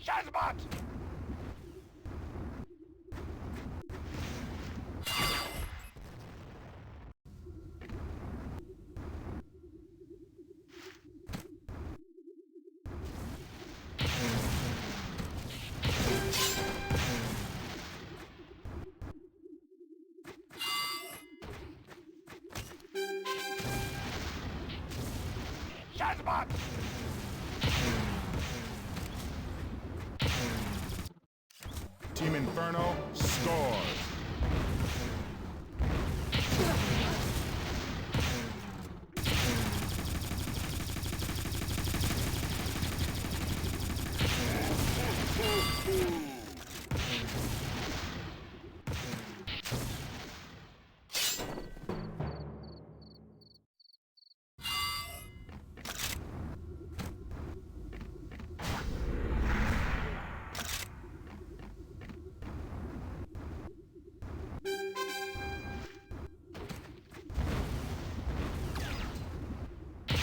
Shazbot! Shazbot! Team Inferno scores.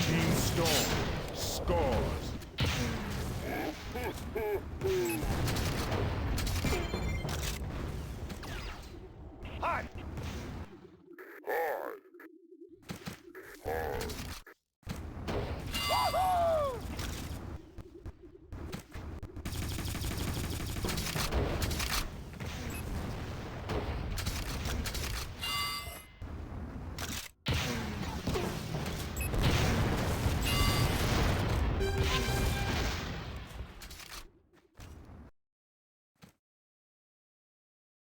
Team Storm scores. Hard! Woohoo!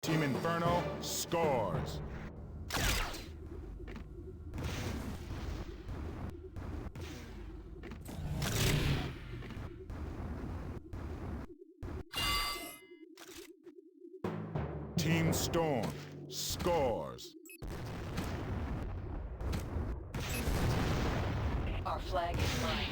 Team Inferno scores. Team Storm scores. Our flag is mine.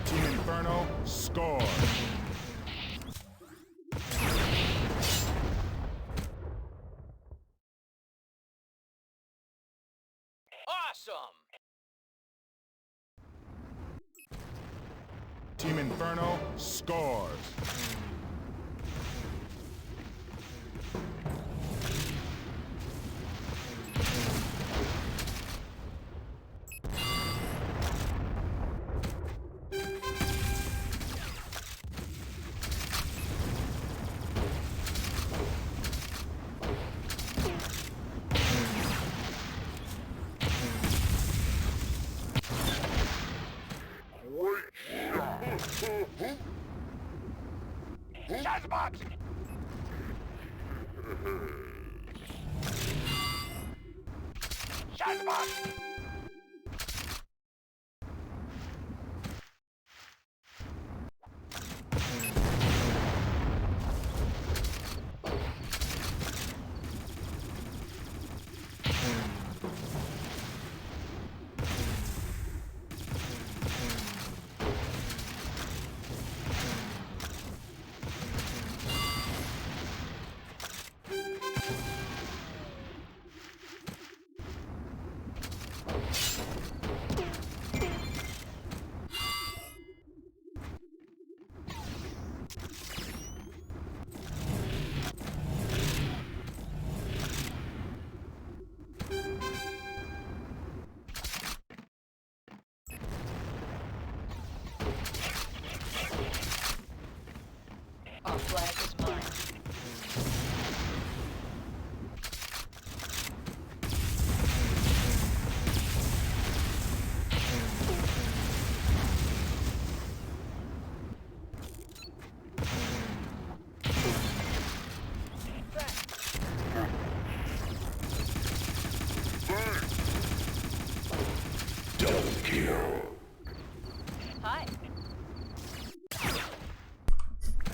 Team Inferno scores. Awesome! Team Inferno scores. Shazbot! Shazbot!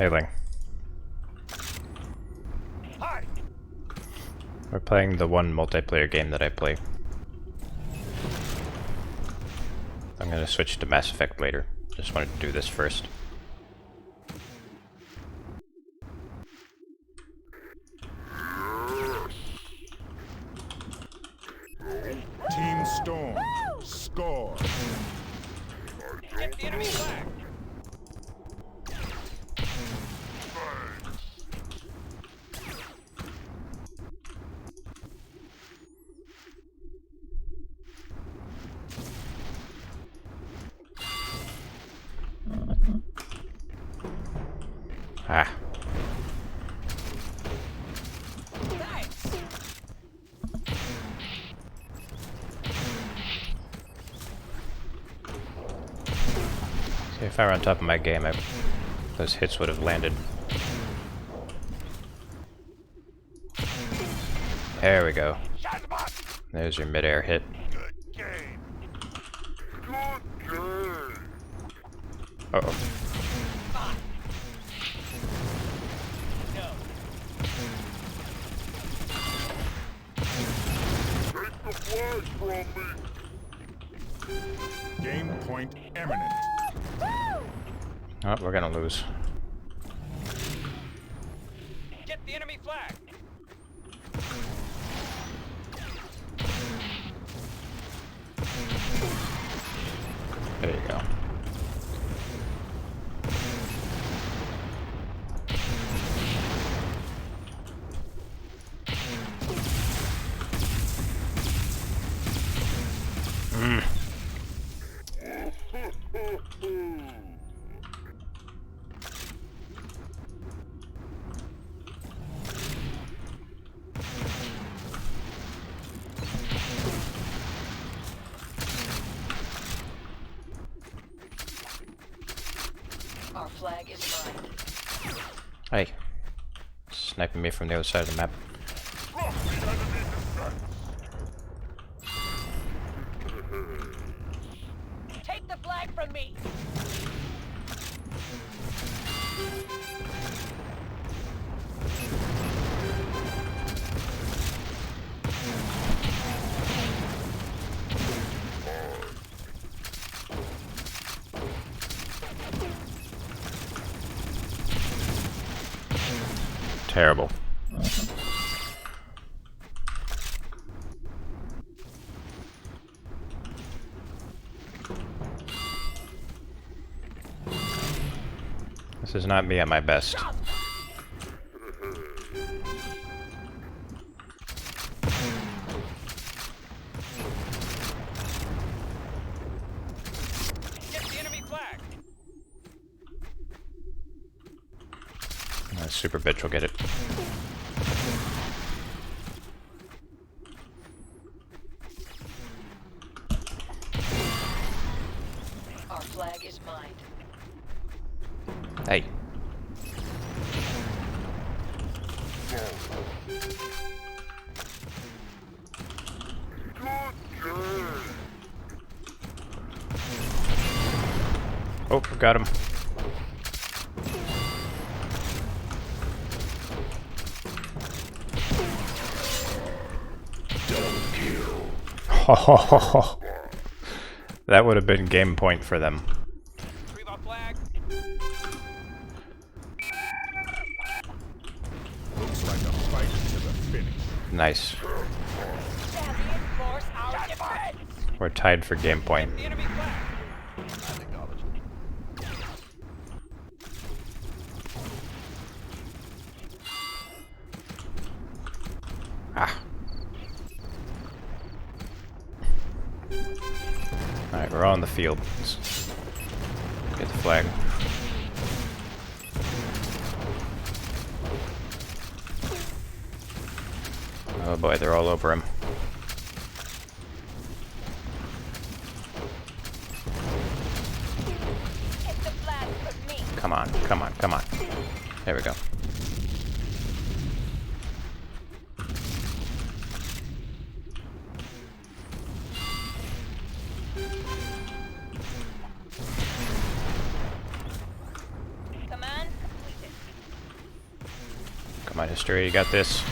Hey, Ling. Hi. We're playing the one multiplayer game that I play. I'm gonna switch to Mass Effect later. Just wanted to do this first. Team Storm, score. Get the enemy flag. Ah. Thanks. See, if I were on top of my game, those hits would have landed. There we go. Shot box. There's your midair hit. Good game. Good game. Uh-oh. No. Take the flag from me. Game point imminent. Oh, we're gonna lose. Get the enemy flag. There you go. Our flag is mine. Hey. Sniping me from the other side of the map. Take the flag from me. Terrible. This is not me at my best. Get the enemy flag. Super bitch will get it. Our flag is mine. Hey. Oh, got him. That would have been game point for them. Retrieve our flag. Looks like a fight to the finish. Nice. Reinforce our defense. We're tied for game point. The enemy flag. Ah. Alright, we're all in the field. Let's get the flag. Oh boy, they're all over him. Get the flag from me. Come on, come on, come on. There we go. Command completed. Come on, history, you got this.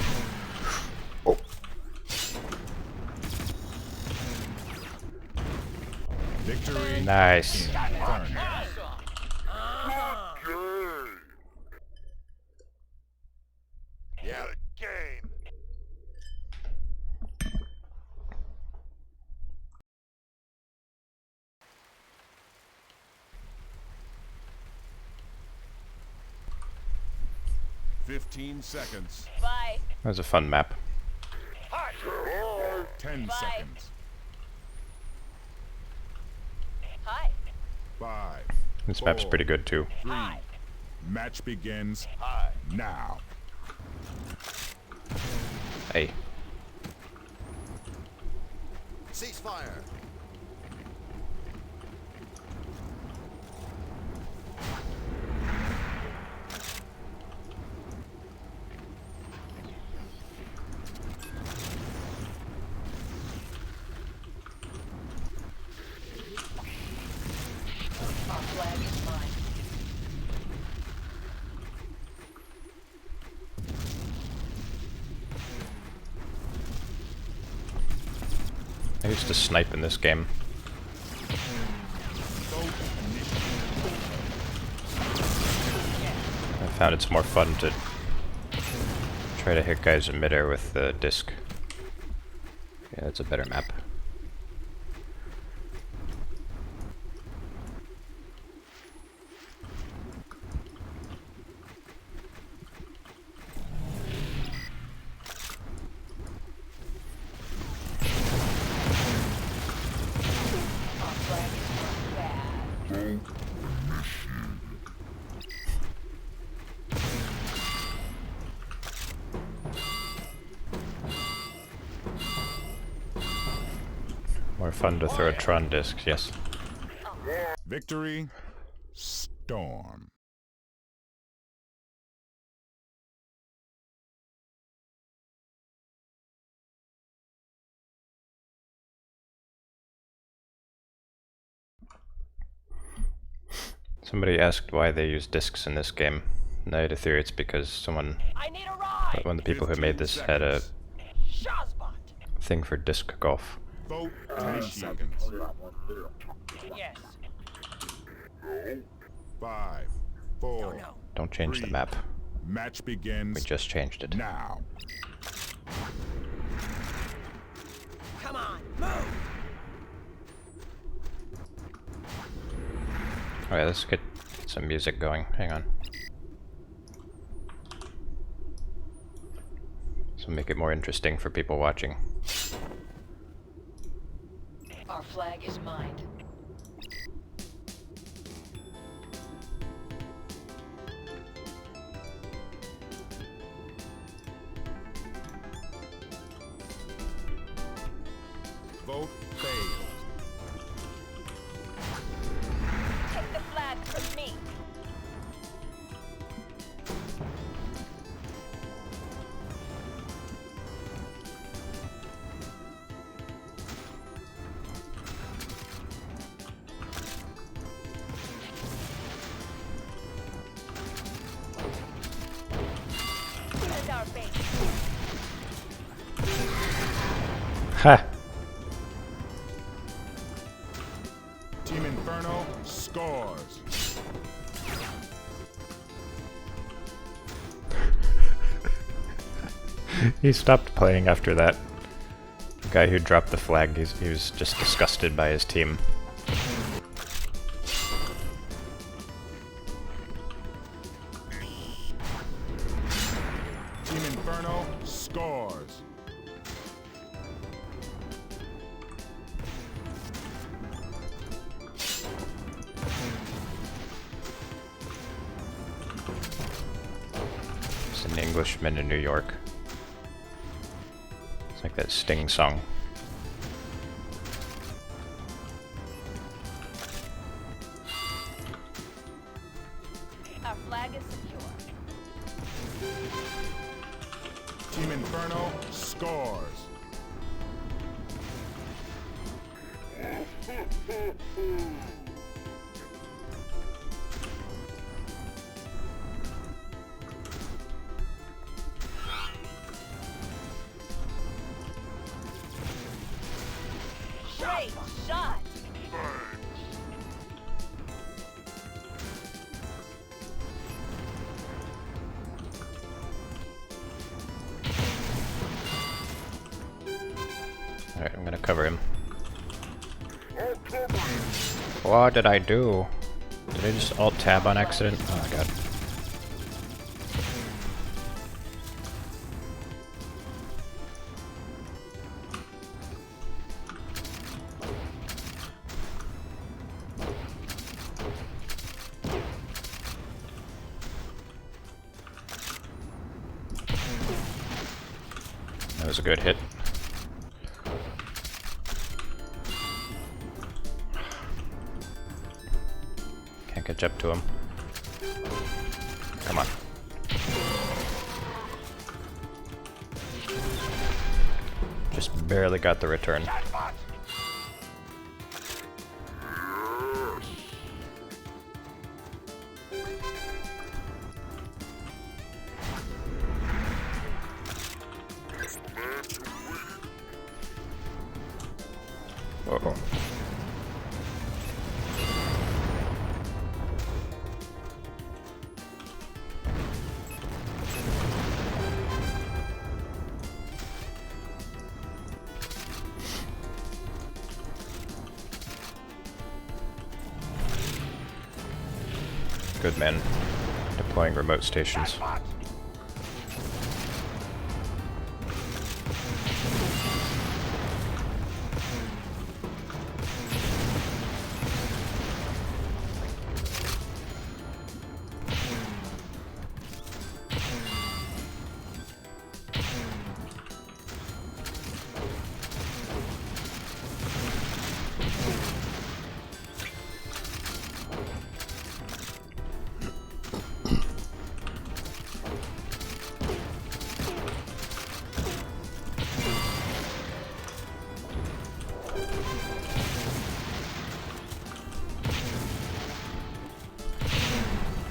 Victory. Nice. Inferno. Yeah, game. "15 seconds. Bye. That was a fun map. 10 Bye. seconds. Hi. 5. This map's pretty good too. 3. Match begins Hi. now. Hey. Ceasefire. Our flag is mine. I used to snipe in this game. I found it's more fun to try to hit guys in midair with the disc. Yeah, that's a better map. Our flag is mine. More fun to throw Tron discs, yes. Victory. Storm. Somebody asked why they use discs in this game. And I had a theory it's because someone, I need a ride. one of the people who made this had a Shazbot. thing for disc golf. Vote 10 seconds. Yes. 5. 4. No. Don't change the 3. map. Match begins We just changed it. now. Come on. Move. Alright, let's get some music going. Hang on. This will make it more interesting for people watching. Our flag is mine. Vote failed. Take the flag from me. Defend our base. Ha! Team Inferno scores. He stopped playing after that. The guy who dropped the flag, he was just disgusted by his team. Team Inferno scores. It's an Englishman in New York. It's like that Sting song. Our flag is secure. Team Inferno scores. cover him. What did I do? Did I just alt-tab on accident? Oh my god. That was a good hit. Can't catch up to him. Come on. Just barely got the return. Whoa. Good man. Deploying remote stations.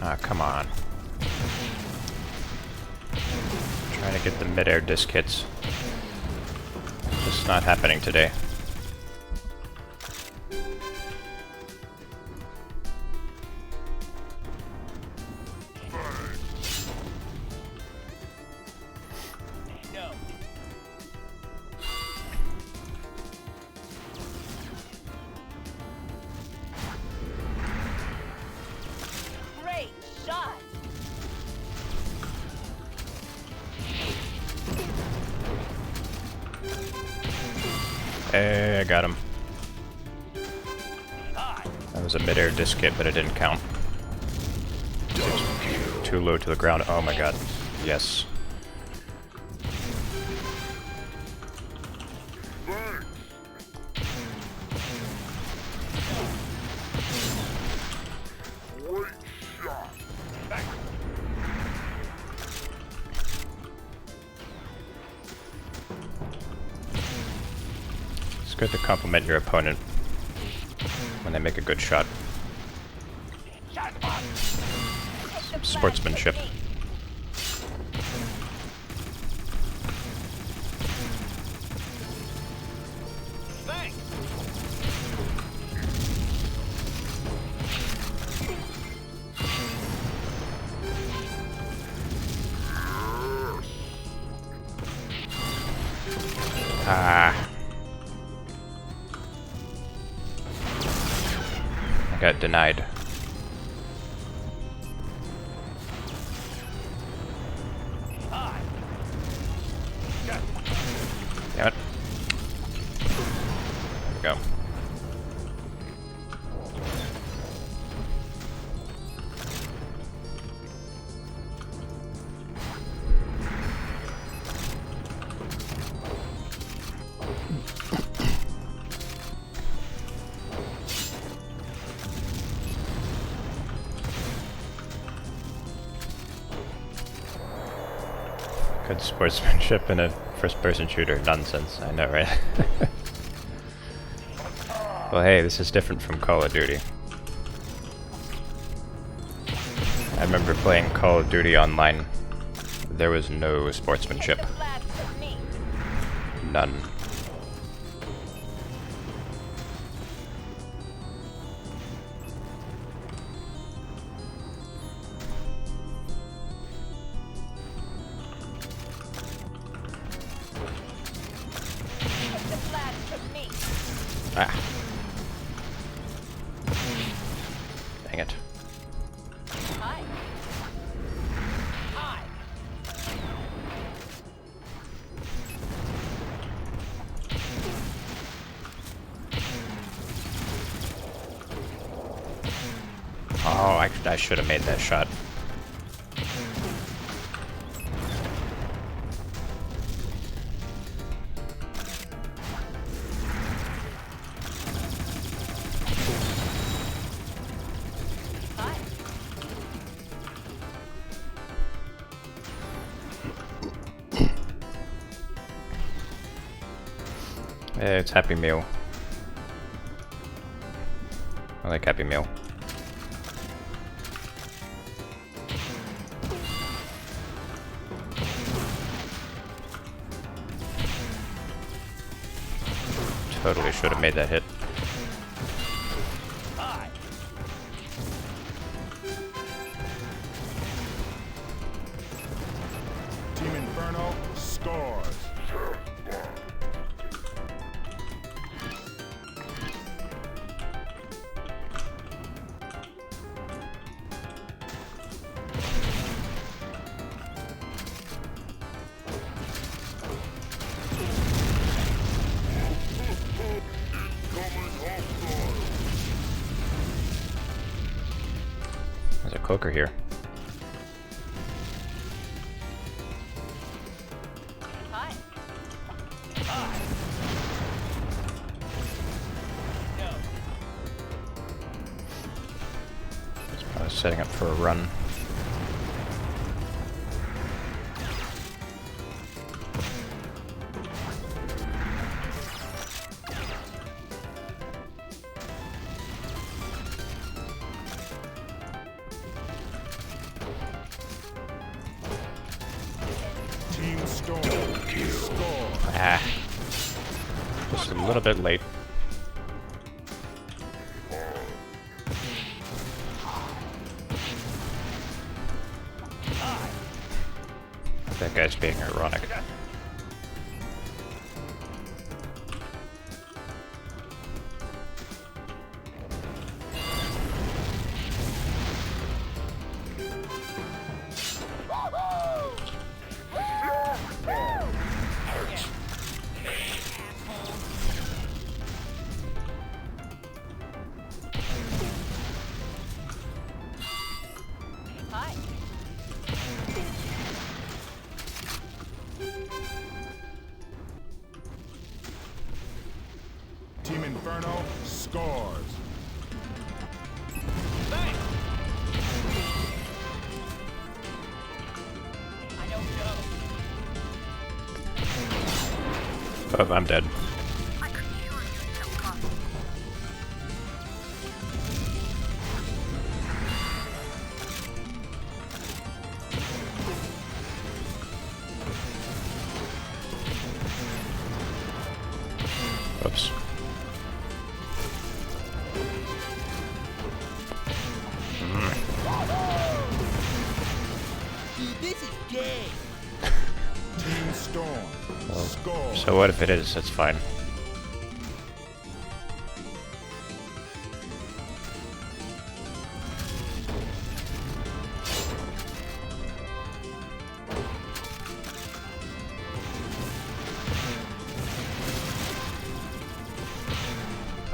Ah, come on. Trying to get the mid-air disc hits. Just not happening today. No. Great shot. Hey, I got him. That was a mid-air disc hit, but it didn't count. Too low to the ground. Oh my god. Yes. It's good to compliment your opponent when they make a good shot. Take the Sportsmanship. flag from me. Ah. I got denied. Damn it. There we go. Good sportsmanship in a first-person shooter. Nonsense. I know, right? Well, hey, this is different from Call of Duty. I remember playing Call of Duty online. There was no sportsmanship. Take the flag from me. None. Take the flag from me. Dang it. Hi. Hi. Oh, I should have made that shot. Hi. Hey, it's Happy Meal. I like Happy Meal. Totally should have made that hit. Hi. Team Inferno scores. There's a cloaker here. Hi. Hi. No. It's probably setting up for a run. Team Storm score. Ah. Just a little bit late. That guy's being ironic. Hi. Team Inferno scores. Thanks. I don't know. Oh, I'm dead. Oops. This is gay. Team Storm score. So what if it is? That's fine.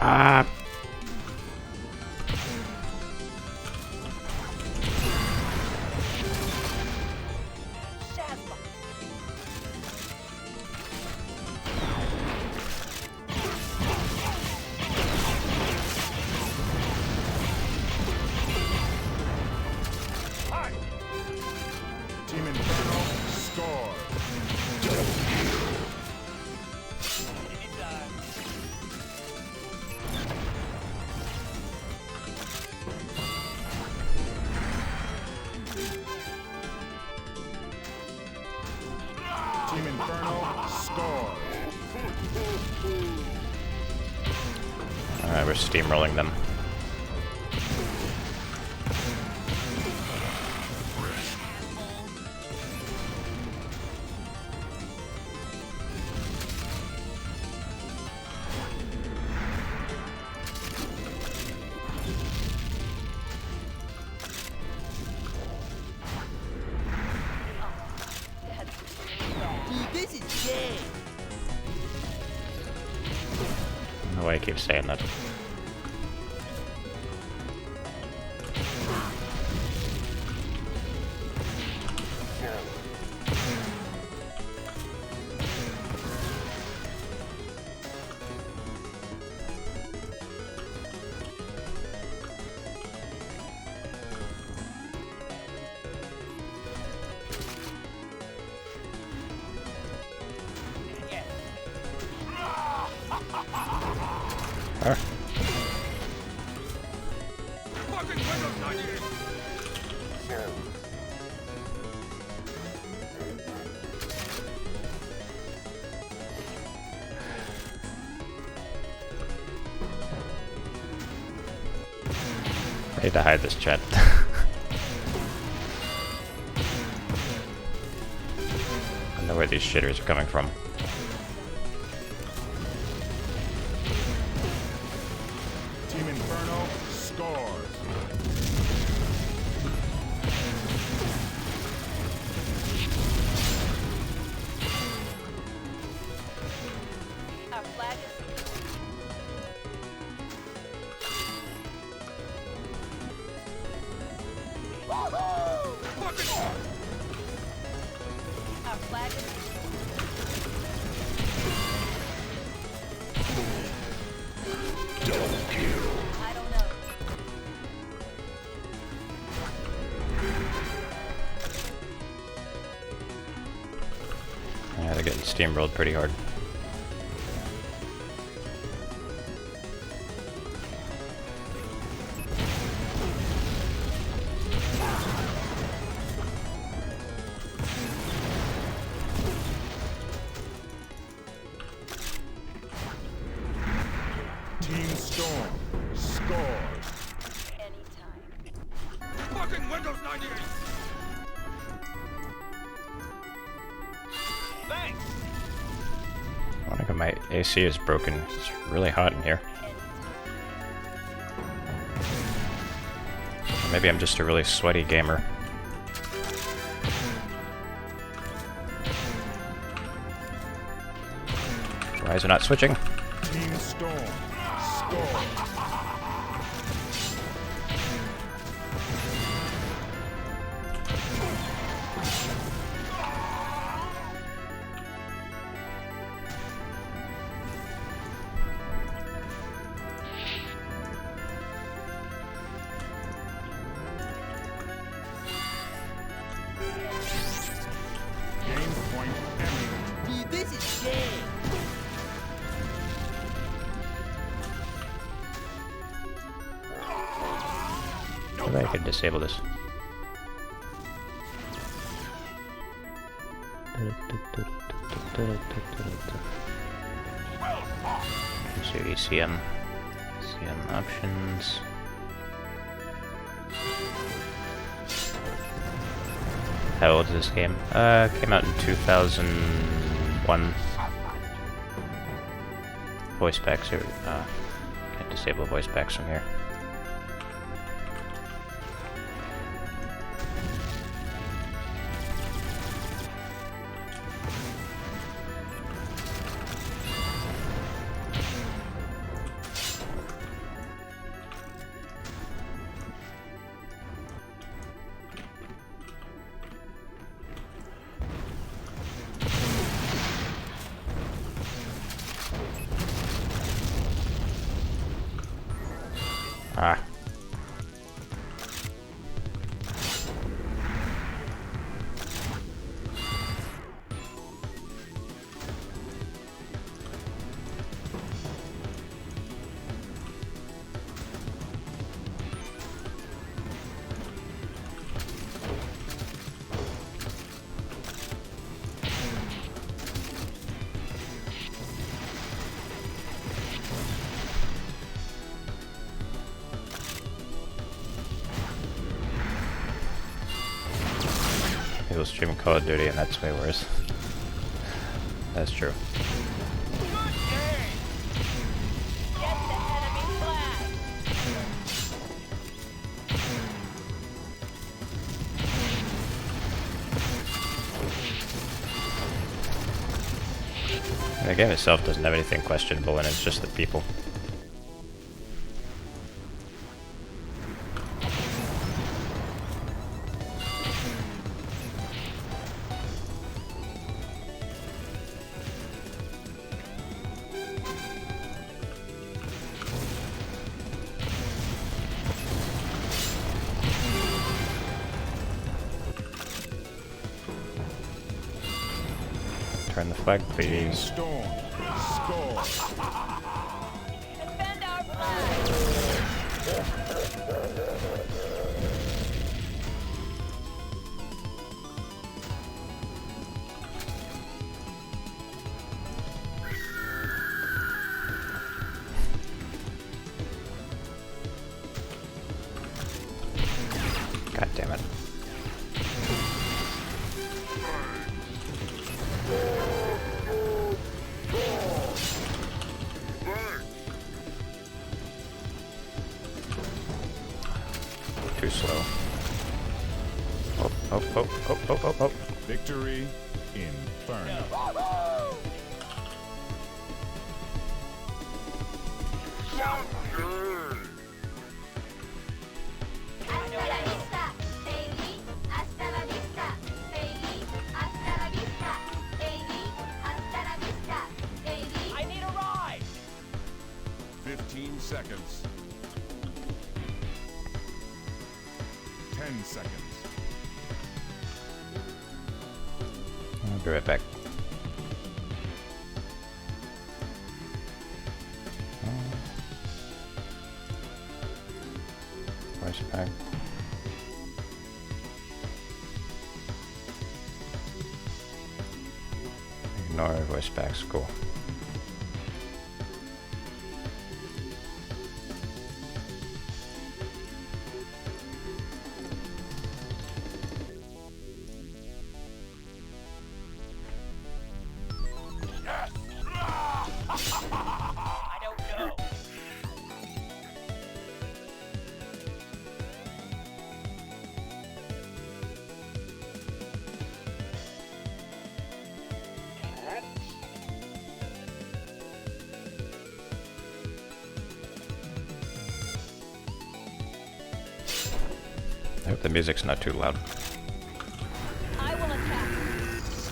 Ah. Shazma. Hi. Team Inferno score. Anytime. Team Inferno scores. We're steamrolling them. why he keeps saying that. Yes. Huh? Fucking Windows 98. I need to hide this chat. I know where these shitters are coming from. Team Inferno scores. Our flag is our flag is I don't know. Yeah, they're getting steamrolled pretty hard. Team Storm scores. Anytime. Fucking Windows 98. Thanks. I think my AC is broken. It's really hot in here. Or maybe I'm just a really sweaty gamer. Why is it not switching? Team Storm scores. Game point Emmy. This is gay. Maybe I could disable this. So ECM. ECM options. How old is this game? Came out in 2001. Voice packs are, can't disable voice packs from here. Ah. People stream Call of Duty and that's way worse. That's true. Get the enemy flag. The game itself doesn't have anything questionable and it's just the people. Turn the flag, Team please. Storm. Score. Defend our flag. God damn it. Too slow. Oh, oh, oh, oh, oh, oh, oh. Victory Inferno. Hasta la vista, baby. Hasta la vista, baby. Hasta la vista, baby. Hasta la vista, baby. I need a ride. 15 seconds. 10 seconds. I'll be right back. Voice pack. Ignore voice packs, cool. I don't know. I hope the music's not too loud. I will attack.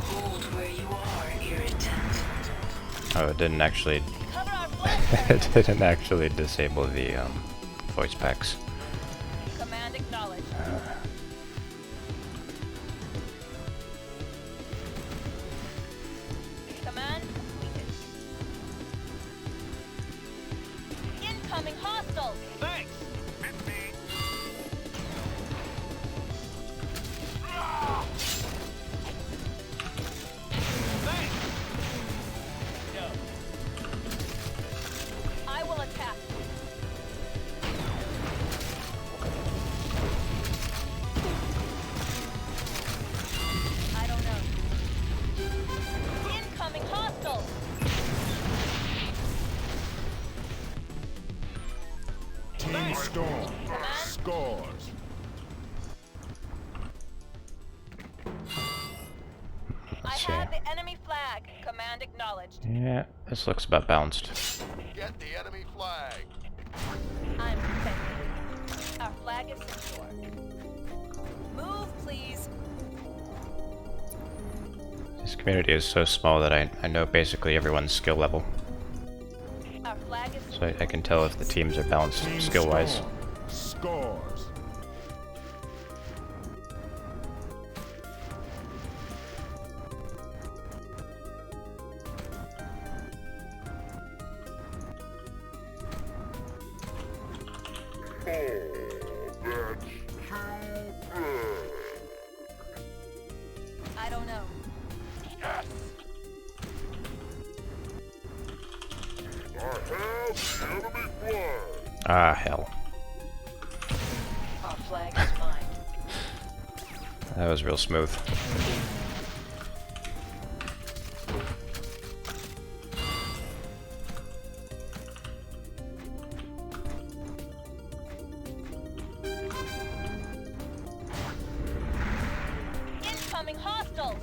Hold where you are, irritant. Oh, it didn't actually. Cover our flag. It didn't actually disable the voice packs. Command acknowledged. Command completed. Incoming hostiles. Thanks. Thanks. No. I will attack. I don't know. Incoming hostiles. Team Storm scores. I see. have the enemy flag. Command acknowledged. Yeah, this looks about balanced. Get the enemy flag. I'm defending. Our flag is secure. Move, please. This community is so small that I know basically everyone's skill level, Our flag is so I can tell if the teams are balanced Team skill-wise. Storm scores. I don't know. Ah, hell. Our flag is mine. That was real smooth. Incoming hostiles.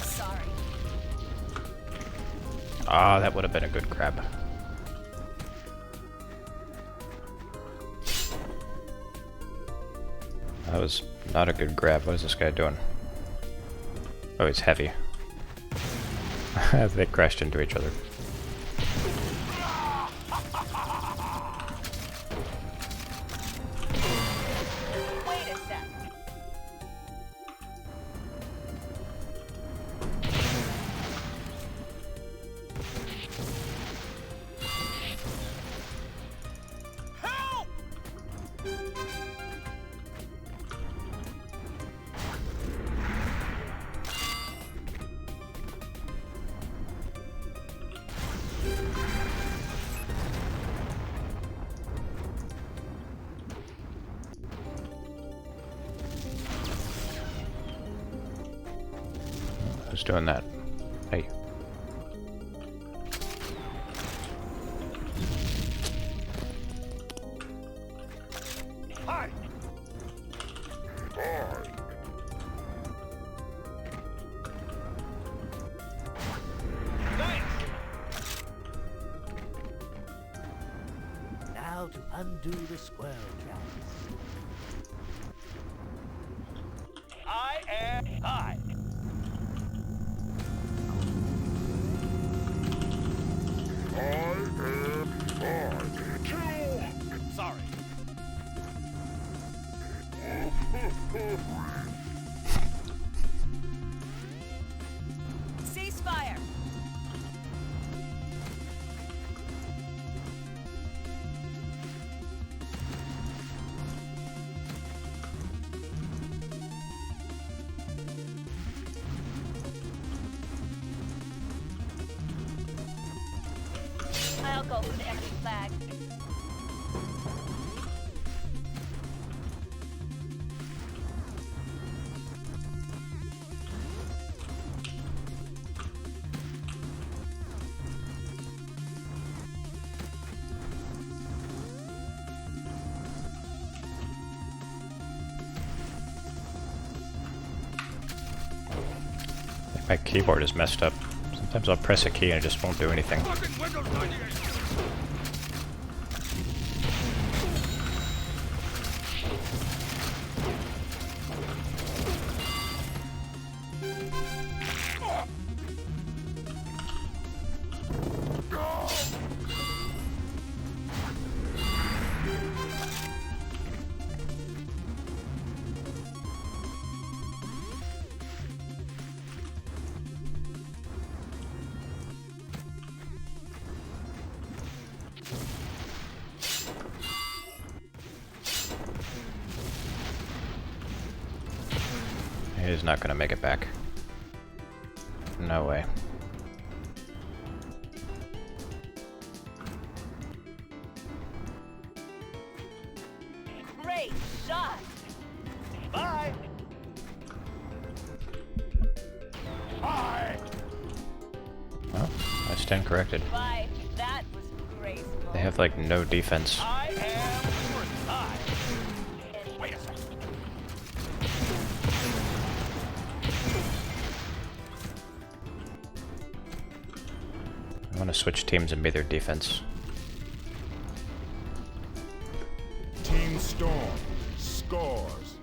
Sorry. Ah, that would have been a good grab. That was not a good grab. What is this guy doing? Oh, he's heavy. They crashed into each other. Wait a sec. Help! Who's doing that? Hey. Hi! Thanks! Now to undo the squirrel traps. I am high. Sorry. Ceasefire. I'll go for the enemy flag. I think my keyboard is messed up. Sometimes I'll press a key and it just won't do anything. He's not gonna make it back. No way. Great shot. Bye! Bye! Well, I stand corrected. Bye. That was graceful. They have like no defense. I am high. Wait a second. I want to switch teams and be their defense. Team Storm scores.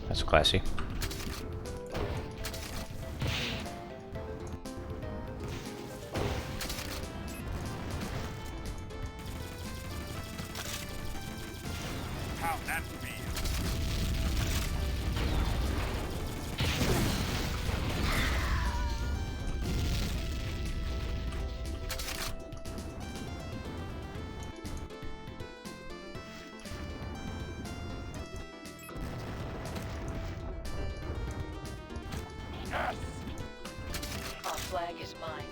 That's classy. How that be? Yes! Our flag is mine.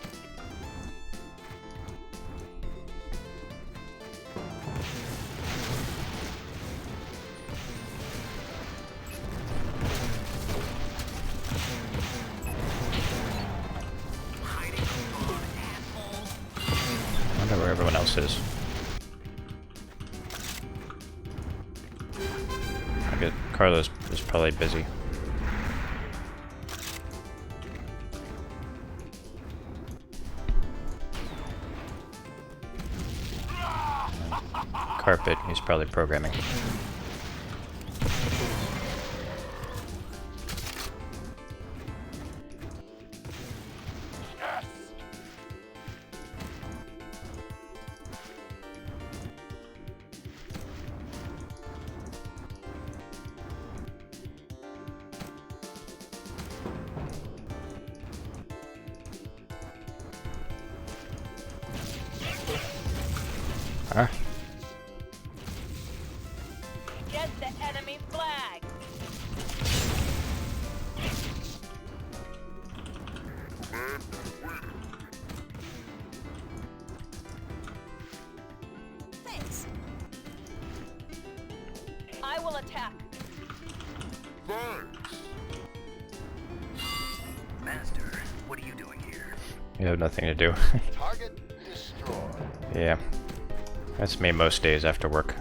I wonder where everyone else is. I get Carlos is probably busy. Carpet, he's probably programming. Huh? Get the enemy flag. Thanks. I will attack. Thanks. Master, what are you doing here? You have nothing to do. Target destroyed. Yeah. That's me most days after work.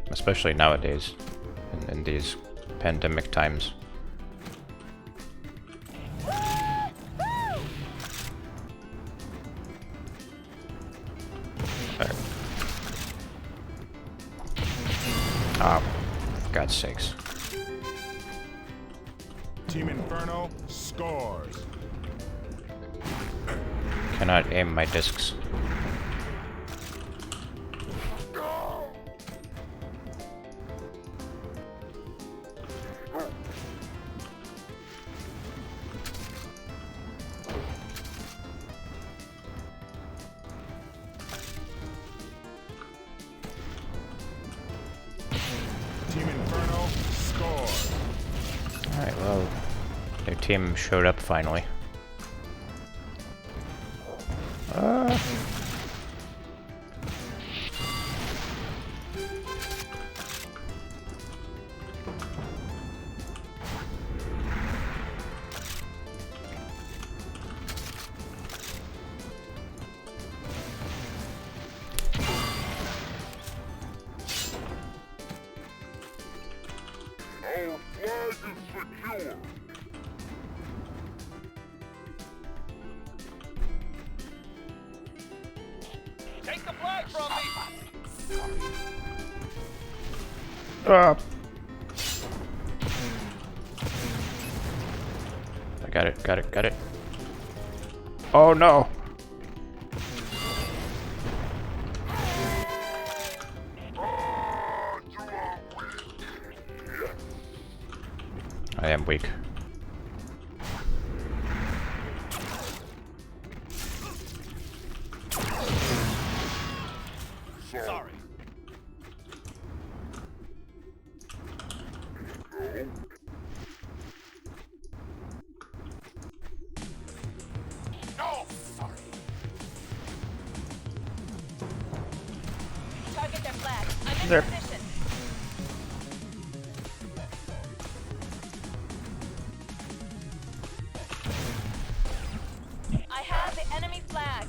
Especially nowadays, in these pandemic times. There. Ah, for God's sakes. Team Inferno scores. Cannot aim my discs. Team Inferno scores. Alright, well, their team showed up finally. Our flag is secure. Take the flag from me. I got it, got it, got it. Oh no! I am weak. Sorry. No. Sorry. Target their flag. I'm in There. position. I have the enemy flag.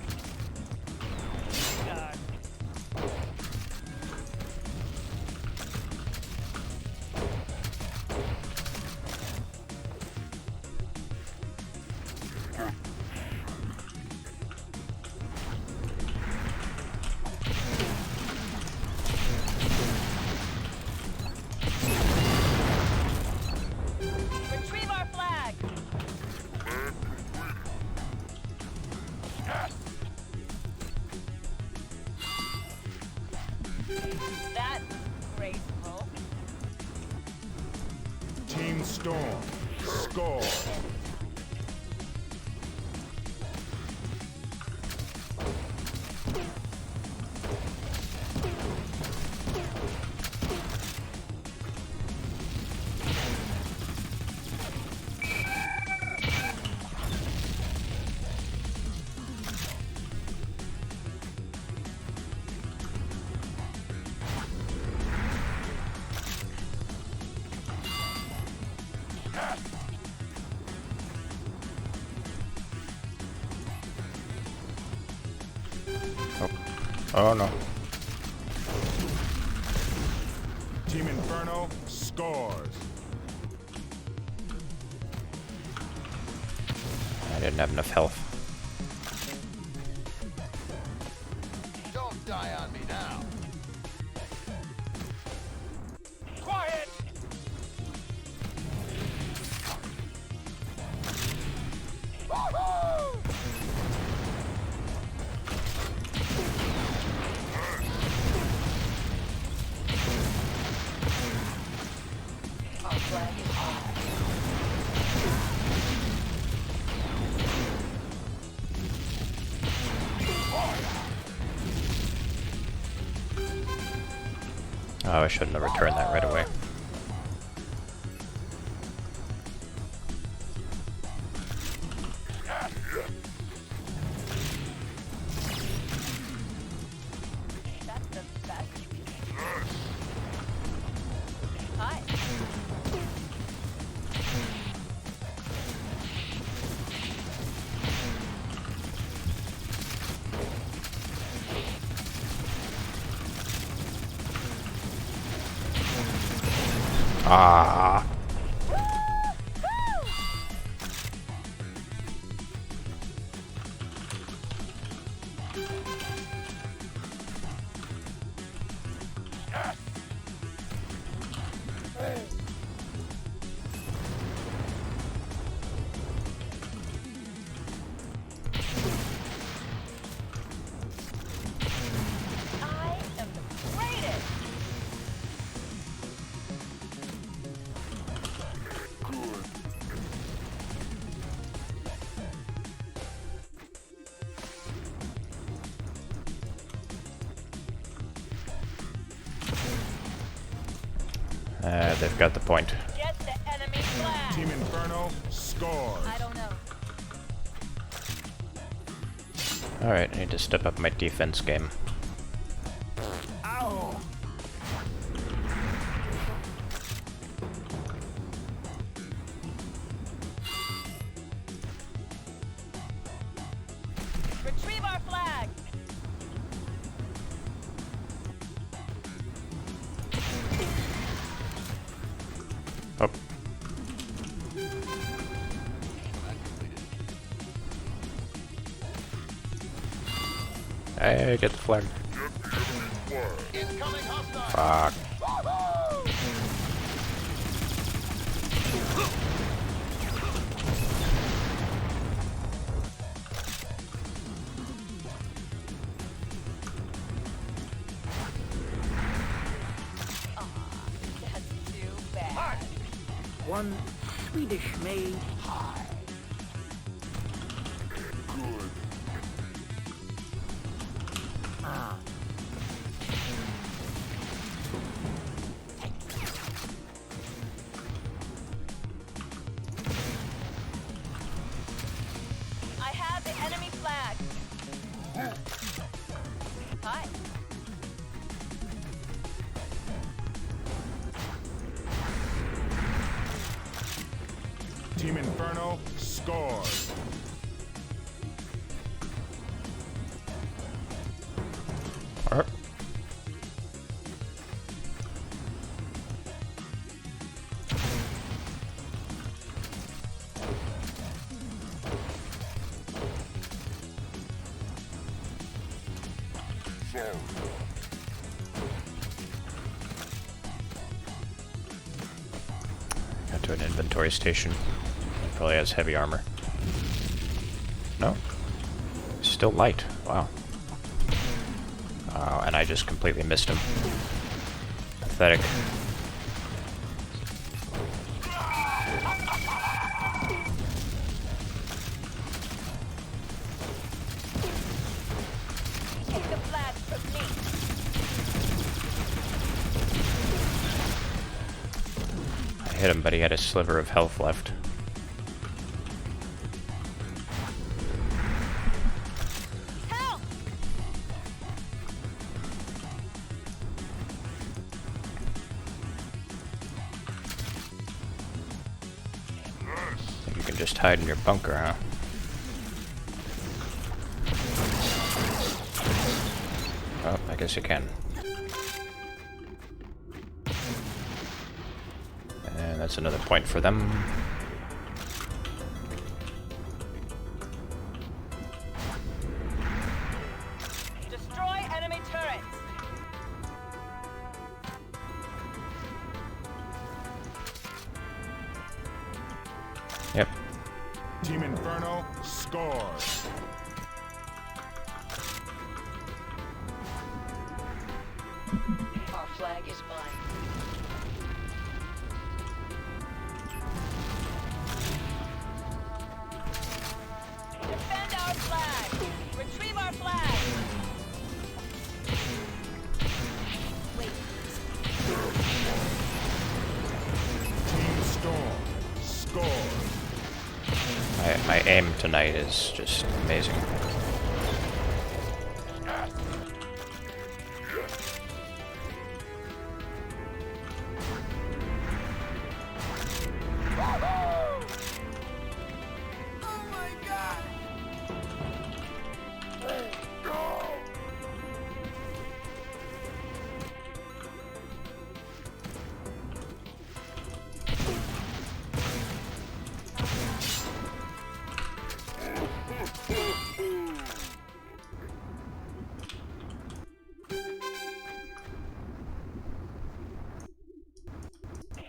Retrieve our flag. That was graceful. Team Storm score. Oh no. Team Inferno scores. I didn't have enough health. Don't die on me now. Quiet! Our flag is mine. Oh, I shouldn't have returned that right away. That's the best. Hi. Ah. I am the greatest. They've got the point. Get the enemy flag. Team Inferno scores. I don't know. Alright, I need to step up my defense game. Ow! Retrieve our flag. Oh. Hey, get the flag. Incoming hostile. Fuck. That's too bad. One Swedish maid. Ah, I have the enemy flag. Hi. Team Inferno scores. Alright. Got to an inventory station. Probably has heavy armor. No? Still light. Wow. And I just completely missed him. Pathetic. Take the flag from me. I hit him, but he had a sliver of health left. Help! You can just hide in your bunker, huh? Oh, I guess you can. And that's another point for them. Destroy enemy turrets. Yep. Team Inferno scores. Our flag is mine. Defend our flag. Retrieve our flag. Wait. my aim tonight is just amazing.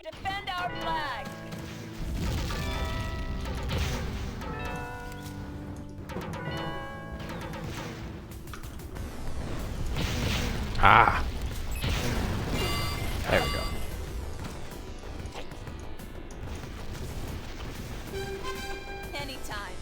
Defend our flag. Ah! There we go. Anytime.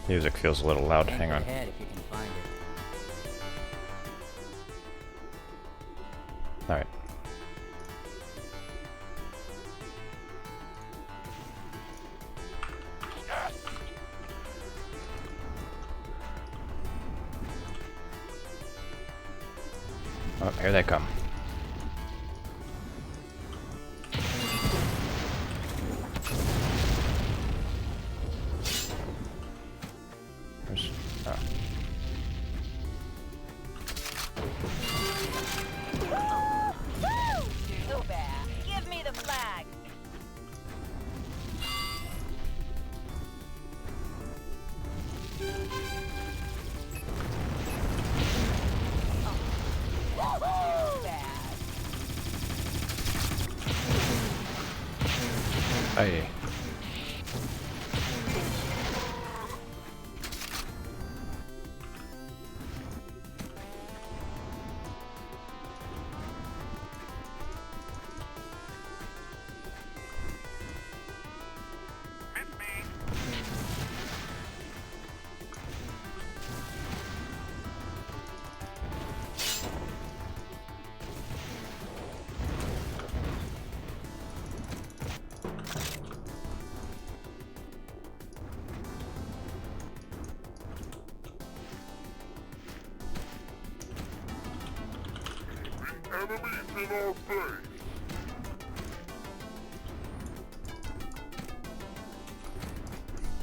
Music feels a little loud. Hang on. Ahead if you can find it. Alright. Oh, here they come. There's, oh. So bad. Give me the flag. Aye.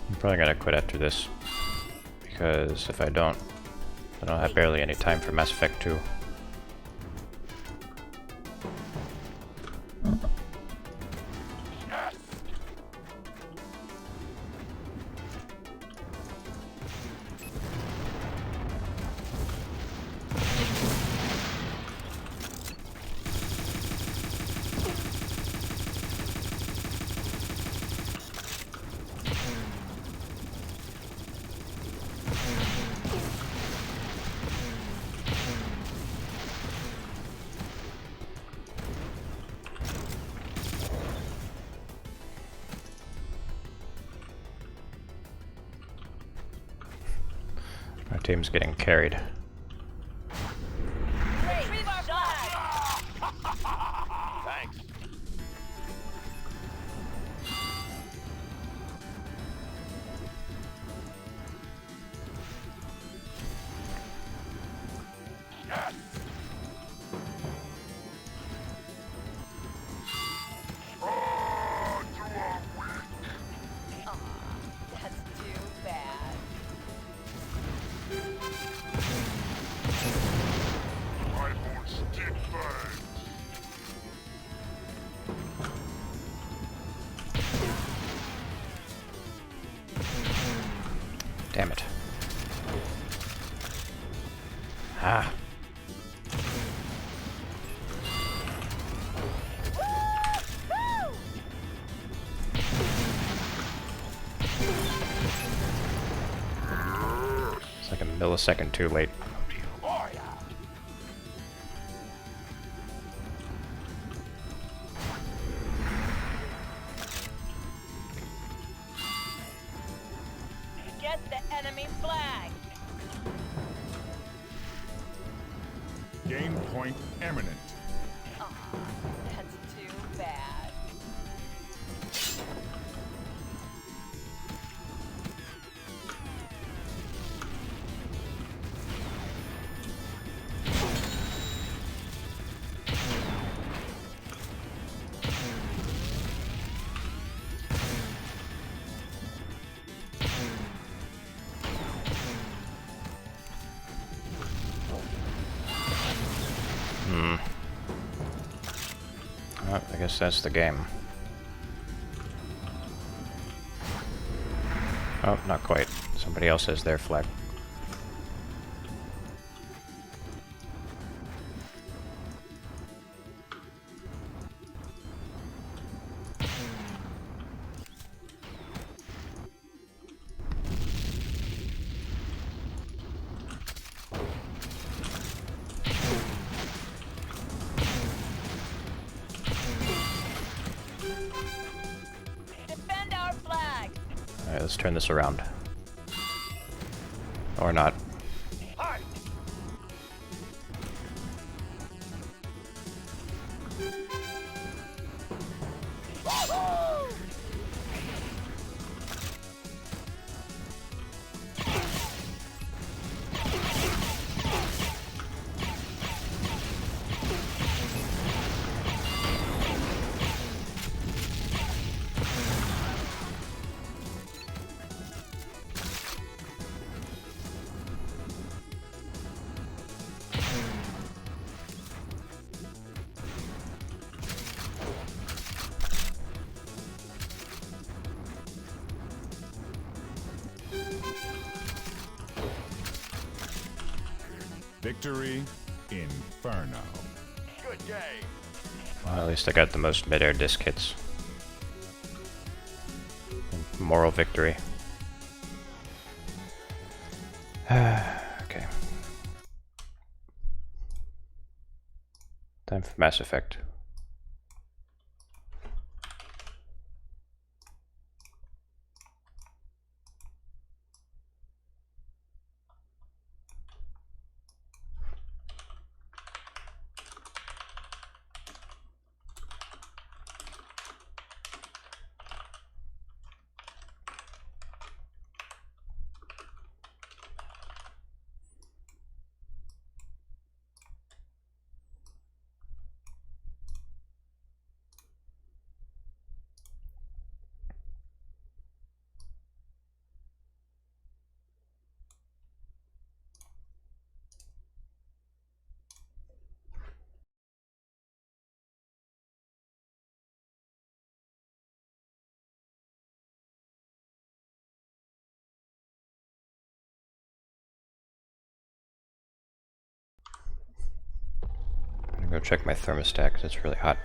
I'm probably gonna quit after this, because if I don't have barely any time for Mass Effect 2. Our team's getting carried. Retrieve our flag. Thanks. That's too bad. Damn it. Ah. It's like a millisecond too late. Get the enemy flag. Game point imminent. Aw, that's too bad. Well, I guess that's the game. Oh, not quite. Somebody else has their flag. Defend our flag. Alright, let's turn this around. Or not. Hi. Victory Inferno. Good game. Well, at least I got the most mid-air disc hits. And moral victory. Okay. Time for Mass Effect. I'm gonna go check my thermostat because it's really hot.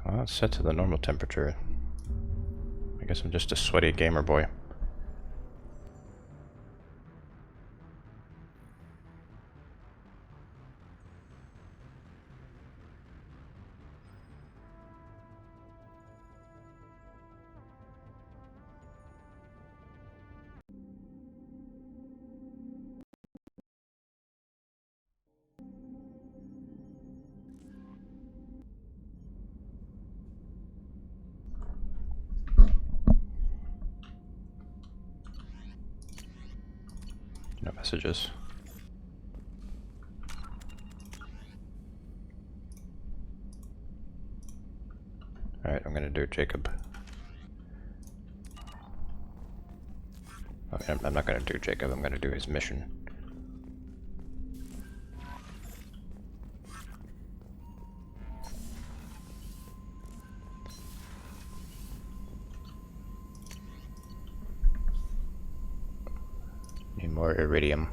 Well, it's set to the normal temperature. I guess I'm just a sweaty gamer boy. messages. Alright, I'm gonna do Jacob. Okay, I'm not gonna do Jacob, I'm gonna do his mission. Need more iridium.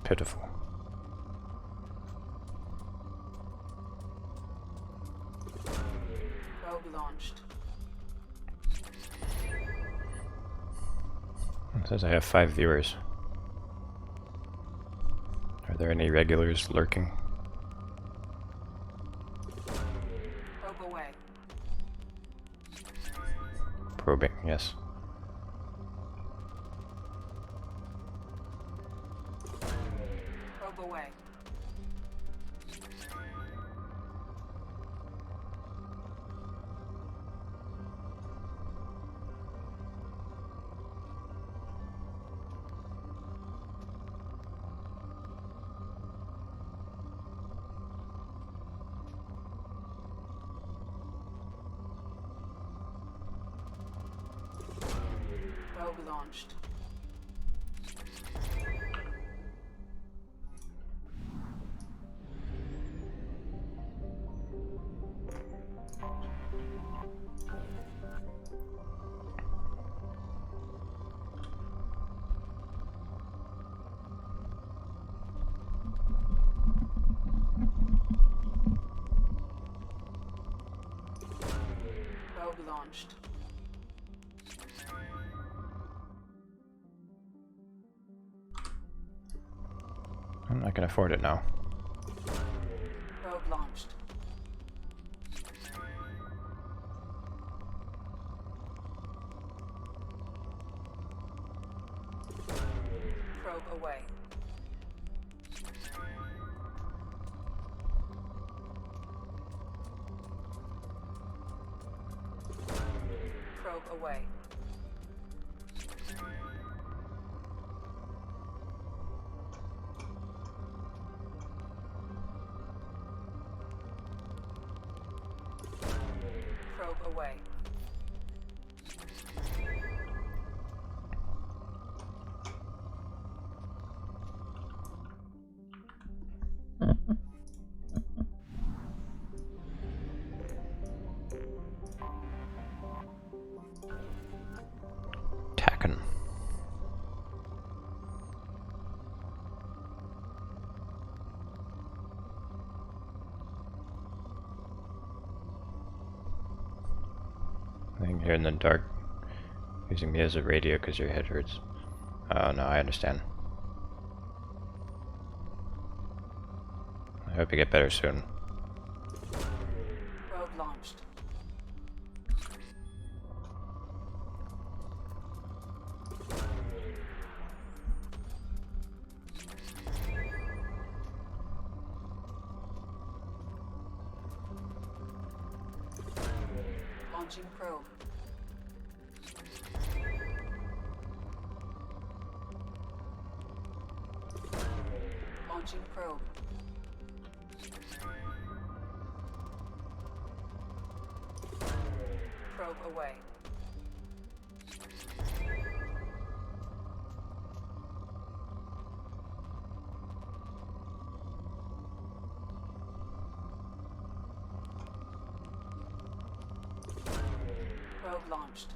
Pitiful. Probe launched. It says I have 5 viewers. Are there any regulars lurking? Probe away. Probing, yes. Probe away. Probe launched. Probe launched. I can afford it now. Probe launched. Probe away. Probe away. Probe away. Tacken. I think you're in the dark, using me as a radio because your head hurts. Oh no, I understand. I hope you get better soon. Probe launched. Launching probe. Launching probe. Probe away. Probe launched.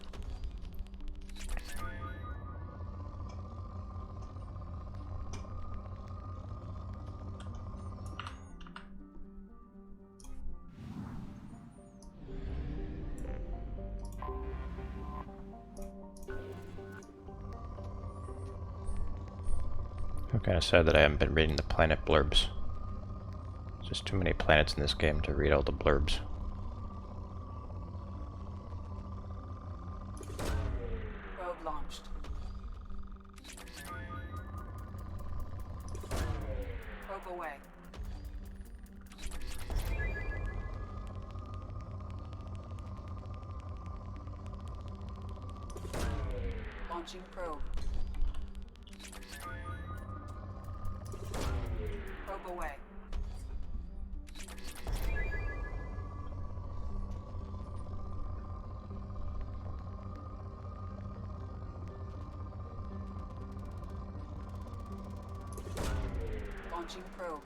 I'm kind of sad that I haven't been reading the planet blurbs. There's just too many planets in this game to read all the blurbs. Probe launched. Probe away. Launching probe. Probe away. Launching probe.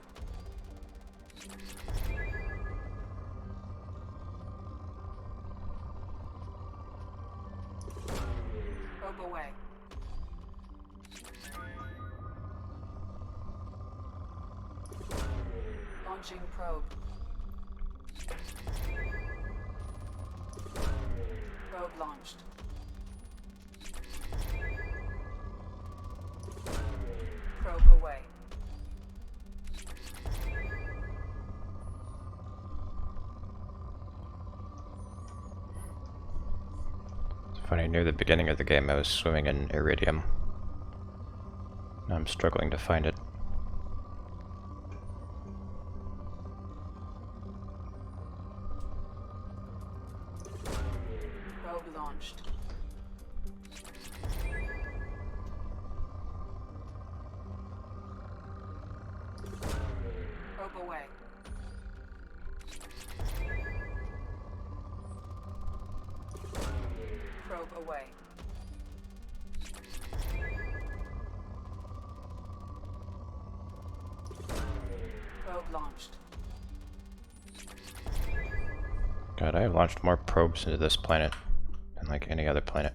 Probe away. Launching probe. Probe launched. Probe away. It's funny, near the beginning of the game I was swimming in iridium. Now I'm struggling to find it. Probe launched. Probe away. Probe away. Probe launched. God, I have launched more probes into this planet than like any other planet.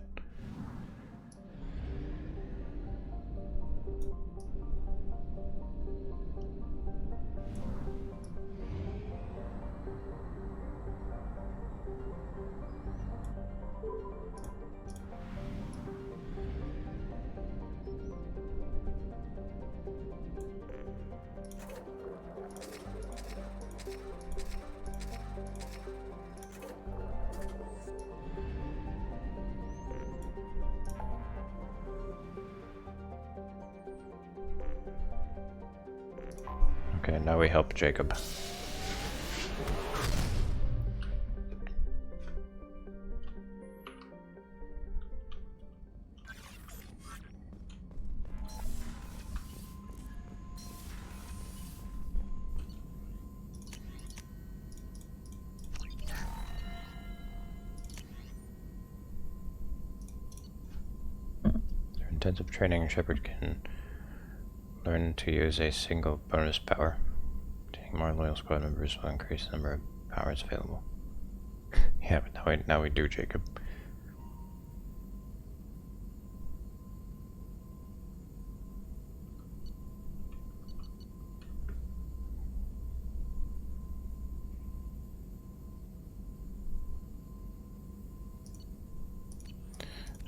Okay, now we help Jacob. Through intensive training, Shepard can learn to use a single bonus power. Obtaining more loyal squad members will increase the number of powers available. Yeah, but now we do, Jacob.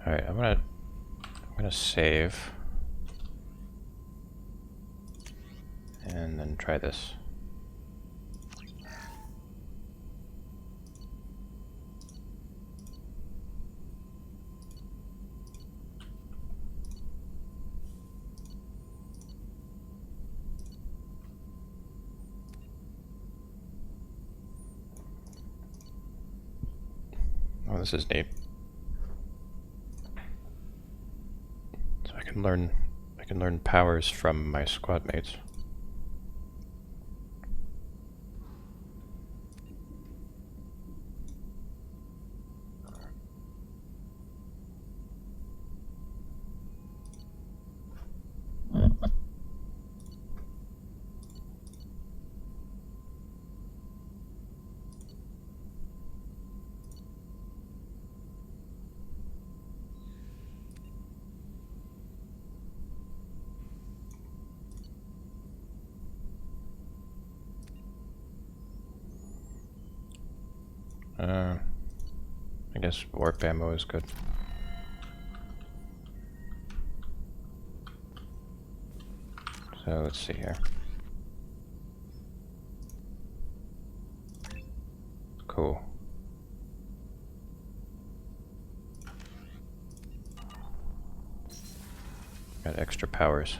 Alright, I'm gonna save. And then try this. Oh, this is neat. So I can learn powers from my squad mates. guess warp ammo is good. So let's see here. Cool. Got extra powers.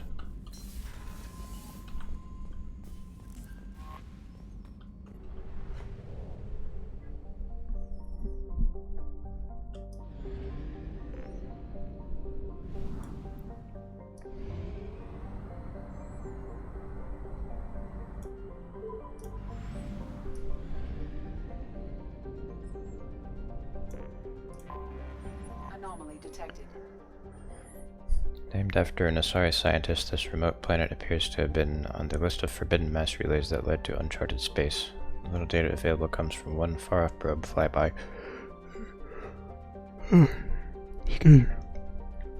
Anomaly detected. Named after an Asari scientist, this remote planet appears to have been on the list of forbidden mass relays that led to uncharted space. The little data available comes from one far-off probe flyby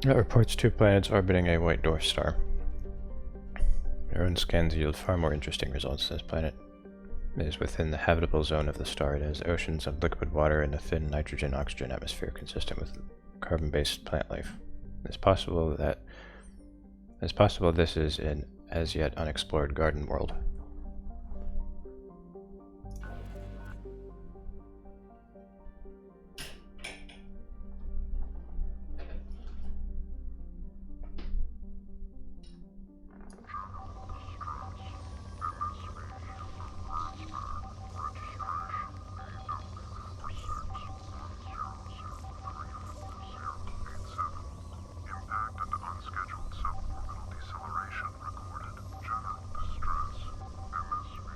that reports 2 planets orbiting a white dwarf star. Our own scans yield far more interesting results. This planet is within the habitable zone of the star. It has oceans of liquid water and a thin nitrogen-oxygen atmosphere consistent with carbon-based plant life. It's possible this is an as yet unexplored garden world. Impact and unscheduled suborbital deceleration recorded. General distress. MSV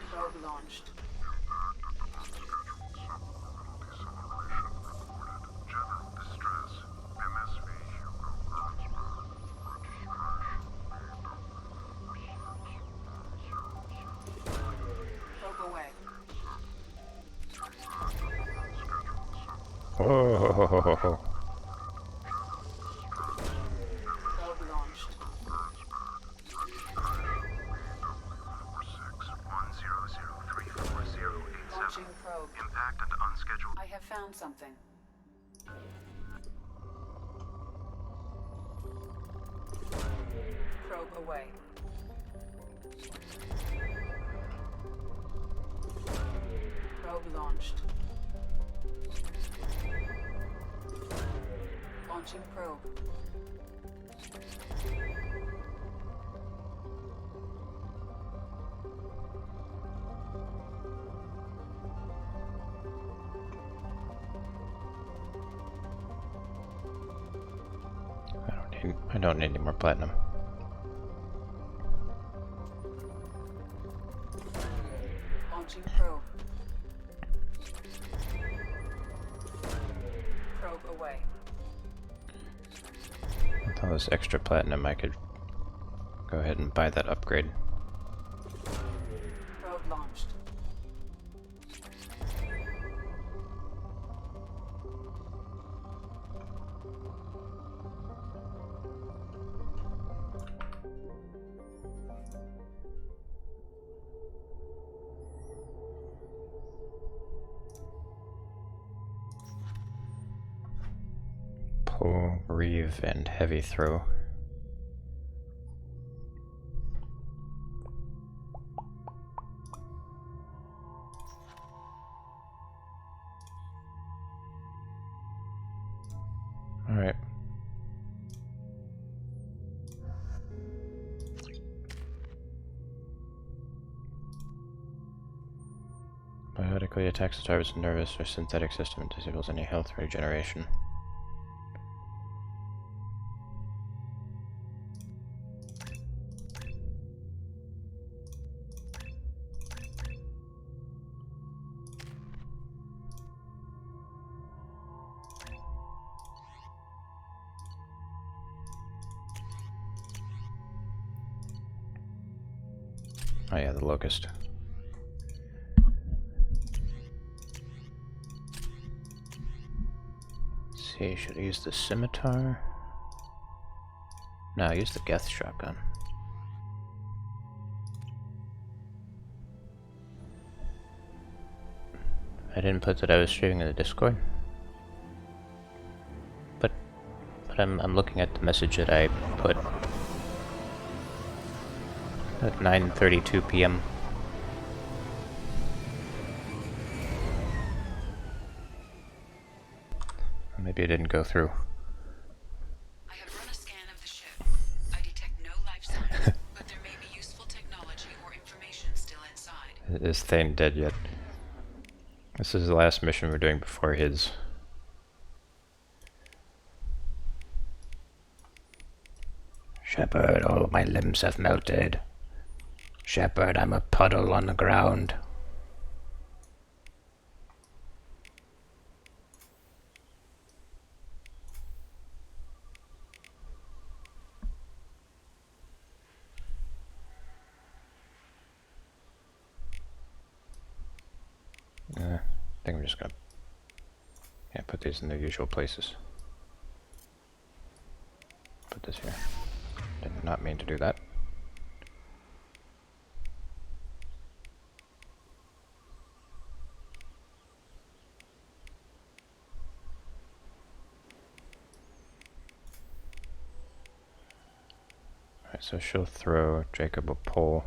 Probe launched. General distress. MSV Probe away. Oh, Probe launched. 4610034087. Launching probe. Impact and unscheduled. I have found something. Probe away. Probe launched. Launching probe. I don't need any more platinum. Launching probe. Probe away. With all this extra platinum, I could go ahead and buy that upgrade. Probe launched. Pull, reeve, and heavy throw. Alright. Biotically attacks the target's nervous or synthetic system and disables any health regeneration. Oh yeah, the locust. Let's see, should I use the scimitar? No, use the Geth shotgun. I didn't put that I was streaming in the Discord. But I'm looking at the message that I put at 9:32 p.m. Maybe it didn't go through. I have run a scan of the ship. I detect no life signs, but there may be useful technology or information still inside. Is Thane dead yet? This is the last mission we're doing before his. Shepard, all my limbs have melted. Shepard, I'm a puddle on the ground. I think I'm just gonna put these in their usual places. Put this here. Did not mean to do that. Alright, so she'll throw, Jacob will pull.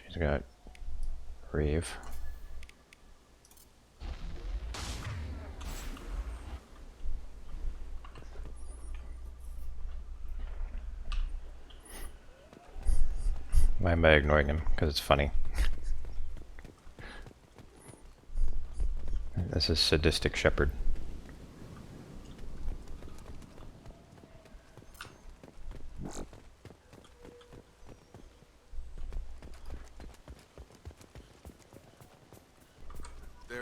She's got Reeve. Why am I ignoring him? Because it's funny. This is Sadistic Shepherd. There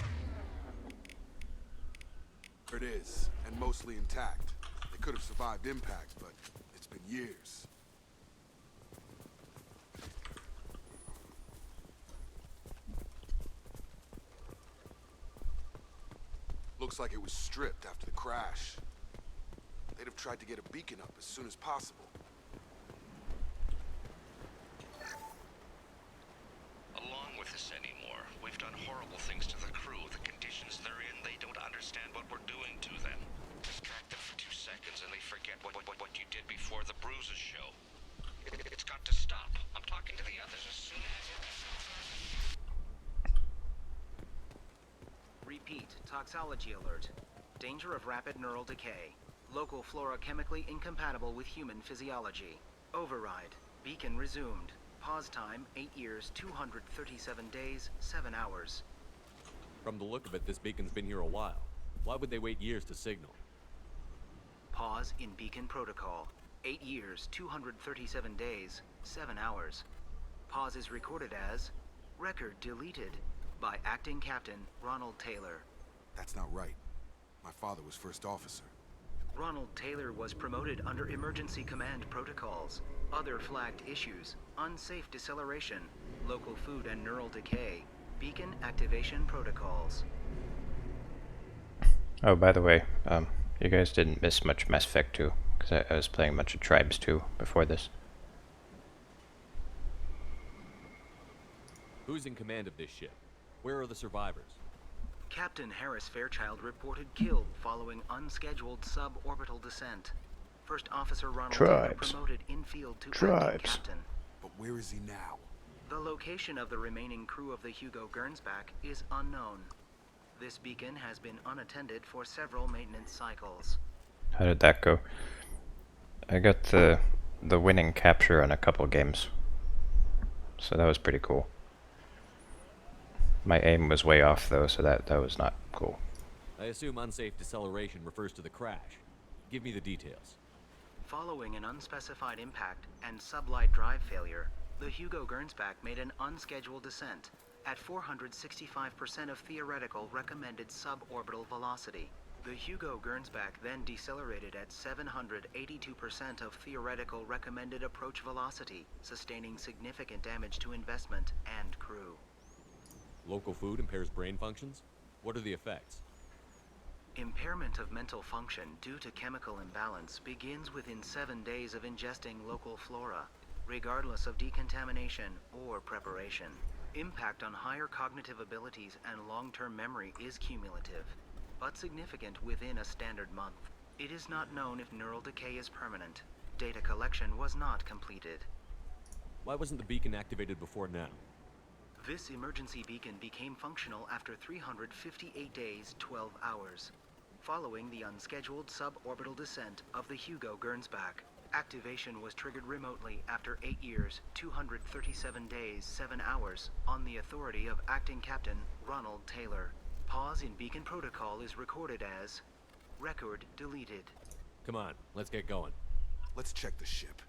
it is, and mostly intact. They could have survived impact, but it's been years. Looks like it was stripped after the crash. They'd have tried to get a beacon up as soon as possible. Along with this anymore. We've done horrible things to the crew. The conditions they're in, they don't understand what we're doing to them. Distract them for 2 seconds and they forget what you did before the bruises show. It's got to stop. I'm talking to the others as soon as Repeat, toxology alert. Danger of rapid neural decay. Local flora chemically incompatible with human physiology. Override. Beacon resumed. Pause time, 8 years, 237 days, 7 hours. From the look of it, this beacon's been here a while. Why would they wait years to signal? Pause in beacon protocol. 8 years, 237 days, 7 hours. Pause is recorded as record deleted by Acting Captain Ronald Taylor. That's not right. My father was first officer. Ronald Taylor was promoted under emergency command protocols. Other flagged issues: unsafe deceleration, local food and neural decay, beacon activation protocols. Oh, by the way, you guys didn't miss much Mass Effect 2, because I was playing a bunch of Tribes 2 before this. Who's in command of this ship? Where are the survivors? Captain Harris Fairchild reported killed following unscheduled suborbital descent. First Officer Ronald Taylor promoted infield to acting captain. But where is he now? The location of the remaining crew of the Hugo Gernsback is unknown. This beacon has been unattended for several maintenance cycles. How did that go? I got the winning capture on a couple games, so that was pretty cool. My aim was way off though, so that was not cool. I assume unsafe deceleration refers to the crash. Give me the details. Following an unspecified impact and sublight drive failure, the Hugo Gernsback made an unscheduled descent at 465% of theoretical recommended suborbital velocity. The Hugo Gernsback then decelerated at 782% of theoretical recommended approach velocity, sustaining significant damage to investment and crew. Local food impairs brain functions? What are the effects? Impairment of mental function due to chemical imbalance begins within 7 days of ingesting local flora. regardless of decontamination or preparation. Impact on higher cognitive abilities and long-term memory is cumulative, but significant within a standard month. It is not known if neural decay is permanent. Data collection was not completed. Why wasn't the beacon activated before now? This emergency beacon became functional after 358 days, 12 hours, following the unscheduled suborbital descent of the Hugo Gernsback. Activation was triggered remotely after 8 years, 237 days, 7 hours, on the authority of Acting Captain Ronald Taylor. Pause in beacon protocol is recorded as record deleted. Come on, let's get going. Let's check the ship.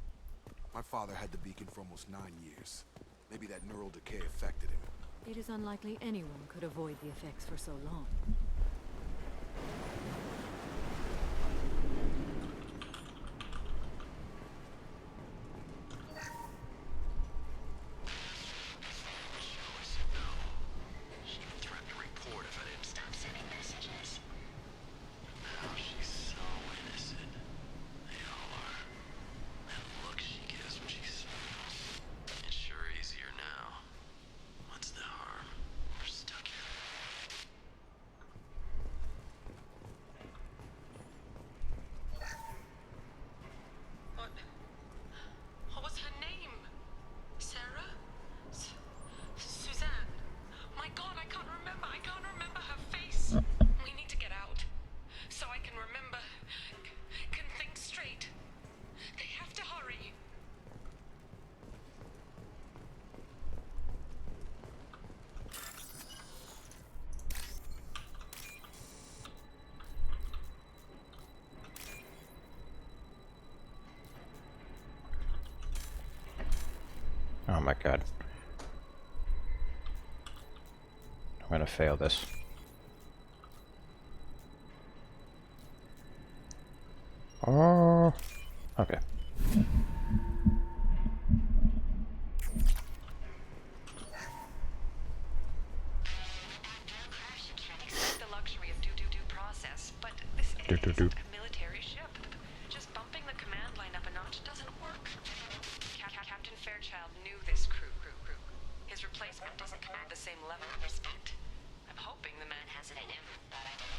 My father had the beacon for almost 9 years. Maybe that neural decay affected him. It is unlikely anyone could avoid the effects for so long. She threatened to report if I didn't stop sending messages. Now she's so innocent. They all are. That look she gives when she smiles. It's sure easier now. What's the harm? We're stuck here. What was her name? Sarah? Suzanne? My God, I can't remember. I can't remember her face. We need to get out. So I can remember. Can think straight. They have to hurry. Oh my god. I'm gonna fail this. Oh, okay. The luxury of due process, but this Do. isn't a military ship. Just bumping the command line up a notch doesn't work. Captain Fairchild knew this crew. His replacement doesn't command the same level of respect. I'm hoping the man has it in him, but I don't know.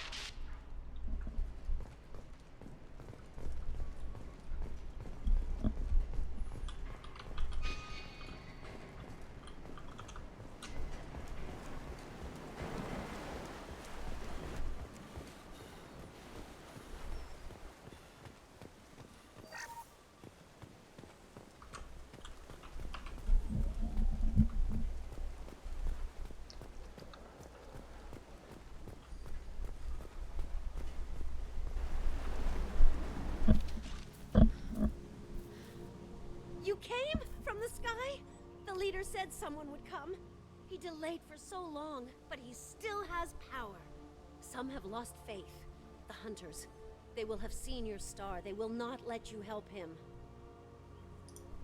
You came from the sky? The leader said someone would come. He delayed for so long, but he still has power. Some have lost faith. The hunters. They will have seen your star. They will not let you help him.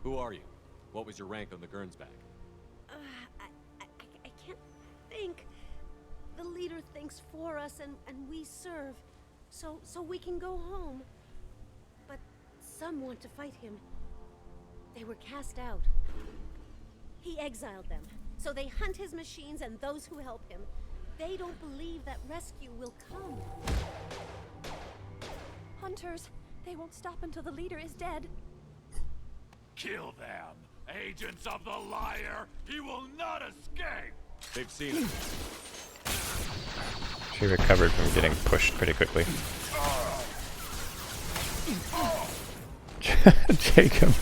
Who are you? What was your rank on the Gernsback? I can't think. The leader thinks for us and we serve. So we can go home. But some want to fight him. They were cast out. He exiled them. So they hunt his machines and those who help him. They don't believe that rescue will come. Hunters, they won't stop until the leader is dead. Kill them! Agents of the liar! He will not escape! They've seen it. She recovered from getting pushed pretty quickly. Jacob.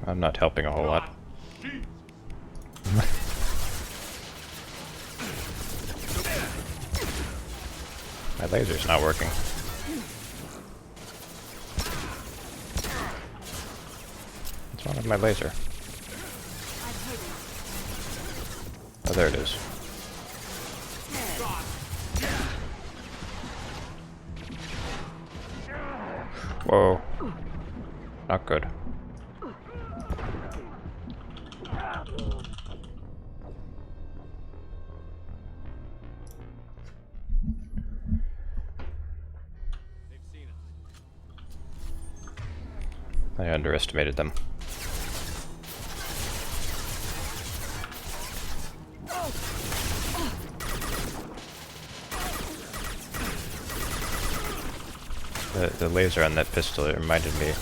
I'm not helping a whole lot. My laser's not working. What's wrong with my laser? Oh, there it is. Whoa. Not good. I underestimated them. The laser on that pistol, it reminded me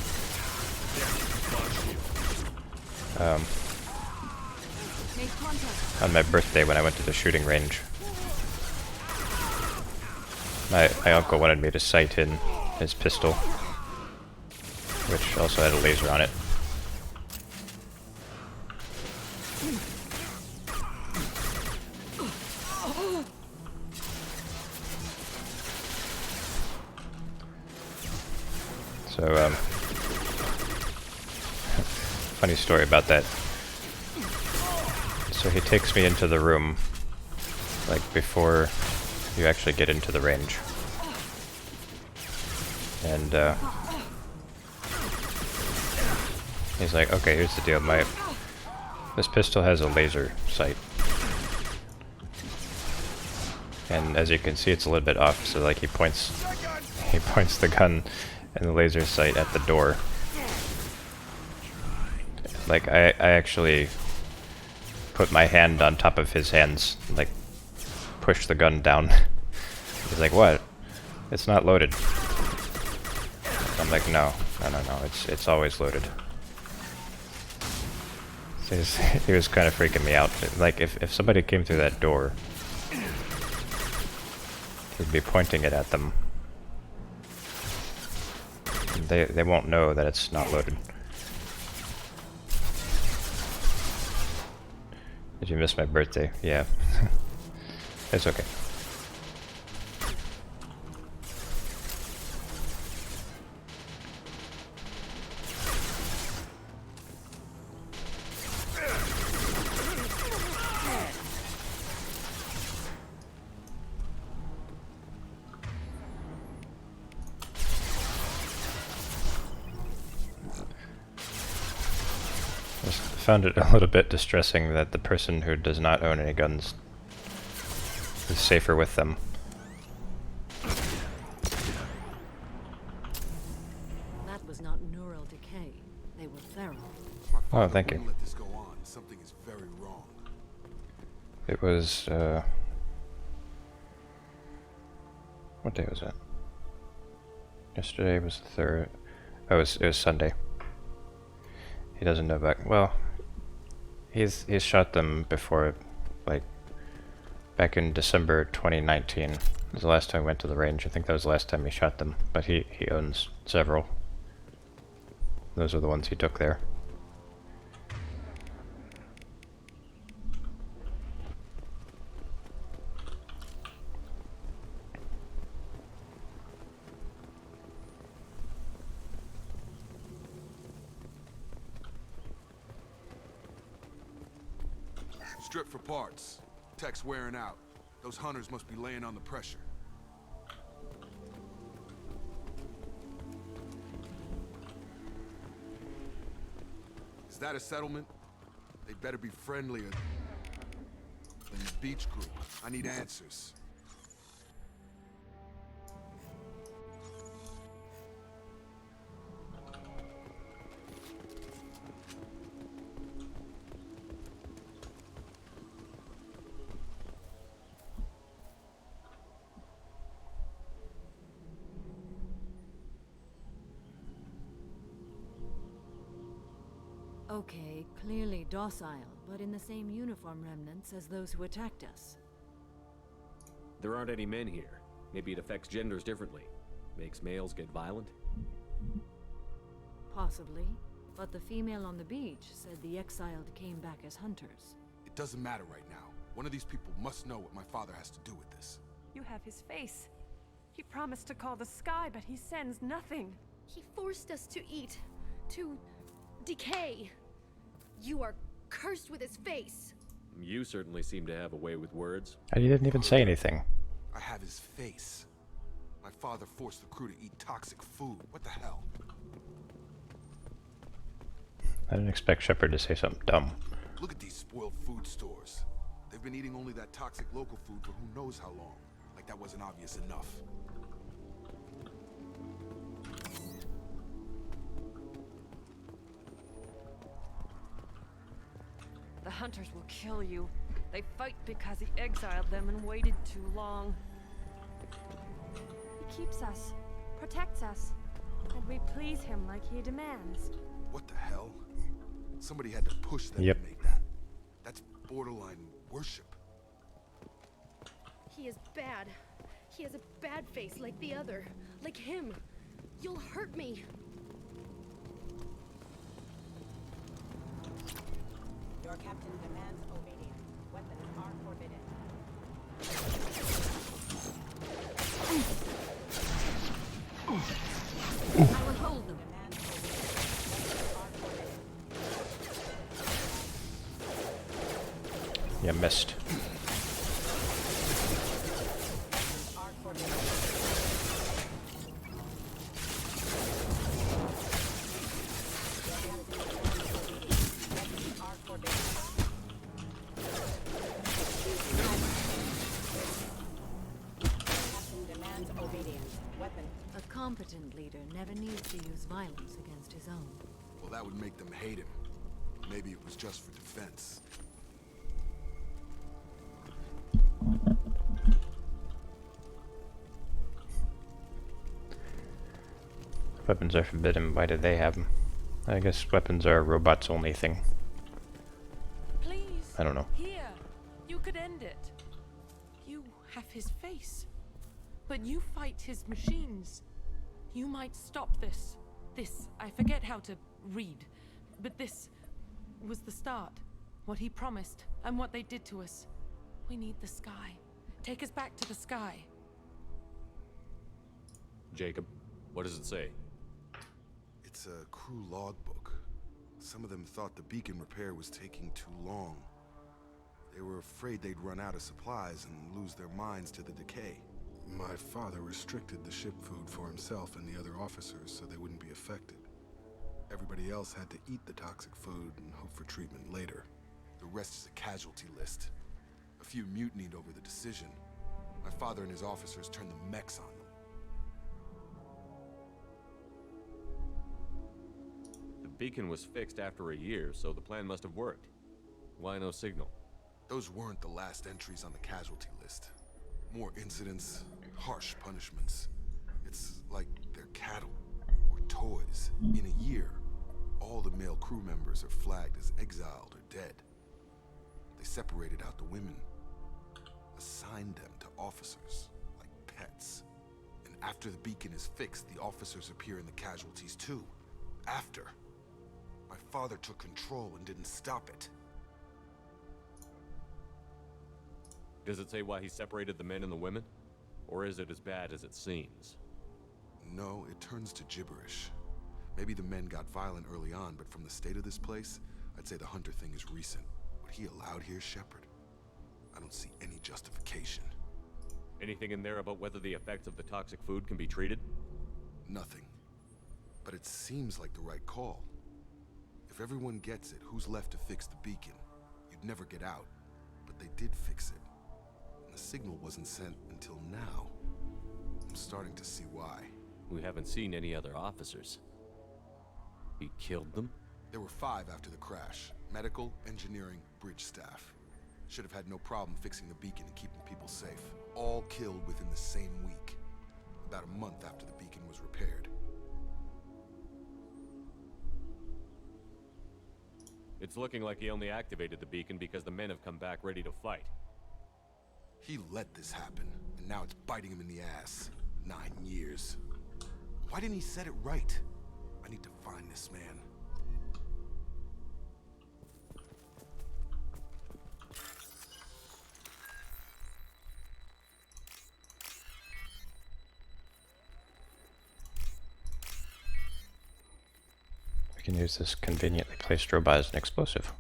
on my birthday when I went to the shooting range. My uncle wanted me to sight in his pistol, which also had a laser on it. So, funny story about that. So he takes me into the room, like, before you actually get into the range. And, he's like, okay, here's the deal, this pistol has a laser sight. And as you can see, it's a little bit off, so, like, he points the gun and the laser sight at the door. Like, I actually put my hand on top of his hands, like, push the gun down. He's like, what? It's not loaded. I'm like, no, it's always loaded. So he was kind of freaking me out. Like, if somebody came through that door, he'd be pointing it at them. They won't know that it's not loaded. Did you miss my birthday? Yeah. It's okay. I found it a little bit distressing that the person who does not own any guns is safer with them. That was not neural decay. They were feral. Oh, thank you. Let this go on. Something is very wrong. It was, what day was that? Yesterday was the 3rd. Oh, it was Sunday. He doesn't know back. Well, he's shot them before, like, back in December 2019. It was the last time I went to the range. I think that was the last time he shot them. But he owns several. Those are the ones he took there. Strip for parts. Tech's wearing out. Those hunters must be laying on the pressure. Is that a settlement? They better be friendlier than the beach group. I need answers. Okay, clearly docile, but in the same uniform remnants as those who attacked us. There aren't any men here. Maybe it affects genders differently. Makes males get violent? Possibly, but the female on the beach said the exiled came back as hunters. It doesn't matter right now. One of these people must know what my father has to do with this. You have his face. He promised to call the sky, but he sends nothing. He forced us to eat, to decay. You are cursed with his face. You certainly seem to have a way with words. And he didn't even say anything. I have his face. My father forced the crew to eat toxic food. What the hell? I didn't expect Shepard to say something dumb. Look at these spoiled food stores. They've been eating only that toxic local food for who knows how long. Like that wasn't obvious enough. hunters will kill you. They fight because he exiled them and waited too long. He keeps us, protects us, and we please him like he demands. What the hell? Somebody had to push them Yep. to make that. That's borderline worship. He is bad. He has a bad face like the other. Like him. You'll hurt me. Your captain demands obedience. Weapons are forbidden. I will hold them. You missed. A competent leader never needs to use violence against his own. Well, that would make them hate him. Maybe it was just for defense. Weapons are forbidden. Why do they have them? I guess weapons are robots only thing. Please. I don't know. Here. You could end it. You have his face. But you fight his machines. You might stop this. This, I forget how to read. But this was the start. What he promised, and what they did to us. We need the sky. Take us back to the sky. Jacob, what does it say? It's a crew logbook. Some of them thought the beacon repair was taking too long. They were afraid they'd run out of supplies and lose their minds to the decay. My father restricted the ship food for himself and the other officers so they wouldn't be affected. Everybody else had to eat the toxic food and hope for treatment later. The rest is a casualty list. A few mutinied over the decision. My father and his officers turned the mechs on them. The beacon was fixed after a year, so the plan must have worked. Why no signal? Those weren't the last entries on the casualty list. More incidents, harsh punishments. It's like they're cattle or toys. In a year, all the male crew members are flagged as exiled or dead. They separated out the women, assigned them to officers, like pets. And after the beacon is fixed, the officers appear in the casualties too. After. My father took control and didn't stop it. Does it say why he separated the men and the women? Or is it as bad as it seems? No, it turns to gibberish. Maybe the men got violent early on, but from the state of this place, I'd say the Hunter thing is recent. What he allowed here, Shepard, I don't see any justification. Anything in there about whether the effects of the toxic food can be treated? Nothing. But it seems like the right call. If everyone gets it, who's left to fix the beacon? You'd never get out. But they did fix it. And the signal wasn't sent until now. I'm starting to see why. We haven't seen any other officers. He killed them? There were 5 after the crash. Medical, engineering, bridge staff. Should have had no problem fixing the beacon and keeping people safe. All killed within the same week. About a month after the beacon was repaired. It's looking like he only activated the beacon because the men have come back ready to fight. He let this happen, and now it's biting him in the ass. 9 years. Why didn't he set it right? I need to find this man. We can use this conveniently placed robot as an explosive.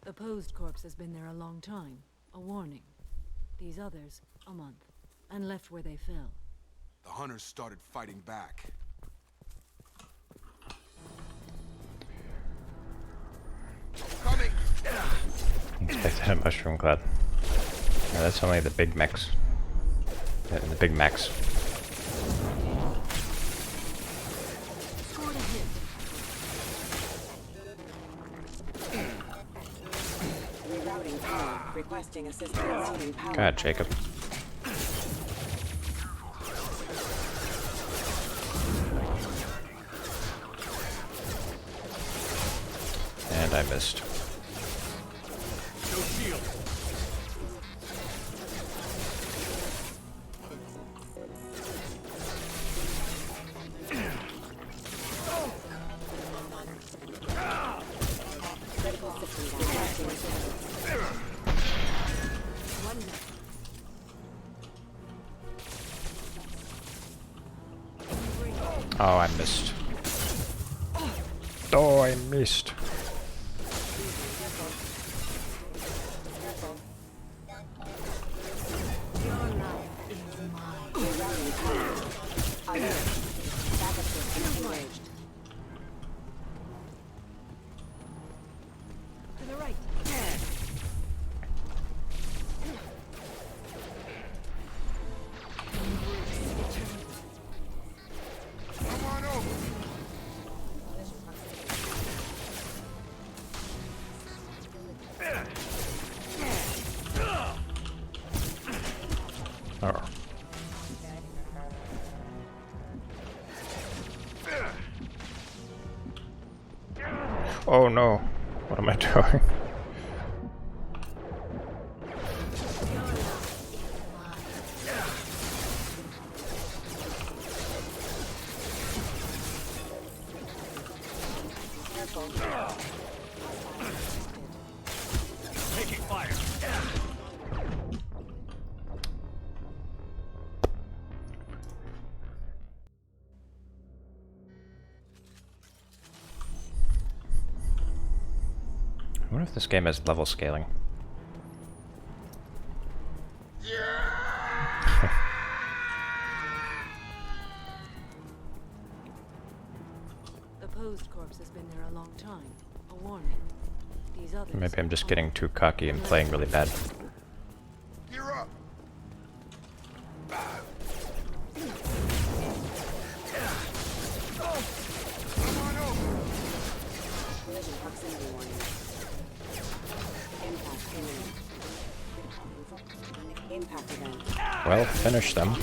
The posed corpse has been there a long time. A warning. These others, a month. And left where they fell. The Hunters started fighting back. Expected a mushroom cloud. No, that's only the big mechs. The big max. Rerouting power. Requesting assistance. Rerouting power. God, Jacob. And I missed. No shield. Oh, I missed. Oh, I missed. To the right. Come on over. Oh. Oh no. What am I doing? Taking fire. I wonder if this game has level scaling. The posed corpse has been there a long time. A warning. These others. Maybe I'm just getting too cocky and playing really bad. Gear up. Come on over. Collision proximity warning. Impact imminent. Impact event. Well, finish them.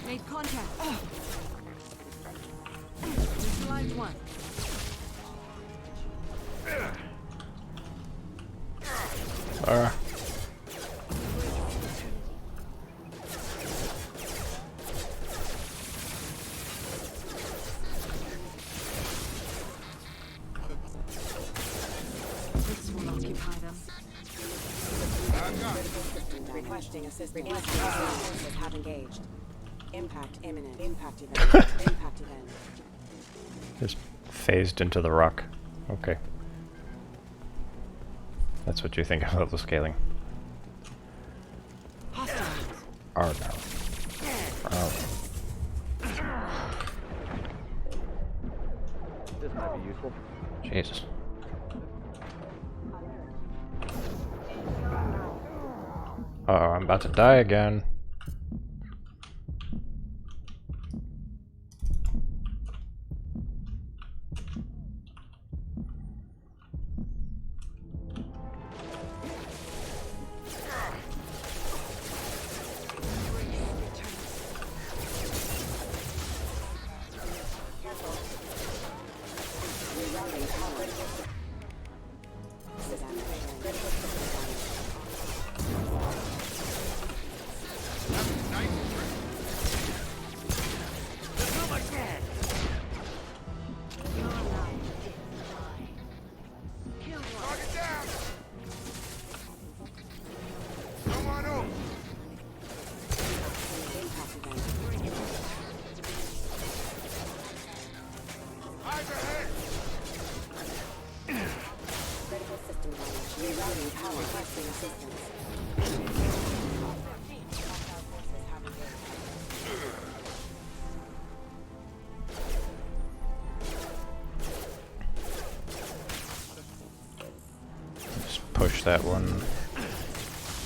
Made contact. Neutralized one. This will occupy them. Requesting assistance. Requesting assistance. Have engaged. Impact imminent. Impact event. Impact event. Just phased into the rock. Okay. That's what you think of level scaling. Hostiles. Oh no. Oh. This might be useful. Jesus. Uh oh, I'm about to die again. Rerouting power. Requesting assistance. Just push that one.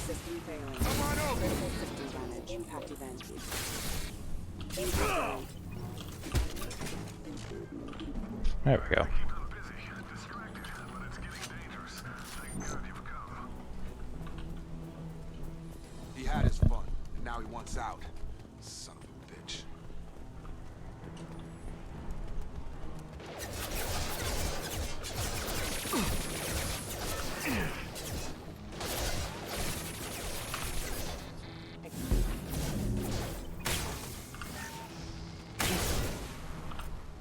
System failing. Critical system damage. Impact event. Impact event. There we go. He had his fun, and now he wants out. Son of a bitch.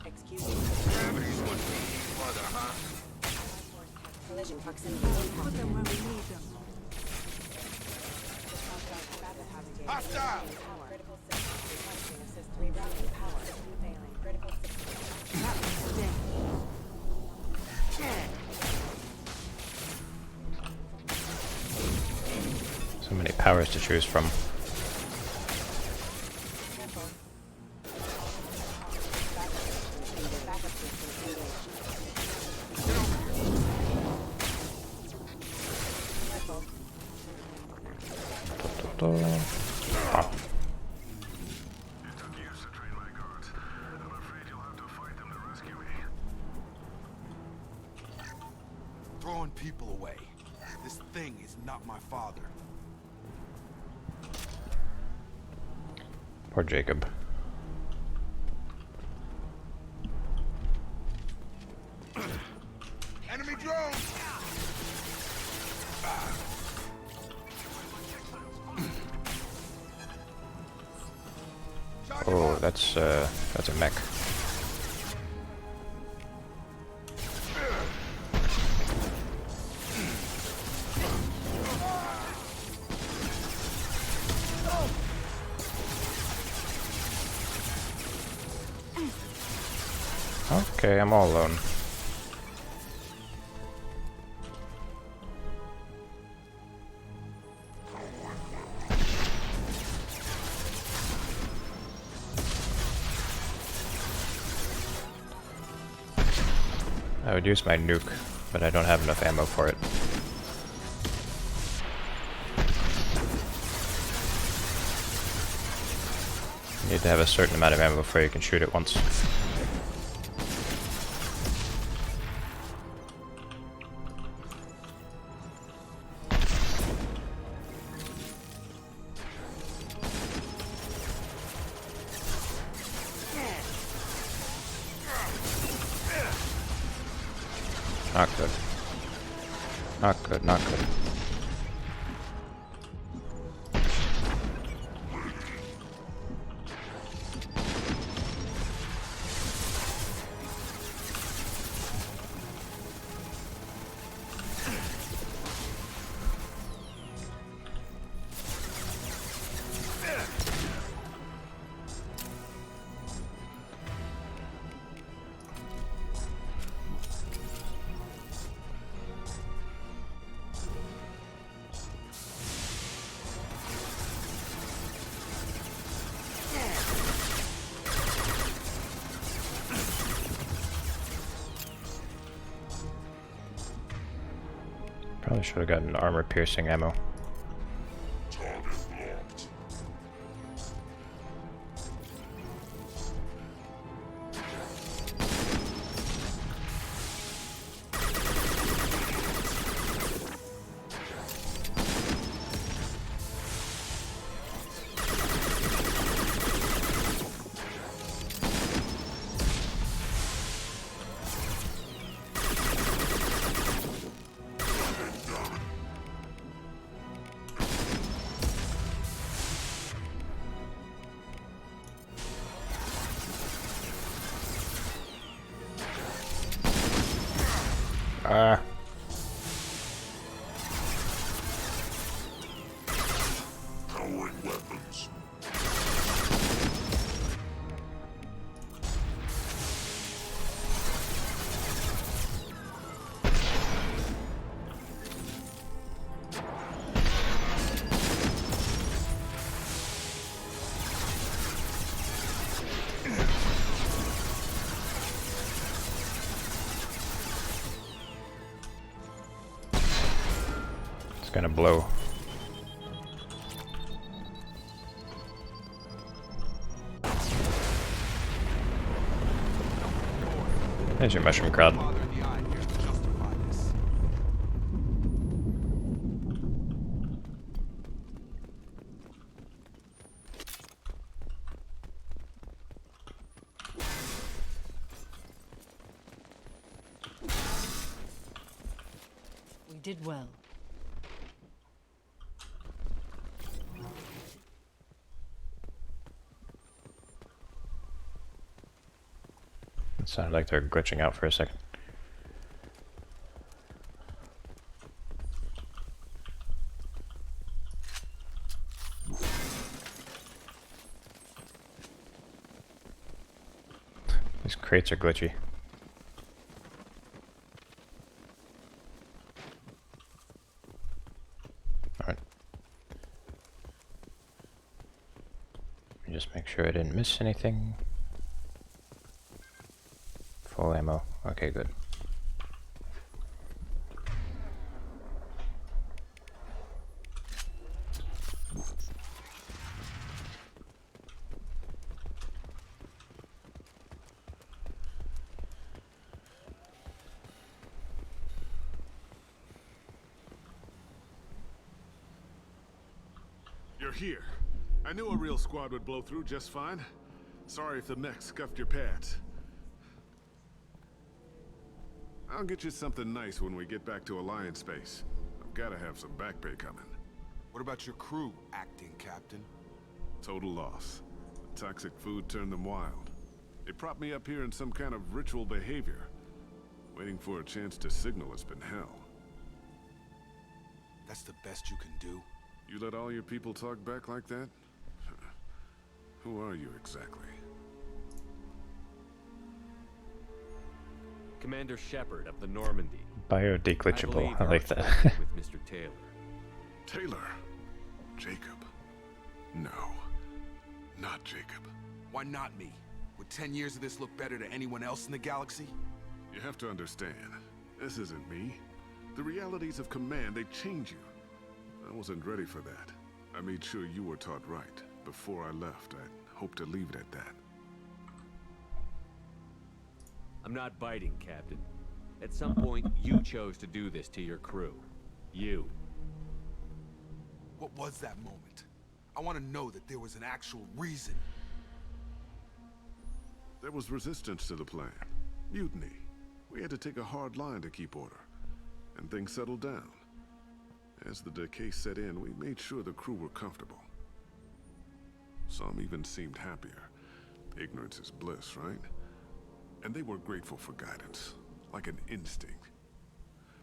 Excuse me. Collision proximity. Put them where we need them. Hostile! Critical system. Requesting assist. Rerouting power. System failing. Critical system. So many powers to choose from. Oh. Throwing people away. This thing is not my father. Poor Jacob. Enemy drone! Oh, that's a mech. Okay, I'm all alone. I would use my nuke, but I don't have enough ammo for it. You need to have a certain amount of ammo before you can shoot it once. Not good. Not good, not good. Probably should have gotten armor-piercing ammo. gonna blow. There's your mushroom crowd. We did well. It sounded like they're glitching out for a second. These crates are glitchy. Alright. Let me just make sure I didn't miss anything. Full ammo. Okay, good. You're here. I knew a real squad would blow through just fine. Sorry if the mech scuffed your pads. I'll get you something nice when we get back to Alliance space. I've gotta have some back pay coming. What about your crew, acting captain? Total loss. Toxic food turned them wild. They propped me up here in some kind of ritual behavior. Waiting for a chance to signal has been hell. That's the best you can do? You let all your people talk back like that? Who are you exactly? Commander Shepard of the Normandy. Biodeglitchable. I like that. With Mr. Taylor. Taylor? Jacob? No. Not Jacob. Why not me? Would 10 years of this look better to anyone else in the galaxy? You have to understand, this isn't me. The realities of command, they change you. I wasn't ready for that. I made sure you were taught right. Before I left, I hoped to leave it at that. I'm not biting, Captain. At some point, you chose to do this to your crew. You. What was that moment? I want to know that there was an actual reason. There was resistance to the plan. Mutiny. We had to take a hard line to keep order. And things settled down. As the decay set in, we made sure the crew were comfortable. Some even seemed happier. Ignorance is bliss, right? And they were grateful for guidance, like an instinct.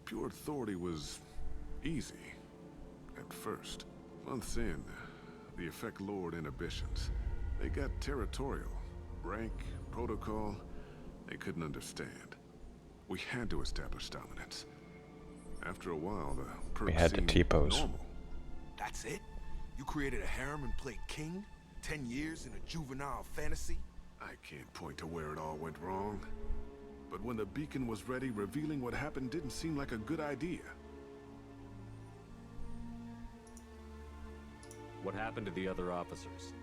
Pure authority was easy, at first. Months in, the effect lowered inhibitions. They got territorial. Rank, protocol, they couldn't understand. We had to establish dominance. After a while, the perks We had to seemed T-pose. normal. That's it? You created a harem and played king? 10 years in a juvenile fantasy? I can't point to where it all went wrong. But when the beacon was ready, revealing what happened didn't seem like a good idea. What happened to the other officers?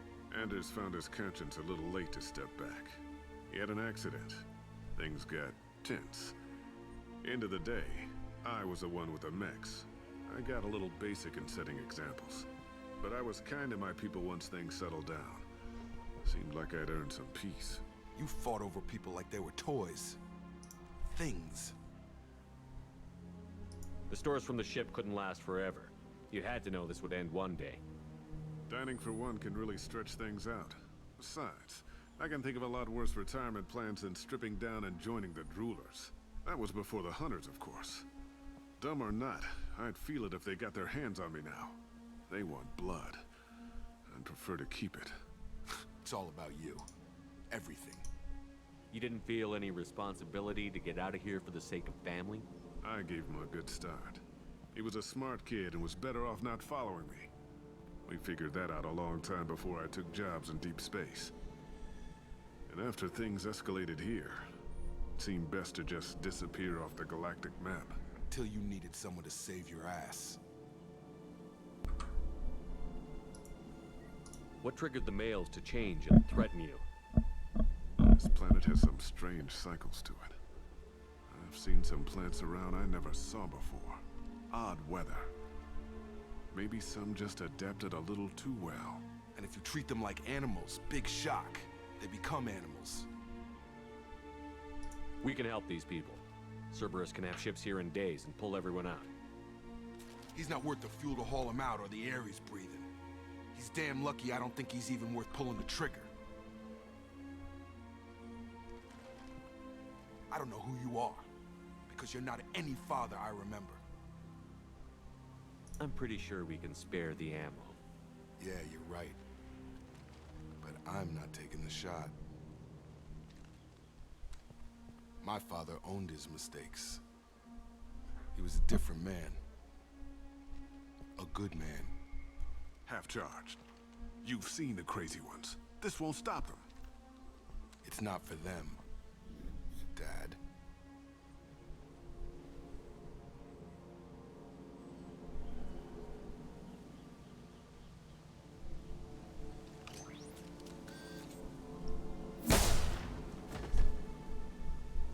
Anders found his conscience a little late to step back. He had an accident. Things got tense. End of the day, I was the one with the mechs. I got a little basic in setting examples. But I was kind to my people once things settled down. Seemed like I'd earned some peace. You fought over people like they were toys. Things. The stores from the ship couldn't last forever. You had to know this would end one day. Dining for one can really stretch things out. Besides, I can think of a lot worse retirement plans than stripping down and joining the Droolers. That was before the Hunters, of course. Dumb or not, I'd feel it if they got their hands on me now. They want blood. I'd prefer to keep it. It's all about you. Everything. You didn't feel any responsibility to get out of here for the sake of family? I gave him a good start. He was a smart kid and was better off not following me. We figured that out a long time before I took jobs in deep space. And after things escalated here, it seemed best to just disappear off the galactic map. Till you needed someone to save your ass. What triggered the males to change and threaten you? This planet has some strange cycles to it. I've seen some plants around I never saw before. Odd weather. Maybe some just adapted a little too well. And if you treat them like animals, big shock. They become animals. We can help these people. Cerberus can have ships here in days and pull everyone out. He's not worth the fuel to haul him out or the air he's breathing. He's damn lucky I don't think he's even worth pulling the trigger. I don't know who you are, because you're not any father I remember. I'm pretty sure we can spare the ammo. Yeah, you're right. But I'm not taking the shot. My father owned his mistakes. He was a different man. A good man. Half-charged. You've seen the crazy ones. This won't stop them. It's not for them, Dad.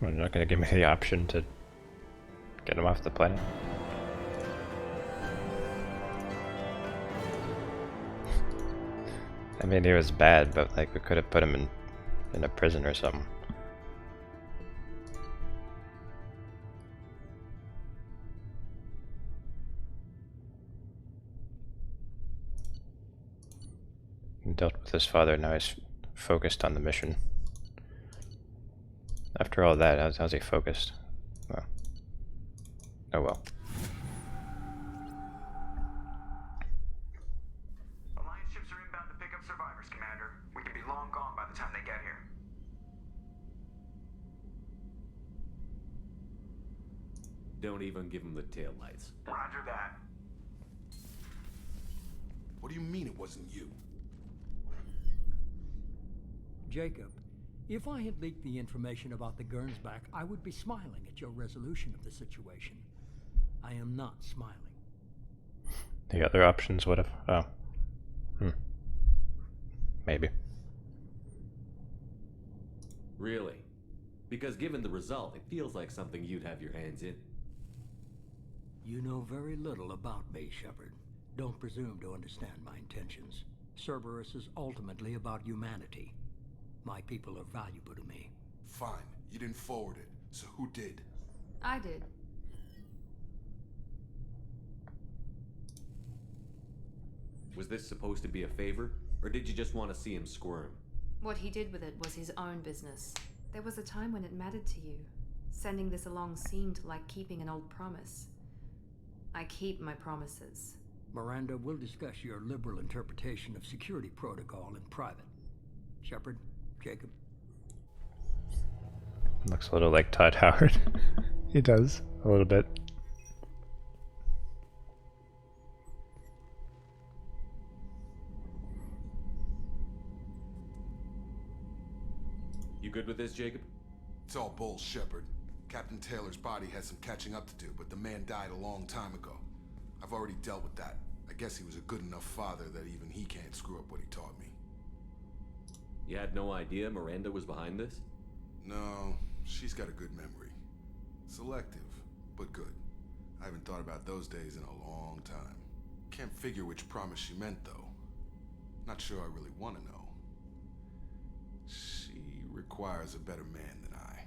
Well, you're not gonna give me the option to get him off the planet? I mean, he was bad, but like we could have put him in a prison or something. He dealt with his father, now he's focused on the mission. After all that, how's he focused? Well. Oh well. Alliance ships are inbound to pick up survivors, Commander. We could be long gone by the time they get here. Don't even give him the taillights. Roger that. What do you mean it wasn't you? Jacob, if I had leaked the information about the Gernsback, I would be smiling at your resolution of the situation. I am not smiling. The other options would have. Oh. Maybe. Really? Because given the result, it feels like something you'd have your hands in. You know very little about me, Shepard. Don't presume to understand my intentions. Cerberus is ultimately about humanity. My people are valuable to me. Fine. You didn't forward it. So who did? I did. Was this supposed to be a favor? Or did you just want to see him squirm? What he did with it was his own business. There was a time when it mattered to you. Sending this along seemed like keeping an old promise. I keep my promises. Miranda, we'll discuss your liberal interpretation of security protocol in private. Shepard, Jacob. Looks a little like Todd Howard. He does, a little bit. You good with this, Jacob? It's all bull, Shepard. Captain Taylor's body has some catching up to do, but the man died a long time ago. I've already dealt with that. I guess he was a good enough father that even he can't screw up what he taught me. You had no idea Miranda was behind this? No, she's got a good memory. Selective, but good. I haven't thought about those days in a long time. Can't figure which promise she meant, though. Not sure I really want to know. She requires a better man than I.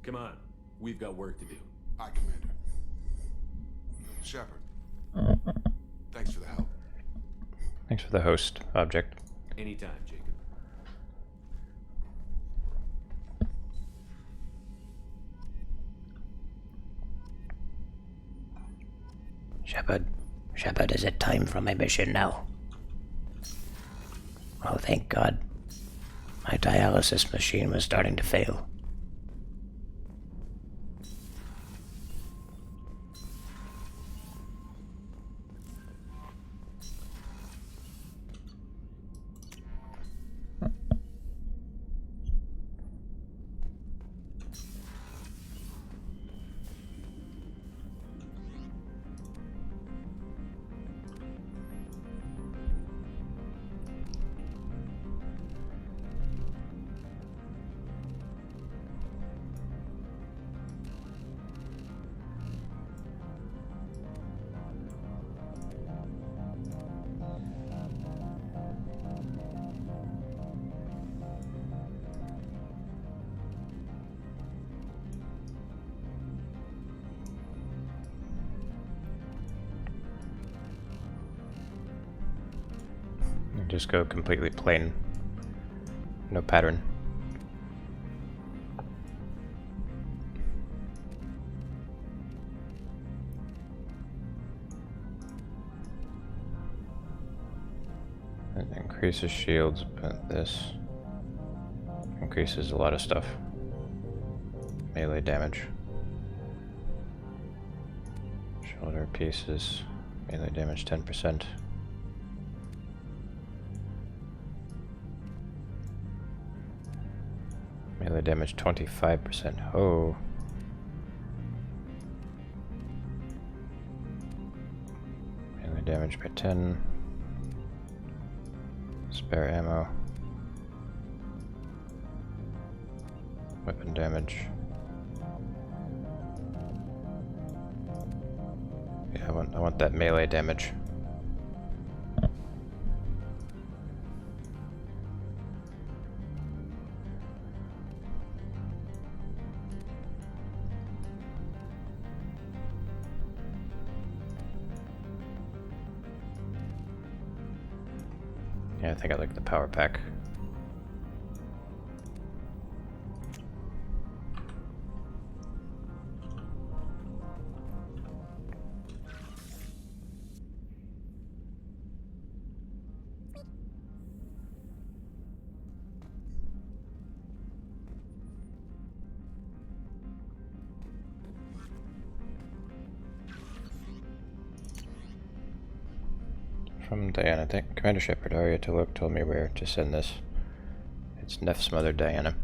Come on, we've got work to do. Aye, Commander. Shepard. Thanks for the help. Thanks for the host object. Anytime, Jacob. Shepard, is it time for my mission now? Oh, thank God. My dialysis machine was starting to fail. Just go completely plain. No pattern. It increases shields, but this increases a lot of stuff. Melee damage. Shoulder pieces. Melee damage 10%. Melee damage 25%. Oh. Melee damage by 10. Spare ammo. Weapon damage. Yeah, I want that melee damage. Yeah, I think I like the power pack. From Diana. Thank Commander Shepard. Arya Tuluk told me where to send this. It's Neff's mother, Diana.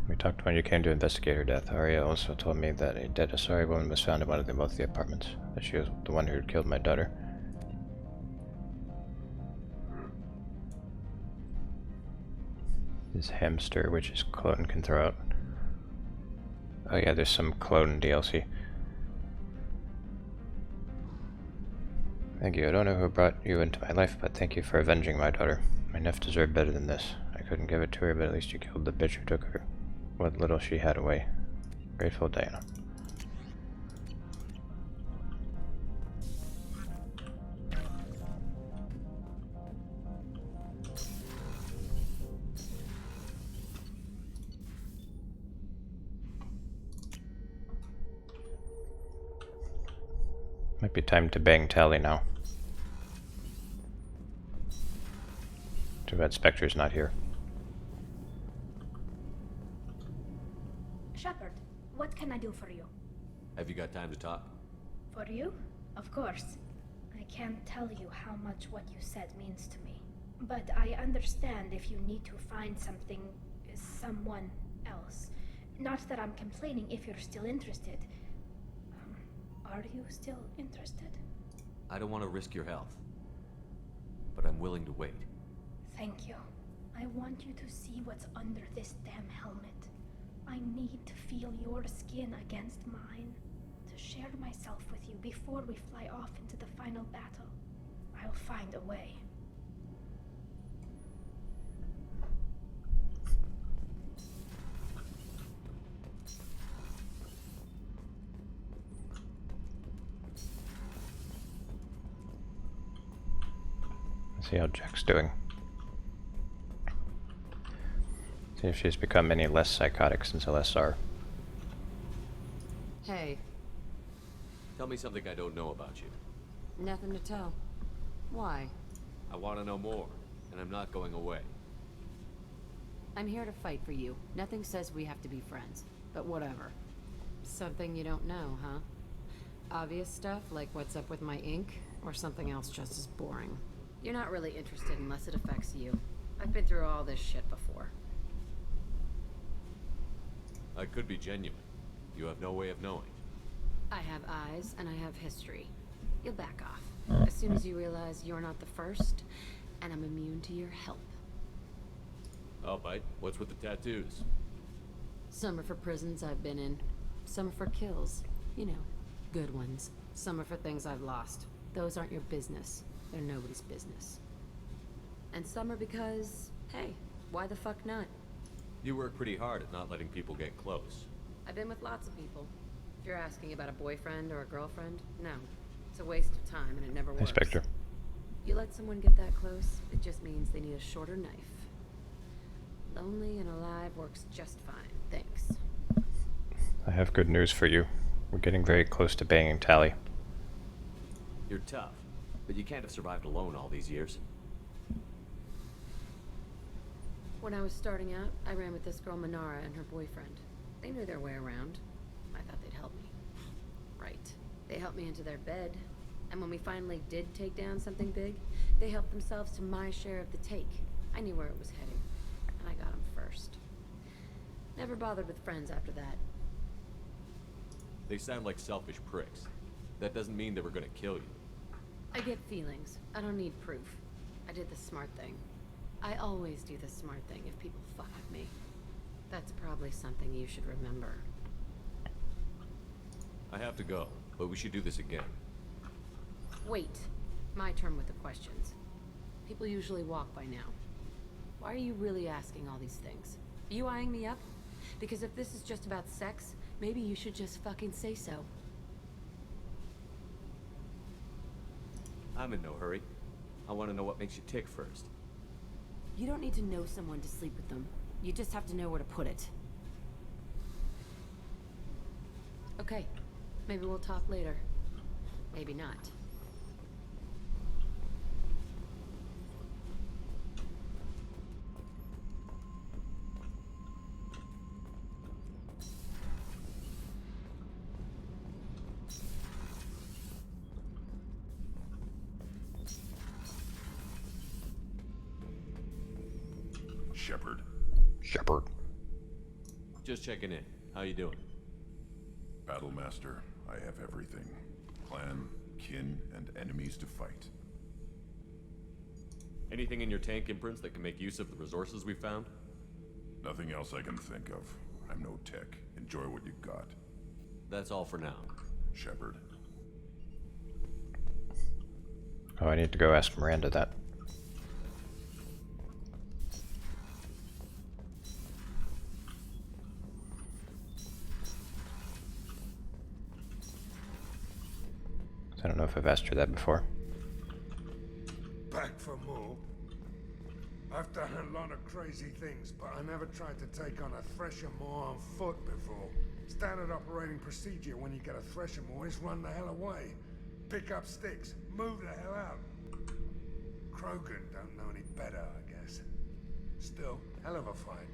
We talked when you came to investigate her death. Arya also told me that a dead Asari woman was found in one of the wealthy apartments. That she was the one who had killed my daughter. This hamster, which is clone, can throw out. Oh yeah, there's some clone DLC. Thank you. I don't know who brought you into my life, but thank you for avenging my daughter. My Neff deserved better than this. I couldn't give it to her, but at least you killed the bitch who took her. What little she had away. Grateful, Diana. Might be time to bang Tally now. Too bad Spectre's not here. Shepard, what can I do for you? Have you got time to talk? For you? Of course. I can't tell you how much what you said means to me. But I understand if you need to find someone else. Not that I'm complaining if you're still interested. Are you still interested? I don't want to risk your health, but I'm willing to wait. Thank you. I want you to see what's under this damn helmet. I need to feel your skin against mine, to share myself with you before we fly off into the final battle. I'll find a way. Let's see how Jack's doing. See if she's become any less psychotic since LSR. Hey. Tell me something I don't know about you. Nothing to tell. Why? I want to know more, and I'm not going away. I'm here to fight for you. Nothing says we have to be friends, but whatever. Something you don't know, huh? Obvious stuff, like what's up with my ink, or something else just as boring? You're not really interested unless it affects you. I've been through all this shit before. I could be genuine. You have no way of knowing. I have eyes, and I have history. You'll back off. As soon as you realize you're not the first, and I'm immune to your help. I'll bite. What's with the tattoos? Some are for prisons I've been in. Some are for kills. You know, good ones. Some are for things I've lost. Those aren't your business. They're nobody's business. And some are because, hey, why the fuck not? You work pretty hard at not letting people get close. I've been with lots of people. If you're asking about a boyfriend or a girlfriend, no. It's a waste of time and it never works. Spectre. You let someone get that close, it just means they need a shorter knife. Lonely and alive works just fine, thanks. I have good news for you. We're getting very close to banging Tally. You're tough, but you can't have survived alone all these years. When I was starting out, I ran with this girl Manara and her boyfriend. They knew their way around. I thought they'd help me. Right. They helped me into their bed. And when we finally did take down something big, they helped themselves to my share of the take. I knew where it was heading, and I got them first. Never bothered with friends after that. They sound like selfish pricks. That doesn't mean they were gonna kill you. I get feelings. I don't need proof. I did the smart thing. I always do the smart thing if people fuck with me. That's probably something you should remember. I have to go, but we should do this again. Wait. My turn with the questions. People usually walk by now. Why are you really asking all these things? Are you eyeing me up? Because if this is just about sex, maybe you should just fucking say so. I'm in no hurry. I want to know what makes you tick first. You don't need to know someone to sleep with them. You just have to know where to put it. Okay. Maybe we'll talk later. Maybe not. Shepard. Shepard. Just checking in. How you doing? Battlemaster, I have everything. Clan, kin, and enemies to fight. Anything in your tank imprints that can make use of the resources we found? Nothing else I can think of. I'm no tech. Enjoy what you got. That's all for now. Shepard. Oh, I need to go ask Miranda that. I don't know if I've asked her that before. Back for more? I've done a lot of crazy things, but I never tried to take on a Thresher Maw on foot before. Standard operating procedure when you get a Thresher Maw is run the hell away. Pick up sticks, move the hell out. Krogan don't know any better, I guess. Still, hell of a fight.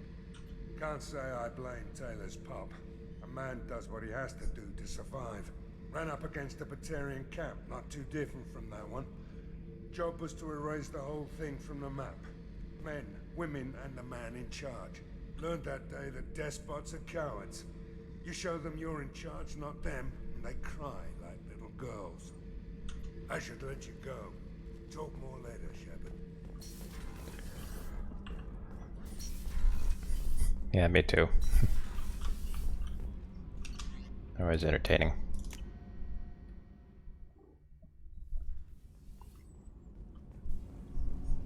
Can't say I blame Taylor's pop. A man does what he has to do to survive. Ran up against a Batarian camp, not too different from that one. Job was to erase the whole thing from the map. Men, women, and the man in charge. Learned that day that despots are cowards. You show them you're in charge, not them, and they cry like little girls. I should let you go. Talk more later, Shepard. Yeah, me too. Always entertaining.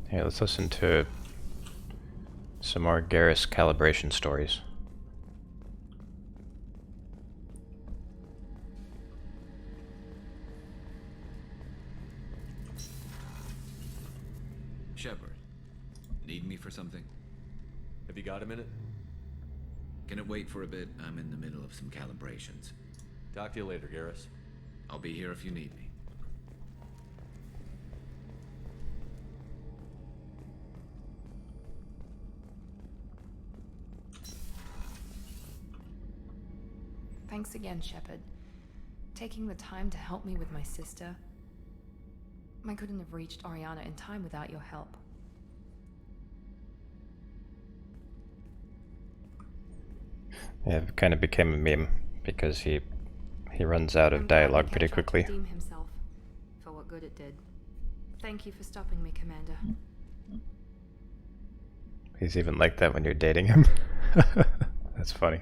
Hey, let's listen to some more Garrus calibration stories. Shepard, need me for something? Have you got a minute? Can it wait for a bit? I'm in the middle of some calibrations. Talk to you later, Garrus. I'll be here if you need me. Thanks again, Shepard. Taking the time to help me with my sister. I couldn't have reached Oriana in time without your help. Yeah, it kind of became a meme because he runs out of dialogue pretty quickly. Redeem himself for what good it did. Thank you for stopping me, Commander. He's even like that when you're dating him. That's funny.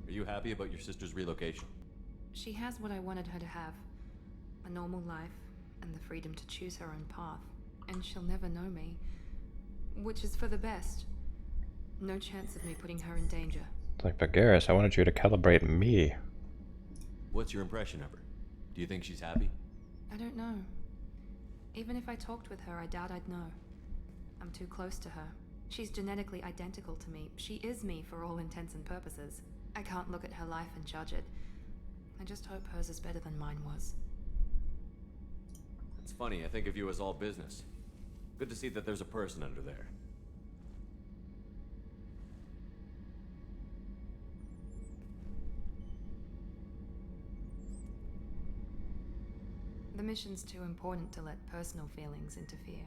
Are you happy about your sister's relocation? She has what I wanted her to have. A normal life and the freedom to choose her own path. And she'll never know me. Which is for the best. No chance of me putting her in danger. It's like, but Garrus, I wanted you to calibrate me. What's your impression of her? Do you think she's happy? I don't know. Even if I talked with her, I doubt I'd know. I'm too close to her. She's genetically identical to me. She is me for all intents and purposes. I can't look at her life and judge it. I just hope hers is better than mine was. It's funny, I think of you as all business. Good to see that there's a person under there. The mission's too important to let personal feelings interfere.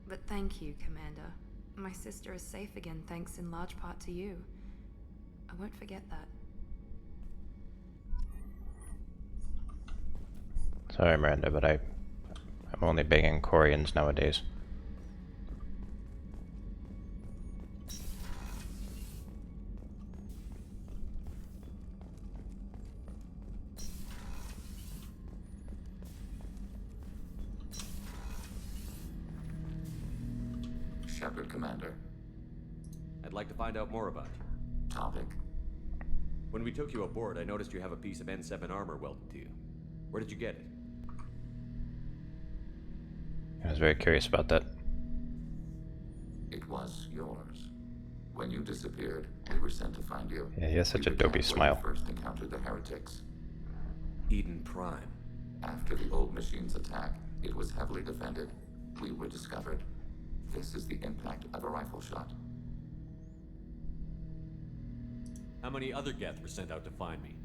But thank you, Commander. My sister is safe again thanks in large part to you. I won't forget that. Sorry, Miranda, but I'm only banging Quarians nowadays. Shepard, Commander. I'd like to find out more about you. Topic. When we took you aboard, I noticed you have a piece of N7 armor welded to you. Where did you get it? I was very curious about that. It was yours. When you disappeared, we were sent to find you. Yeah, he has such a We dopey began where you smile. first encountered the heretics. Eden Prime. After the old machine's attack, it was heavily defended. We were discovered. This is the impact of a rifle shot. How many other Geth were sent out to find me?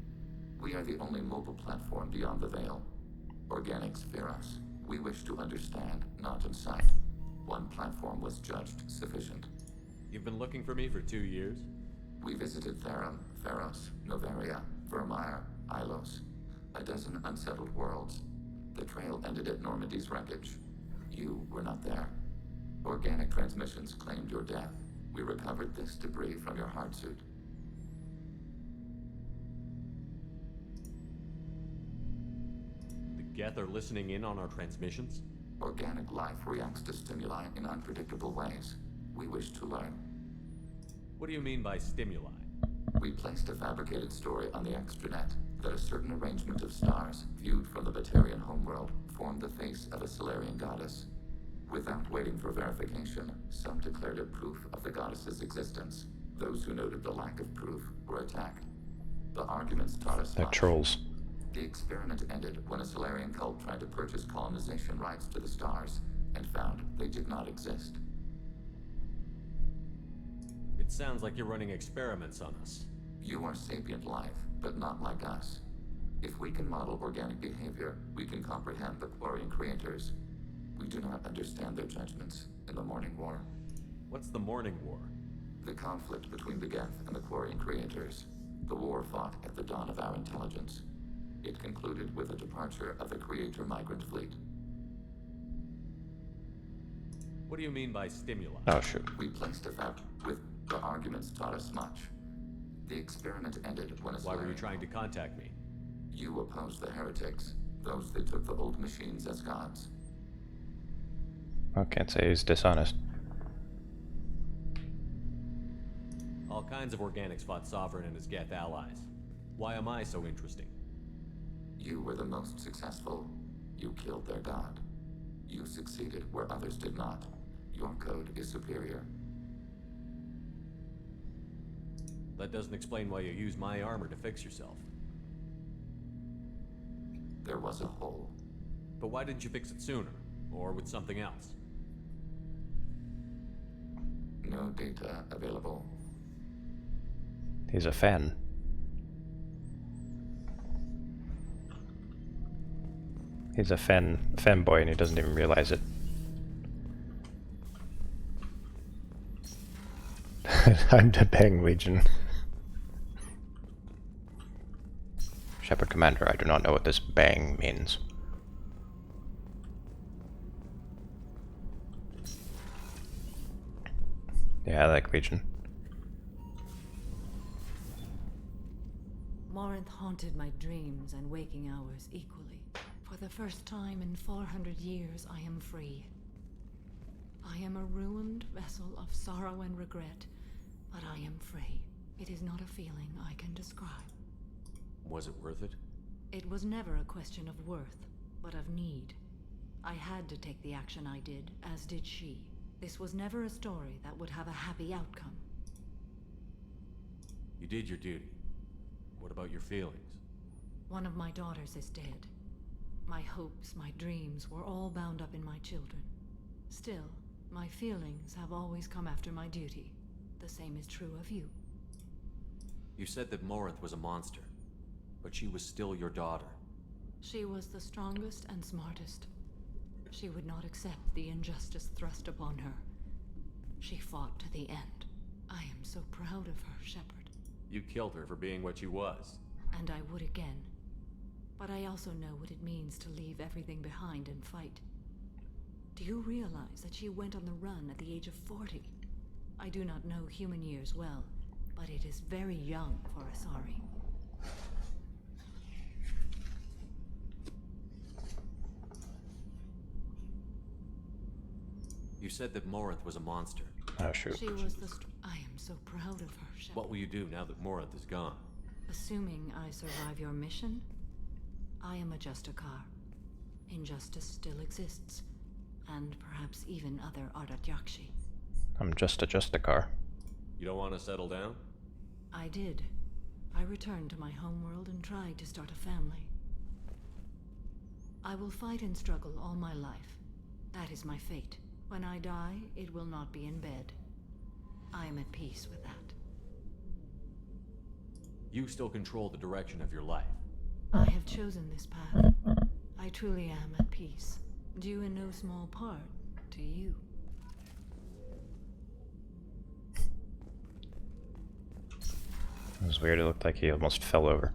We are the only mobile platform beyond the Veil. Organics fear us. We wish to understand, not incite. One platform was judged sufficient. You've been looking for me for 2 years? We visited Therum, Theros, Novaria, Vermeer, Ilos. A dozen unsettled worlds. The trail ended at Normandy's wreckage. You were not there. Organic transmissions claimed your death. We recovered this debris from your hard suit. The Geth are listening in on our transmissions? Organic life reacts to stimuli in unpredictable ways. We wish to learn. What do you mean by stimuli? We placed a fabricated story on the extranet that a certain arrangement of stars, viewed from the Batarian homeworld, formed the face of a Solarian goddess. Without waiting for verification, some declared it proof of the goddess's existence. Those who noted the lack of proof were attacked. The arguments taught us They're much. trolls. The experiment ended when a Solarian cult tried to purchase colonization rights to the stars and found they did not exist. It sounds like you're running experiments on us. You are sapient life, but not like us. If we can model organic behavior, we can comprehend the Quarian creators. We do not understand their judgments in the Morning War. What's the Morning War? The conflict between the Geth and the Quarian creators. The war fought at the dawn of our intelligence. It concluded with the departure of the Creator migrant fleet. What do you mean by stimuli? Oh, shoot. We placed a fact with the arguments taught us much. The experiment ended when a Why were you Solarian- trying to contact me? You opposed the heretics, those that took the old machines as gods. I can't say he's dishonest. All kinds of organics fought Sovereign and his Geth allies. Why am I so interesting? You were the most successful. You killed their god. You succeeded where others did not. Your code is superior. That doesn't explain why you use my armor to fix yourself. There was a hole. But why didn't you fix it sooner? Or with something else? No data available. He's a fan. He's a fanboy and he doesn't even realize it. I'm the Bang Legion. Shepard Commander, I do not know what this bang means. Yeah, I like Legion. Morinth haunted my dreams and waking hours equally. For the first time in 400 years, I am free. I am a ruined vessel of sorrow and regret, but I am free. It is not a feeling I can describe. Was it worth it? It was never a question of worth, but of need. I had to take the action I did, as did she. This was never a story that would have a happy outcome. You did your duty. What about your feelings? One of my daughters is dead. My hopes, my dreams were all bound up in my children. Still, my feelings have always come after my duty. The same is true of you. You said that Morinth was a monster, but she was still your daughter. She was the strongest and smartest. She would not accept the injustice thrust upon her. She fought to the end. I am so proud of her, Shepard. You killed her for being what she was. And I would again. But I also know what it means to leave everything behind and fight. Do you realize that she went on the run at the age of 40? I do not know human years well, but it is very young for Asari. You said that Morinth was a monster. Oh, shoot. She was the I am so proud of her, Shepard. What will you do now that Morinth is gone? Assuming I survive your mission, I am a Justicar. Injustice still exists, and perhaps even other Ardatyakshi. I'm just a Justicar. You don't want to settle down? I did. I returned to my homeworld and tried to start a family. I will fight and struggle all my life. That is my fate. When I die, it will not be in bed. I am at peace with that. You still control the direction of your life. I have chosen this path. I truly am at peace, due in no small part to you. It was weird, it looked like he almost fell over.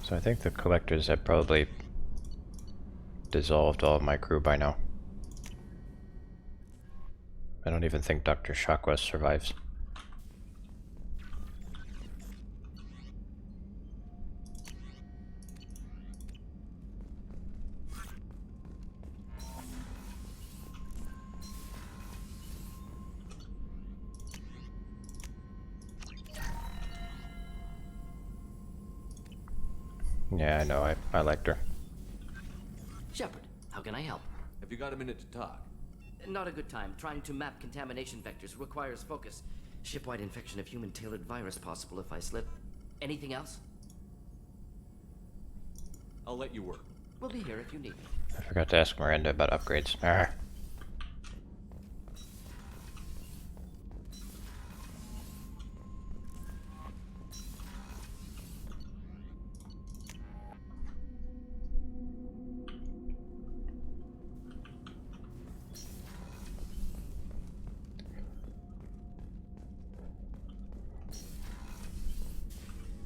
So I think the collectors have probably dissolved all of my crew by now. I don't even think Dr. Shockwest survives. Yeah, I know, I liked her. Shepard, how can I help? Have you got a minute to talk? Not a good time. Trying to map contamination vectors requires focus. Shipwide infection of human-tailored virus possible if I slip. Anything else? I'll let you work. We'll be here if you need me. I forgot to ask Miranda about upgrades. Arrgh.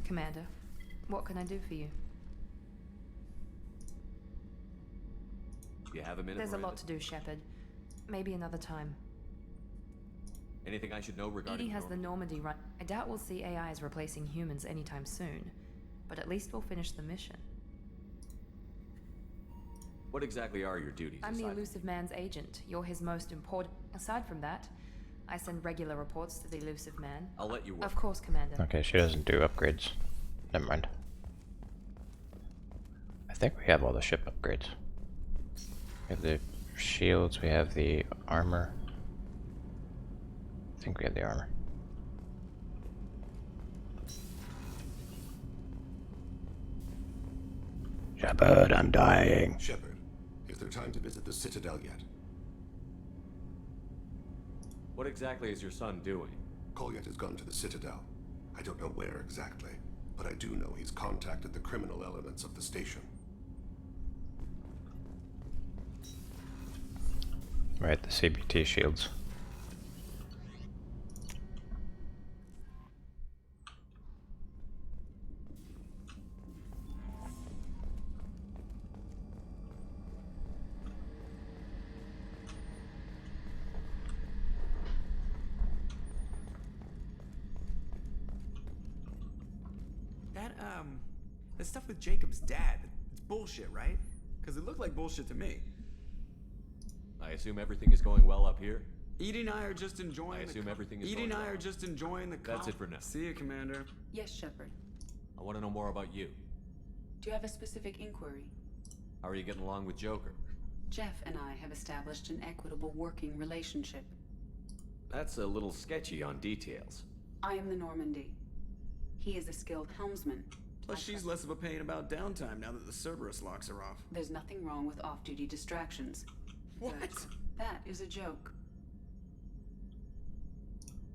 Commander, what can I do for you? You have a minute, There's Miranda? a lot to do, Shepard. Maybe another time. Anything I should know regarding EDI has the Normandy run. I doubt we'll see AIs replacing humans anytime soon, but at least we'll finish the mission. What exactly are your duties? I'm the Elusive Man's agent. You're his most important. Aside from that, I send regular reports to the Elusive Man. I'll let you work. Of course, Commander. Okay, she doesn't do upgrades. Never mind. I think we have all the ship upgrades. We have the shields, we have the armor. I think we have the armor. Shepard, I'm dying. Shepard, is there time to visit the Citadel yet? What exactly is your son doing? Kolyet has gone to the Citadel. I don't know where exactly, but I do know he's contacted the criminal elements of the station. Right, the CBT shields. That stuff with Jacob's dad, it's bullshit, right? Because it looked like bullshit to me. I assume everything is going well up here? Edie and I are just enjoying. I assume everything is Edie and going I well. are just enjoying the. That's it for now. See you, Commander. Yes, Shepard. I want to know more about you. Do you have a specific inquiry? How are you getting along with Joker? Jeff and I have established an equitable working relationship. That's a little sketchy on details. I am the Normandy. He is a skilled helmsman. Plus, she's less of a pain about downtime now that the Cerberus locks are off. There's nothing wrong with off-duty distractions. What? That is a joke.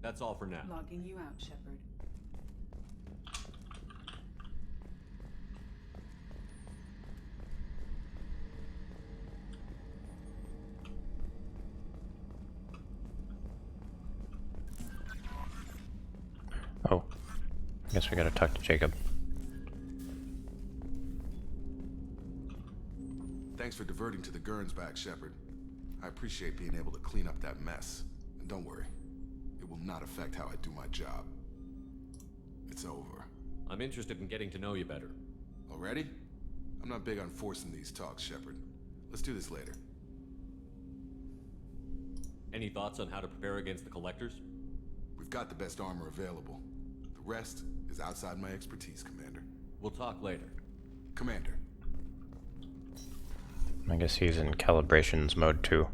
That's all for now. Logging you out, Shepard. Oh. I guess we gotta talk to Jacob. Thanks for diverting to the Gernsback, Shepard. I appreciate being able to clean up that mess. And don't worry, it will not affect how I do my job. It's over. I'm interested in getting to know you better. Already? I'm not big on forcing these talks, Shepard. Let's do this later. Any thoughts on how to prepare against the Collectors? We've got the best armor available. The rest is outside my expertise, Commander. We'll talk later. Commander. I guess he's in calibrations mode too.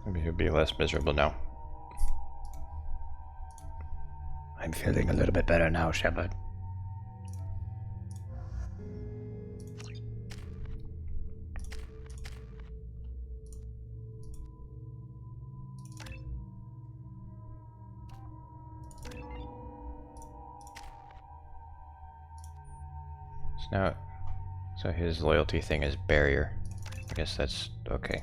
Maybe he'll be less miserable now. I'm feeling a little bit better now, Shepard. So his loyalty thing is barrier. I guess that's okay.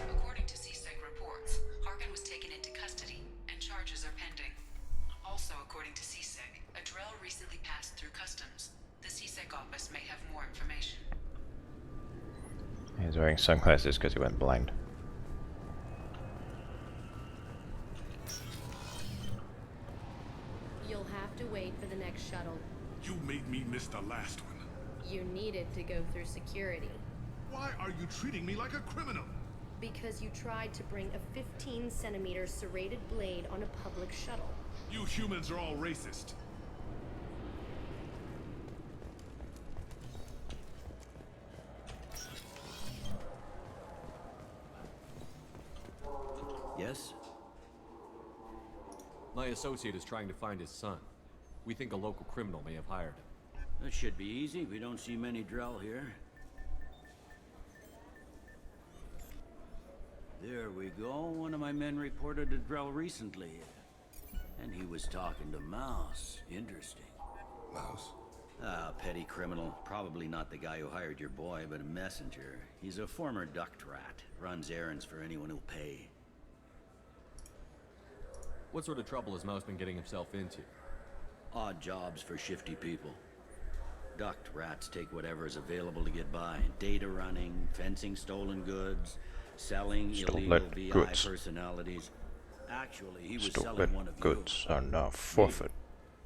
According to CSEC reports, Harkin was taken into custody and charges are pending. Also, according to CSEC, a Drell recently passed through customs. The CSEC office may have more information. He's wearing sunglasses because he went blind. You'll have to wait for the next shuttle. You made me miss the last one. You needed to go through security. Why are you treating me like a criminal? Because you tried to bring a 15-centimeter serrated blade on a public shuttle. You humans are all racist. Yes? My associate is trying to find his son. We think a local criminal may have hired him. That should be easy. We don't see many Drell here. There we go. One of my men reported a Drell recently. And he was talking to Mouse. Interesting. Mouse? Ah, petty criminal. Probably not the guy who hired your boy, but a messenger. He's a former duct rat. Runs errands for anyone who'll pay. What sort of trouble has Mouse been getting himself into? Odd jobs for shifty people. Duct rats take whatever is available to get by. Data running, fencing stolen goods, selling illegal VI personalities. Actually, he was selling one of goods are now forfeit.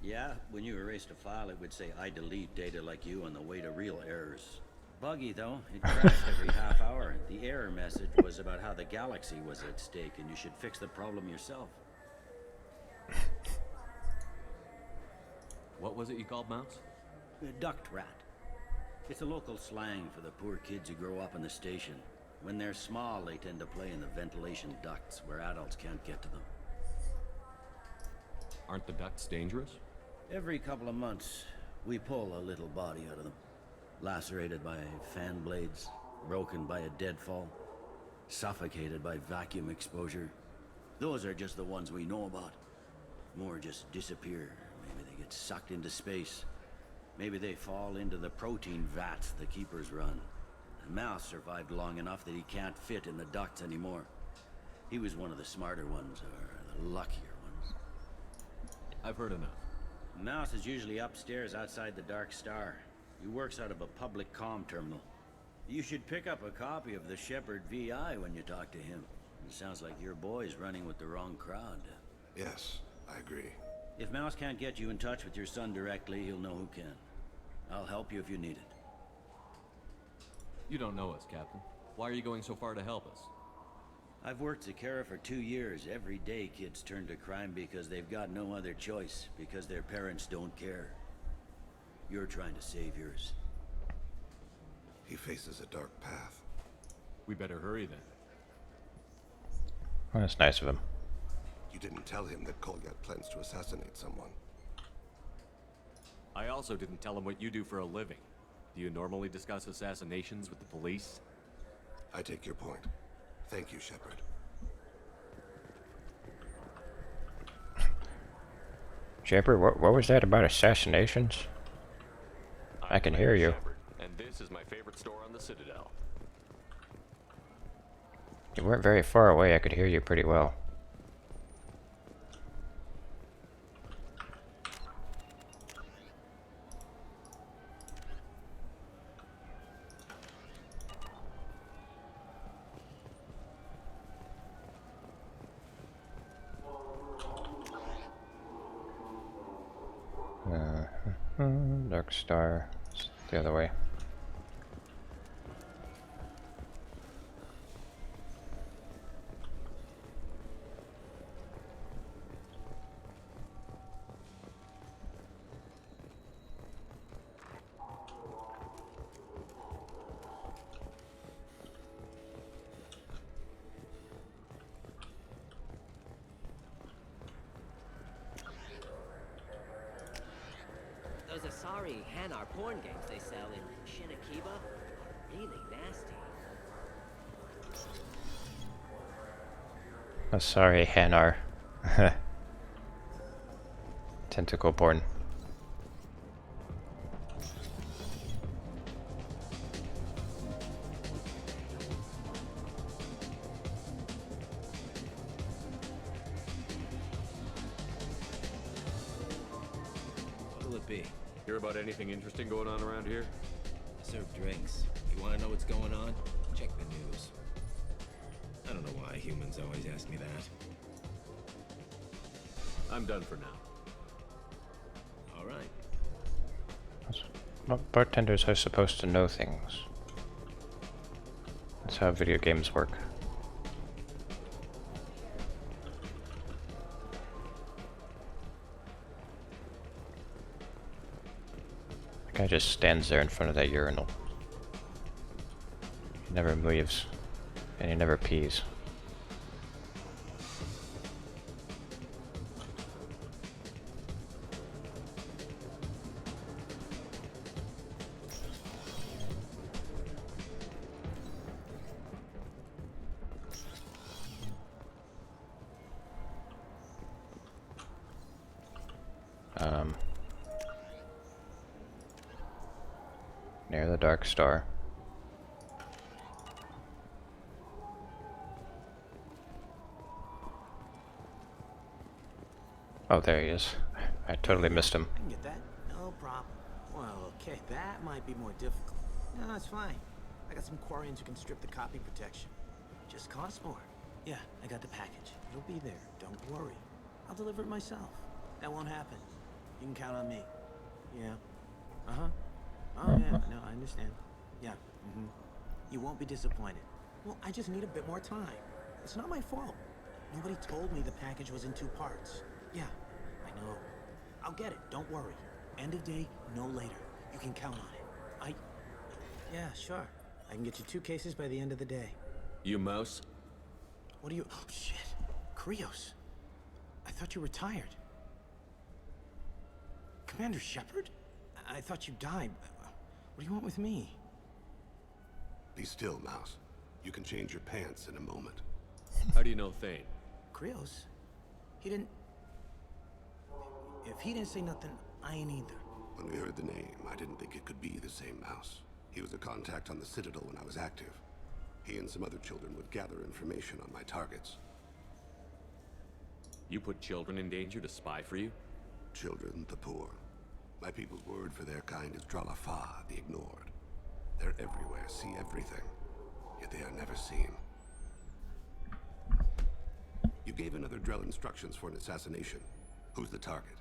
Yeah, when you erased a file, it would say, I delete data like you on the way to real errors. Buggy, though. It crashed every half hour. The error message was about how the galaxy was at stake, and you should fix the problem yourself. What was it you called Mouse? Duct rat. It's a local slang for the poor kids who grow up in the station. When they're small, they tend to play in the ventilation ducts where adults can't get to them. Aren't the ducts dangerous? Every couple of months, we pull a little body out of them. Lacerated by fan blades, broken by a deadfall, suffocated by vacuum exposure. Those are just the ones we know about. More just disappear. Maybe they get sucked into space. Maybe they fall into the protein vats the keepers run. And Mouse survived long enough that he can't fit in the ducts anymore. He was one of the smarter ones, or the luckier ones. I've heard enough. Mouse is usually upstairs outside the Dark Star. He works out of a public comm terminal. You should pick up a copy of the Shepard VI when you talk to him. It sounds like your boy's running with the wrong crowd. Yes, I agree. If Mouse can't get you in touch with your son directly, he'll know who can. I'll help you if you need it. You don't know us, Captain. Why are you going so far to help us? I've worked at Kara for 2 years. Every day kids turn to crime because they've got no other choice, because their parents don't care. You're trying to save yours. He faces a dark path. We better hurry then. Well, that's nice of him. You didn't tell him that Kolgat plans to assassinate someone. I also didn't tell him what you do for a living. Do you normally discuss assassinations with the police? I take your point. Thank you, Shepard. Shepard, what was that about assassinations? I can hear you. Shepard, and this is my favorite store on the Citadel. You weren't very far away, I could hear you pretty well. Dark Star. It's the other way. Those Asari Hanar porn games they sell in Shinakiba are really nasty. Oh, sorry, Hanar. Tentacle porn. What'll it be? Hear about anything interesting going on around here? Serve drinks. You want to know what's going on? Check the news. I don't know why humans always ask me that. I'm done for now. All right. Well, bartenders are supposed to know things. That's how video games work. The guy just stands there in front of that urinal. He never moves, and he never pees. Near the Dark Star. Oh, there he is. I totally missed him. I can get that. No problem. Well, okay, that might be more difficult. No, it's fine. I got some Quarians who can strip the copy protection. Just costs more. Yeah, I got the package. It'll be there. Don't worry. I'll deliver it myself. That won't happen. You can count on me. Yeah. Uh-huh. Oh, yeah. No, I understand. Yeah. Mm-hmm. You won't be disappointed. Well, I just need a bit more time. It's not my fault. Nobody told me the package was in 2 parts. Yeah, I know. I'll get it. Don't worry. End of day, no later. You can count on it. Yeah, sure. I can get you 2 cases by the end of the day. You Mouse? What are you... Oh, shit. Krios. I thought you retired. Commander Shepard? I thought you died. What do you want with me? Be still, Mouse. You can change your pants in a moment. How do you know Thane? Krios? He didn't... If he didn't say nothing, I ain't either. When we heard the name, I didn't think it could be the same Mouse. He was a contact on the Citadel when I was active. He and some other children would gather information on my targets. You put children in danger to spy for you? Children, the poor. My people's word for their kind is Dralafa, the ignored. They're everywhere, see everything, yet they are never seen. You gave another Drell instructions for an assassination. Who's the target?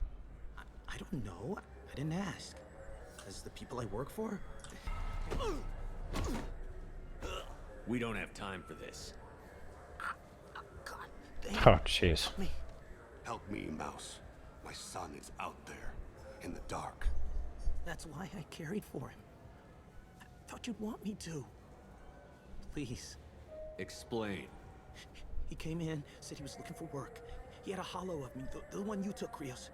I don't know. I didn't ask. As the people I work for? We don't have time for this. Oh, jeez. Help me, Mouse. My son is out there, in the dark. That's why I carried for him. I thought you'd want me to. Please. Explain. He came in, said he was looking for work. He had a hollow of me, the one you took, Krios.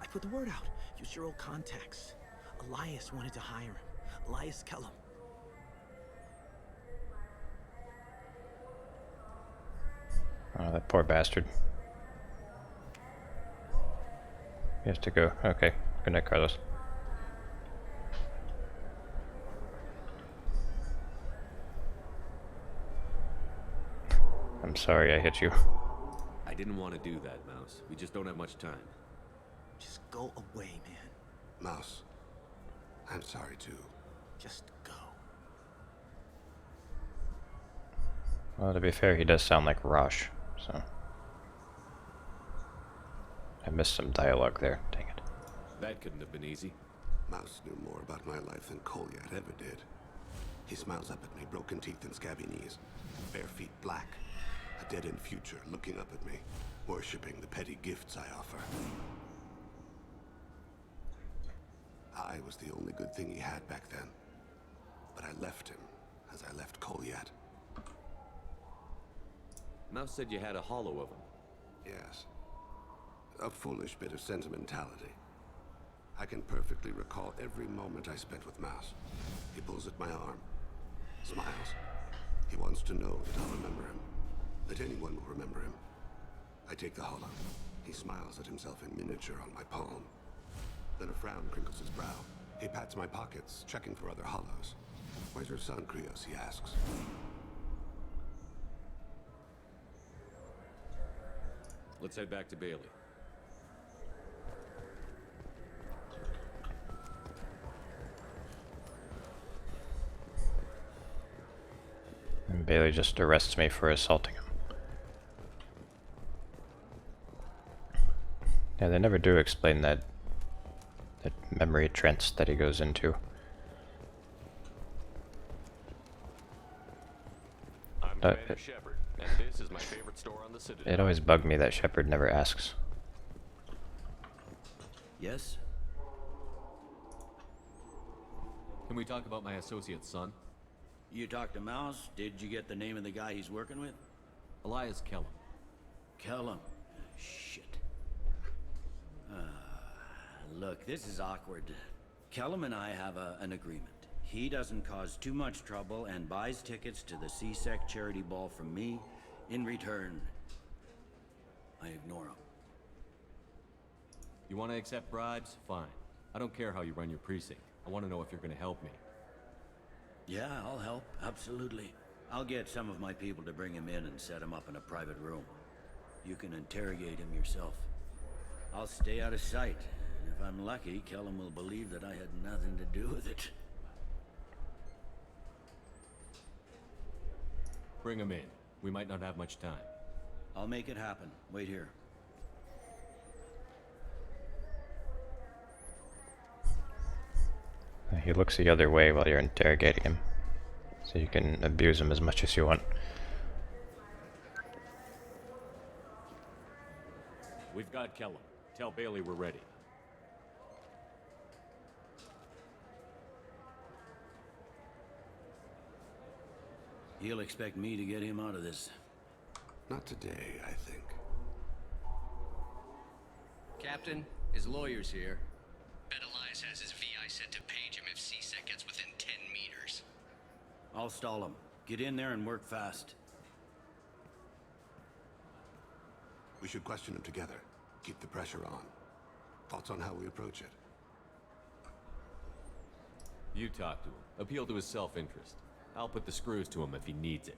I put the word out. Use your old contacts. Elias wanted to hire him. Elias Kellum. Oh, that poor bastard. He has to go. Okay. Good night, Carlos. I'm sorry I hit you. I didn't want to do that, Mouse. We just don't have much time. Just go away, man. Mouse, I'm sorry too. Just go. Well, to be fair, he does sound like Rosh, so... I missed some dialogue there, dang it. That couldn't have been easy. Mouse knew more about my life than Kolyat ever did. He smiles up at me, broken teeth and scabby knees, bare feet black, a dead-end future looking up at me, worshipping the petty gifts I offer. I was the only good thing he had back then, but I left him as I left Kolyat. Mouse said you had a hollow of him. Yes. A foolish bit of sentimentality. I can perfectly recall every moment I spent with Mouse. He pulls at my arm, smiles. He wants to know that I'll remember him, that anyone will remember him. I take the hollow. He smiles at himself in miniature on my palm. Then a frown crinkles his brow. He pats my pockets, checking for other hollows. Where's your son, Krios? He asks. Let's head back to Bailey. And Bailey just arrests me for assaulting him. Yeah, they never do explain that memory trance that he goes into. I'm Commander Shepard, and this is my favorite store on the Citadel. It always bugged me that Shepard never asks. Yes? Can we talk about my associate's son? You talked to Mouse? Did you get the name of the guy he's working with? Elias Kellum. Kellum? Shit. Look, this is awkward. Kellum and I have an agreement. He doesn't cause too much trouble and buys tickets to the CSEC charity ball from me. In return, I ignore him. You want to accept bribes? Fine. I don't care how you run your precinct. I want to know if you're going to help me. Yeah, I'll help. Absolutely. I'll get some of my people to bring him in and set him up in a private room. You can interrogate him yourself. I'll stay out of sight. And if I'm lucky, Kellum will believe that I had nothing to do with it. Bring him in. We might not have much time. I'll make it happen. Wait here. He looks the other way while you're interrogating him, so you can abuse him as much as you want. We've got Kellum. Tell Bailey we're ready. He'll expect me to get him out of this. Not today, I think. Captain, his lawyer's here. Bet Elias has his VI set to page him if C-Sec gets within 10 meters. I'll stall him. Get in there and work fast. We should question him together. Keep the pressure on. Thoughts on how we approach it? You talk to him. Appeal to his self-interest. I'll put the screws to him if he needs it.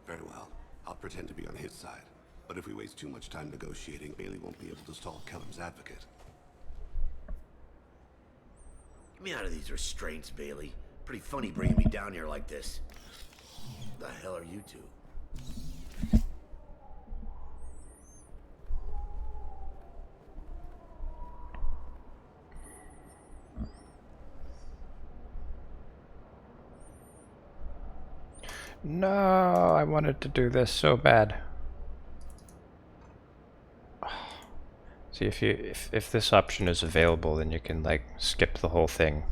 Very well. I'll pretend to be on his side. But if we waste too much time negotiating, Bailey won't be able to stall Kellum's advocate. Get me out of these restraints, Bailey. Pretty funny bringing me down here like this. The hell are you two? No, I wanted to do this so bad. See, if this option is available, then you can like skip the whole thing.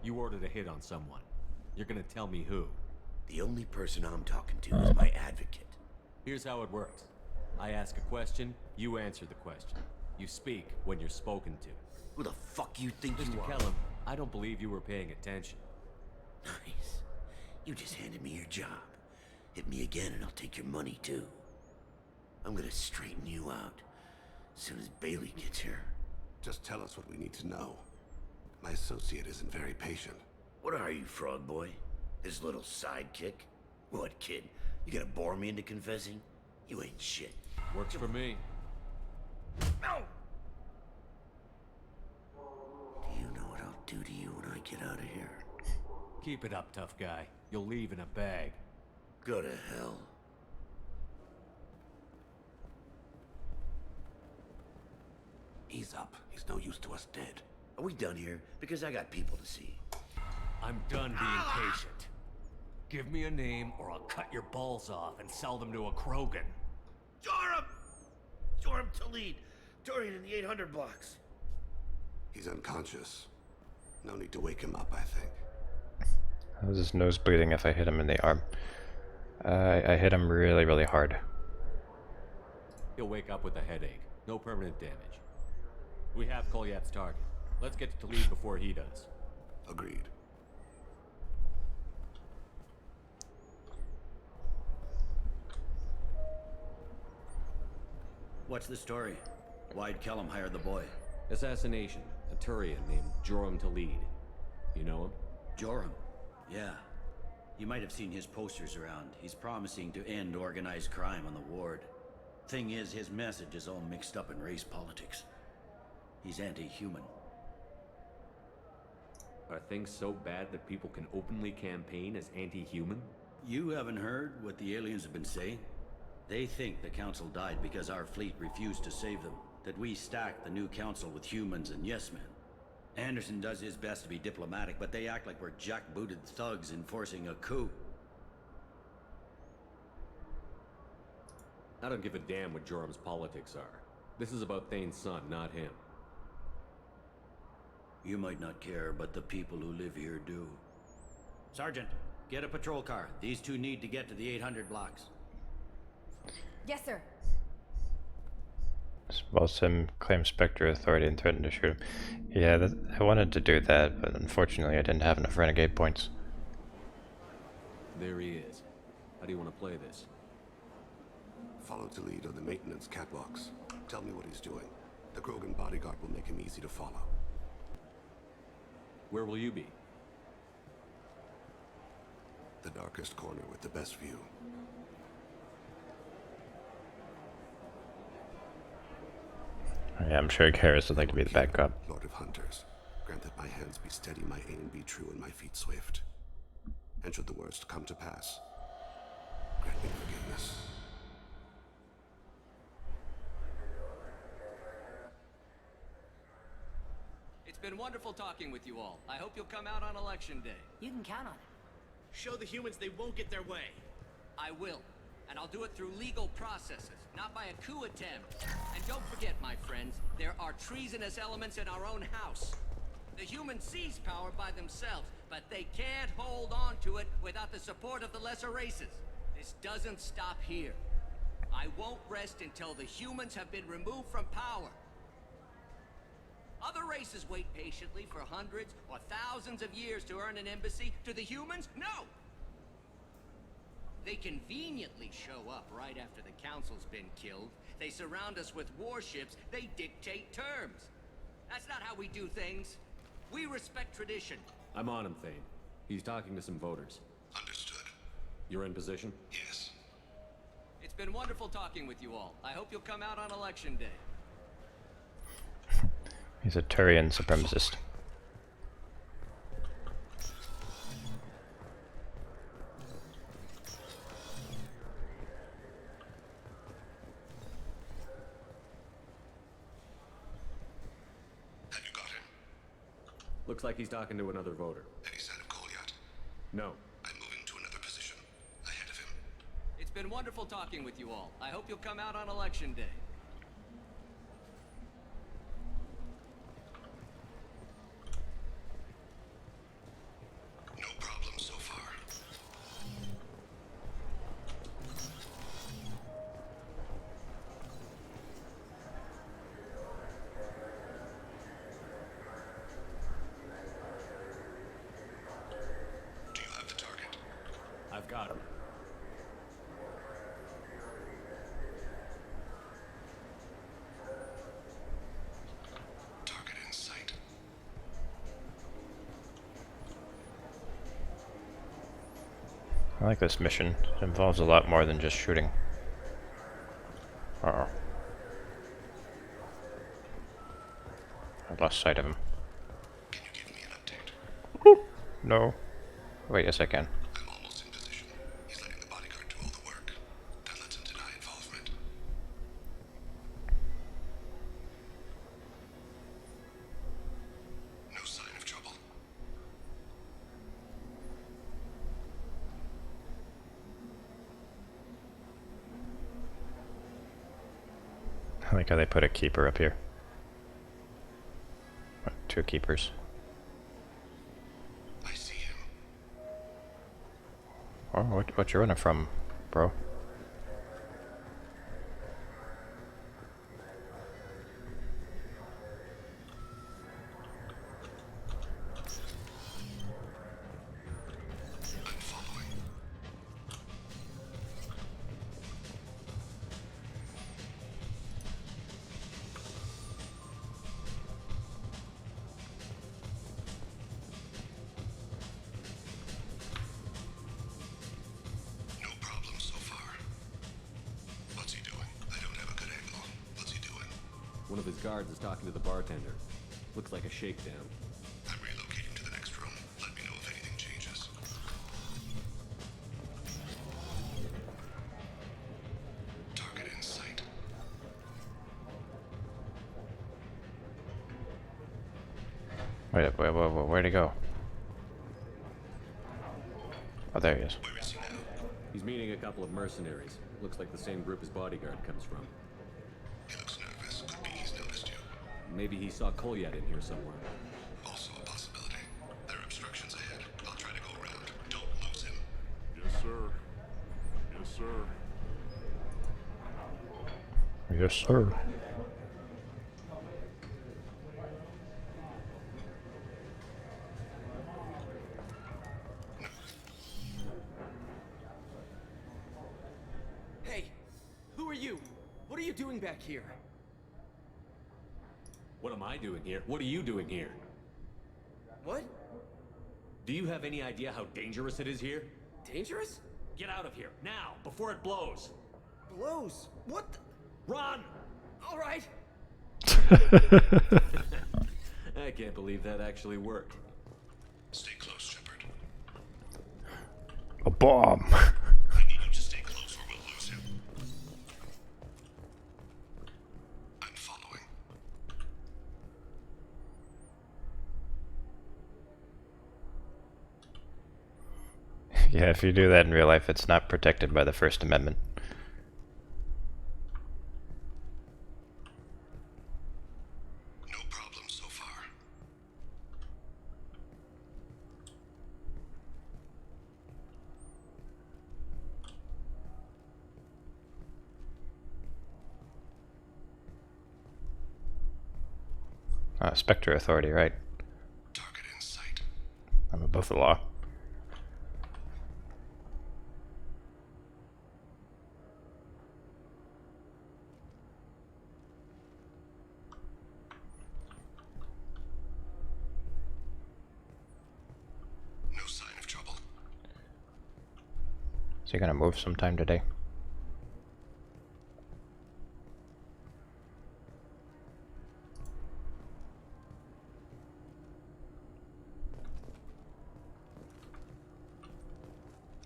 You ordered a hit on someone. You're gonna tell me who? The only person I'm talking to is my advocate. Here's how it works. I ask a question, you answer the question. You speak when you're spoken to. Who the fuck you think Mr. you are? Kellum, I don't believe you were paying attention. Nice. You just handed me your job. Hit me again and I'll take your money too. I'm gonna straighten you out as soon as Bailey gets here. Just tell us what we need to know. My associate isn't very patient. What are you, frog boy? His little sidekick? What, kid? You gonna bore me into confessing? You ain't shit. Works for me. No! Do you know what I'll do to you when I get out of here? Keep it up, tough guy. You'll leave in a bag. Go to hell. Ease up. He's no use to us dead. Are we done here? Because I got people to see. I'm done being patient. Give me a name or I'll cut your balls off and sell them to a Krogan. Joram! Joram Talid. Dorian in the 800 blocks. He's unconscious. No need to wake him up, I think. How's his nose bleeding if I hit him in the arm? I hit him really, really hard. He'll wake up with a headache. No permanent damage. We have Kolyat's target. Let's get to Talid before he does. Agreed. What's the story? Why'd Kellum hire the boy? Assassination. A Turian named Joram Talid. You know him? Joram? Yeah. You might have seen his posters around. He's promising to end organized crime on the ward. Thing is, his message is all mixed up in race politics. He's anti-human. Are things so bad that people can openly campaign as anti-human? You haven't heard what the aliens have been saying? They think the council died because our fleet refused to save them. That we stacked the new council with humans and yes-men. Anderson does his best to be diplomatic, but they act like we're jackbooted thugs enforcing a coup. I don't give a damn what Joram's politics are. This is about Thane's son, not him. You might not care, but the people who live here do. Sergeant, get a patrol car. These two need to get to the 800 blocks. Yes, sir. Walsim claimed Spectre authority and threatened to shoot him. Yeah, I wanted to do that, but unfortunately I didn't have enough renegade points. There he is. How do you want to play this? Follow Talid on the maintenance catwalks. Tell me what he's doing. The Krogan bodyguard will make him easy to follow. Where will you be? The darkest corner with the best view. Yeah, I'm sure Garrus would like to be the bad cop. Lord of Hunters, grant that my hands be steady, my aim be true, and my feet swift. And should the worst come to pass, grant me forgiveness. It's been wonderful talking with you all. I hope you'll come out on election day. You can count on it. Show the humans they won't get their way. I will. And I'll do it through legal processes, not by a coup attempt. And don't forget, my friends, there are treasonous elements in our own house. The humans seize power by themselves, but they can't hold on to it without the support of the lesser races. This doesn't stop here. I won't rest until the humans have been removed from power. Other races wait patiently for hundreds or thousands of years to earn an embassy. To the humans, no! They conveniently show up right after the council's been killed. They surround us with warships. They dictate terms. That's not how we do things. We respect tradition. I'm on him, Thane. He's talking to some voters. Understood. You're in position? Yes. It's been wonderful talking with you all. I hope you'll come out on election day. He's a Turian supremacist. Have you got him? Looks like he's talking to another voter. Any sign of Kolyat? No. I'm moving to another position. Ahead of him. It's been wonderful talking with you all. I hope you'll come out on election day. No problem so far. Do you have the target? I've got him. Target in sight. I like this mission. It involves a lot more than just shooting. Uh-oh. I lost sight of him. Can you give me an update? No. Wait, yes I can. I'm almost in position. He's letting the bodyguard do all the work. That lets him deny involvement. No sign of trouble. I like how they put a keeper up here. Two keepers. I see him. Oh, what you running from, bro? I'm following. No problem so far. What's he doing? I don't have a good angle. What's he doing? One of his guards is talking to the bartender. Looks like a shakedown. I'm relocating to the next room. Let me know if anything changes. Target in sight. Wait, where'd he go? Oh, there he is. Where is he now? He's meeting a couple of mercenaries. Looks like the same group his bodyguard comes from. He looks nervous. Could be he's noticed you. Maybe he saw Kolyat in here somewhere. Also a possibility. There are obstructions ahead. I'll try to go around. Don't lose him. Yes, sir. Yes, sir. Yes, sir. Hey, who are you? What are you doing back here? What am I doing here? What are you doing here? What? Do you have any idea how dangerous it is here? Dangerous? Get out of here, now, before it blows! Blows? What the? Run! All right. I can't believe that actually worked. Stay close, Shepard. A bomb. I need you to stay close or we'll lose him. I'm following. Yeah, if you do that in real life, it's not protected by the First Amendment. No problem so far. Spectre Authority, right? Target in sight. I'm above the law. No sign of trouble. Is he gonna move sometime today?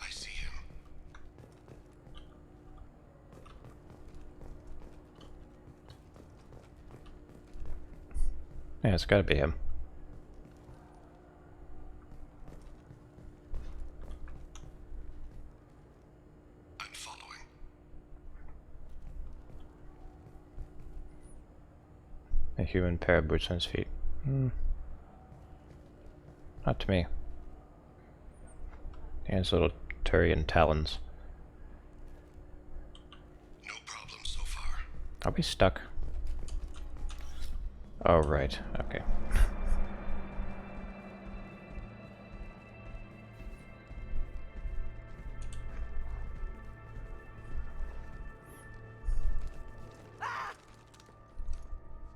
I see him. Yeah, it's gotta be him. I'm following. A human pair of boots on his feet. Not to me. He has little Turian talons. No problem so far. Are we stuck? Oh, right. Okay.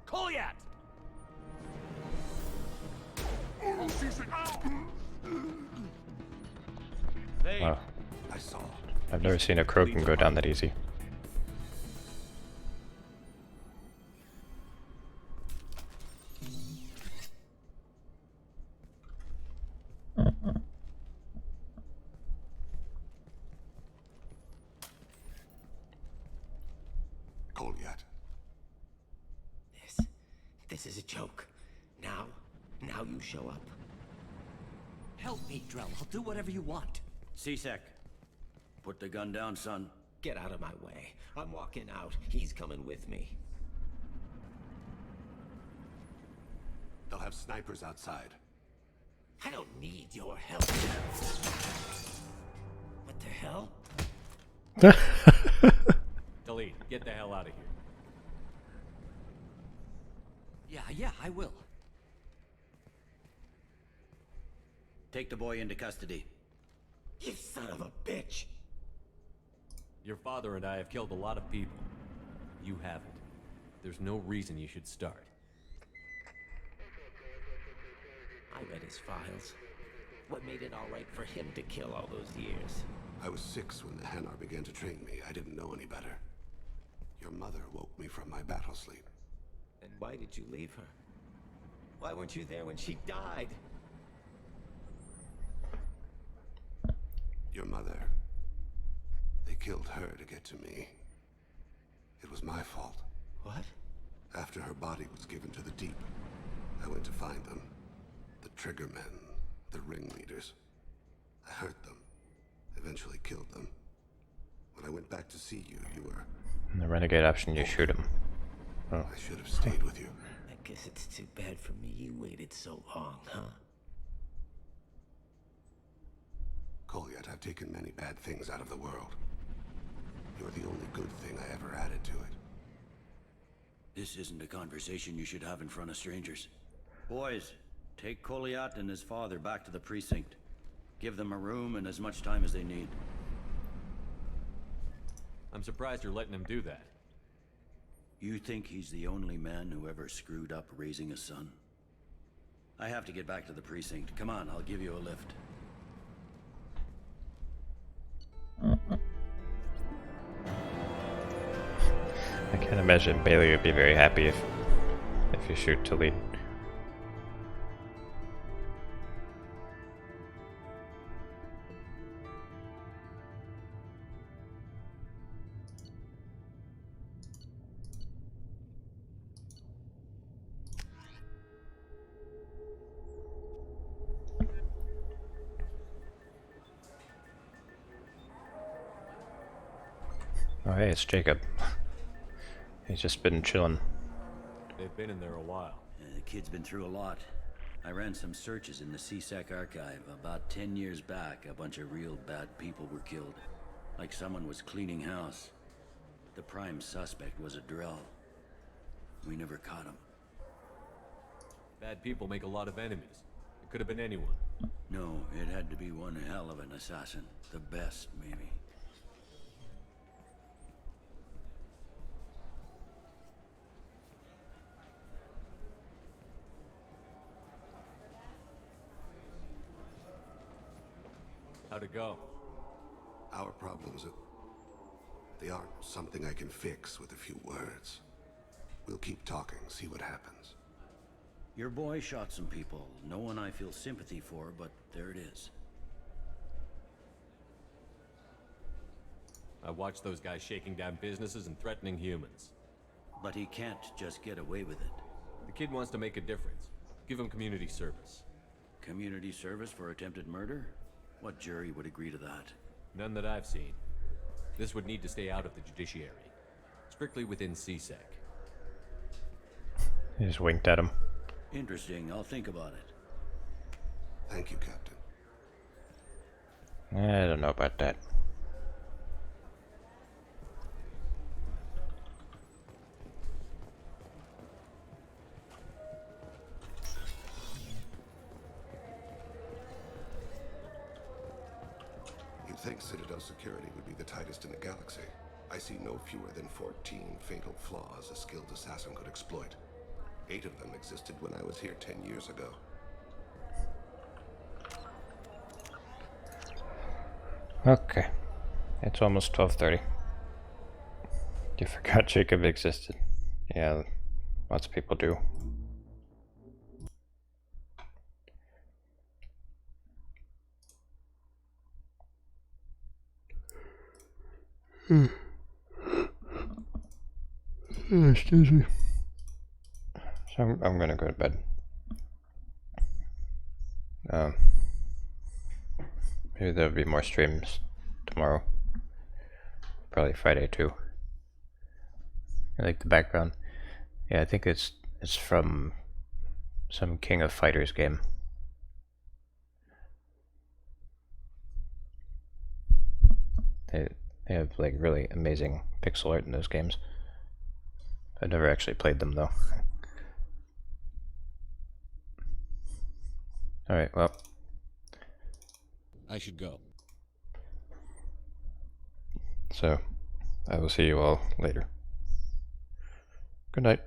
Kolyat! Wow. I saw. I've never seen a Krogan go down that easy. Kolyat. This is a joke. Now you show up. Help me, Drell. I'll do whatever you want. C-Sec, put the gun down, son. Get out of my way. I'm walking out. He's coming with me. They'll have snipers outside. I don't need your help. What the hell? Delete. Get the hell out of here. Yeah, I will. Take the boy into custody. You son of a bitch! Your father and I have killed a lot of people. You haven't. There's no reason you should start. I read his files. What made it all right for him to kill all those years? I was 6 when the Hanar began to train me. I didn't know any better. Your mother woke me from my battle sleep. And why did you leave her? Why weren't you there when she died? Your mother. They killed her to get to me. It was my fault. What? After her body was given to the Deep, I went to find them. The Triggermen, the ringleaders. I hurt them. Eventually killed them. When I went back to see you, you were... In the renegade option, you shoot him. Oh. I should have stayed with you. I guess it's too bad for me you waited so long, huh? Kolyat, I've taken many bad things out of the world. You're the only good thing I ever added to it. This isn't a conversation you should have in front of strangers. Boys, take Kolyat and his father back to the precinct. Give them a room and as much time as they need. I'm surprised you're letting him do that. You think he's the only man who ever screwed up raising a son? I have to get back to the precinct. Come on, I'll give you a lift. I can't imagine Bailey would be very happy if if you shoot to lead. Oh hey, it's Jacob. He's just been chilling. They've been in there a while. The kid's been through a lot. I ran some searches in the CSEC archive. About 10 years back, a bunch of real bad people were killed. Like someone was cleaning house. The prime suspect was a Drell. We never caught him. Bad people make a lot of enemies. It could have been anyone. No, it had to be one hell of an assassin. The best, maybe. How'd it go? Our problems, they aren't something I can fix with a few words. We'll keep talking, see what happens. Your boy shot some people. No one I feel sympathy for, but there it is. I watched those guys shaking down businesses and threatening humans. But he can't just get away with it. The kid wants to make a difference. Give him community service. Community service for attempted murder? What jury would agree to that? None that I've seen. This would need to stay out of the judiciary. Strictly within CSEC. He just winked at him. Interesting. I'll think about it. Thank you, Captain. I don't know about that. You'd think Citadel security would be the tightest in the galaxy. I see no fewer than 14 fatal flaws a skilled assassin could exploit. 8 of them existed when I was here 10 years ago. Okay. It's almost 12:30. You forgot Jacob existed. Yeah, lots of people do. Excuse me. So I'm gonna go to bed. Maybe there'll be more streams tomorrow. Probably Friday too. I like the background. Yeah, I think it's from some King of Fighters game. They have like really amazing pixel art in those games. I've never actually played them though. Alright, well. I should go. So, I will see you all later. Good night.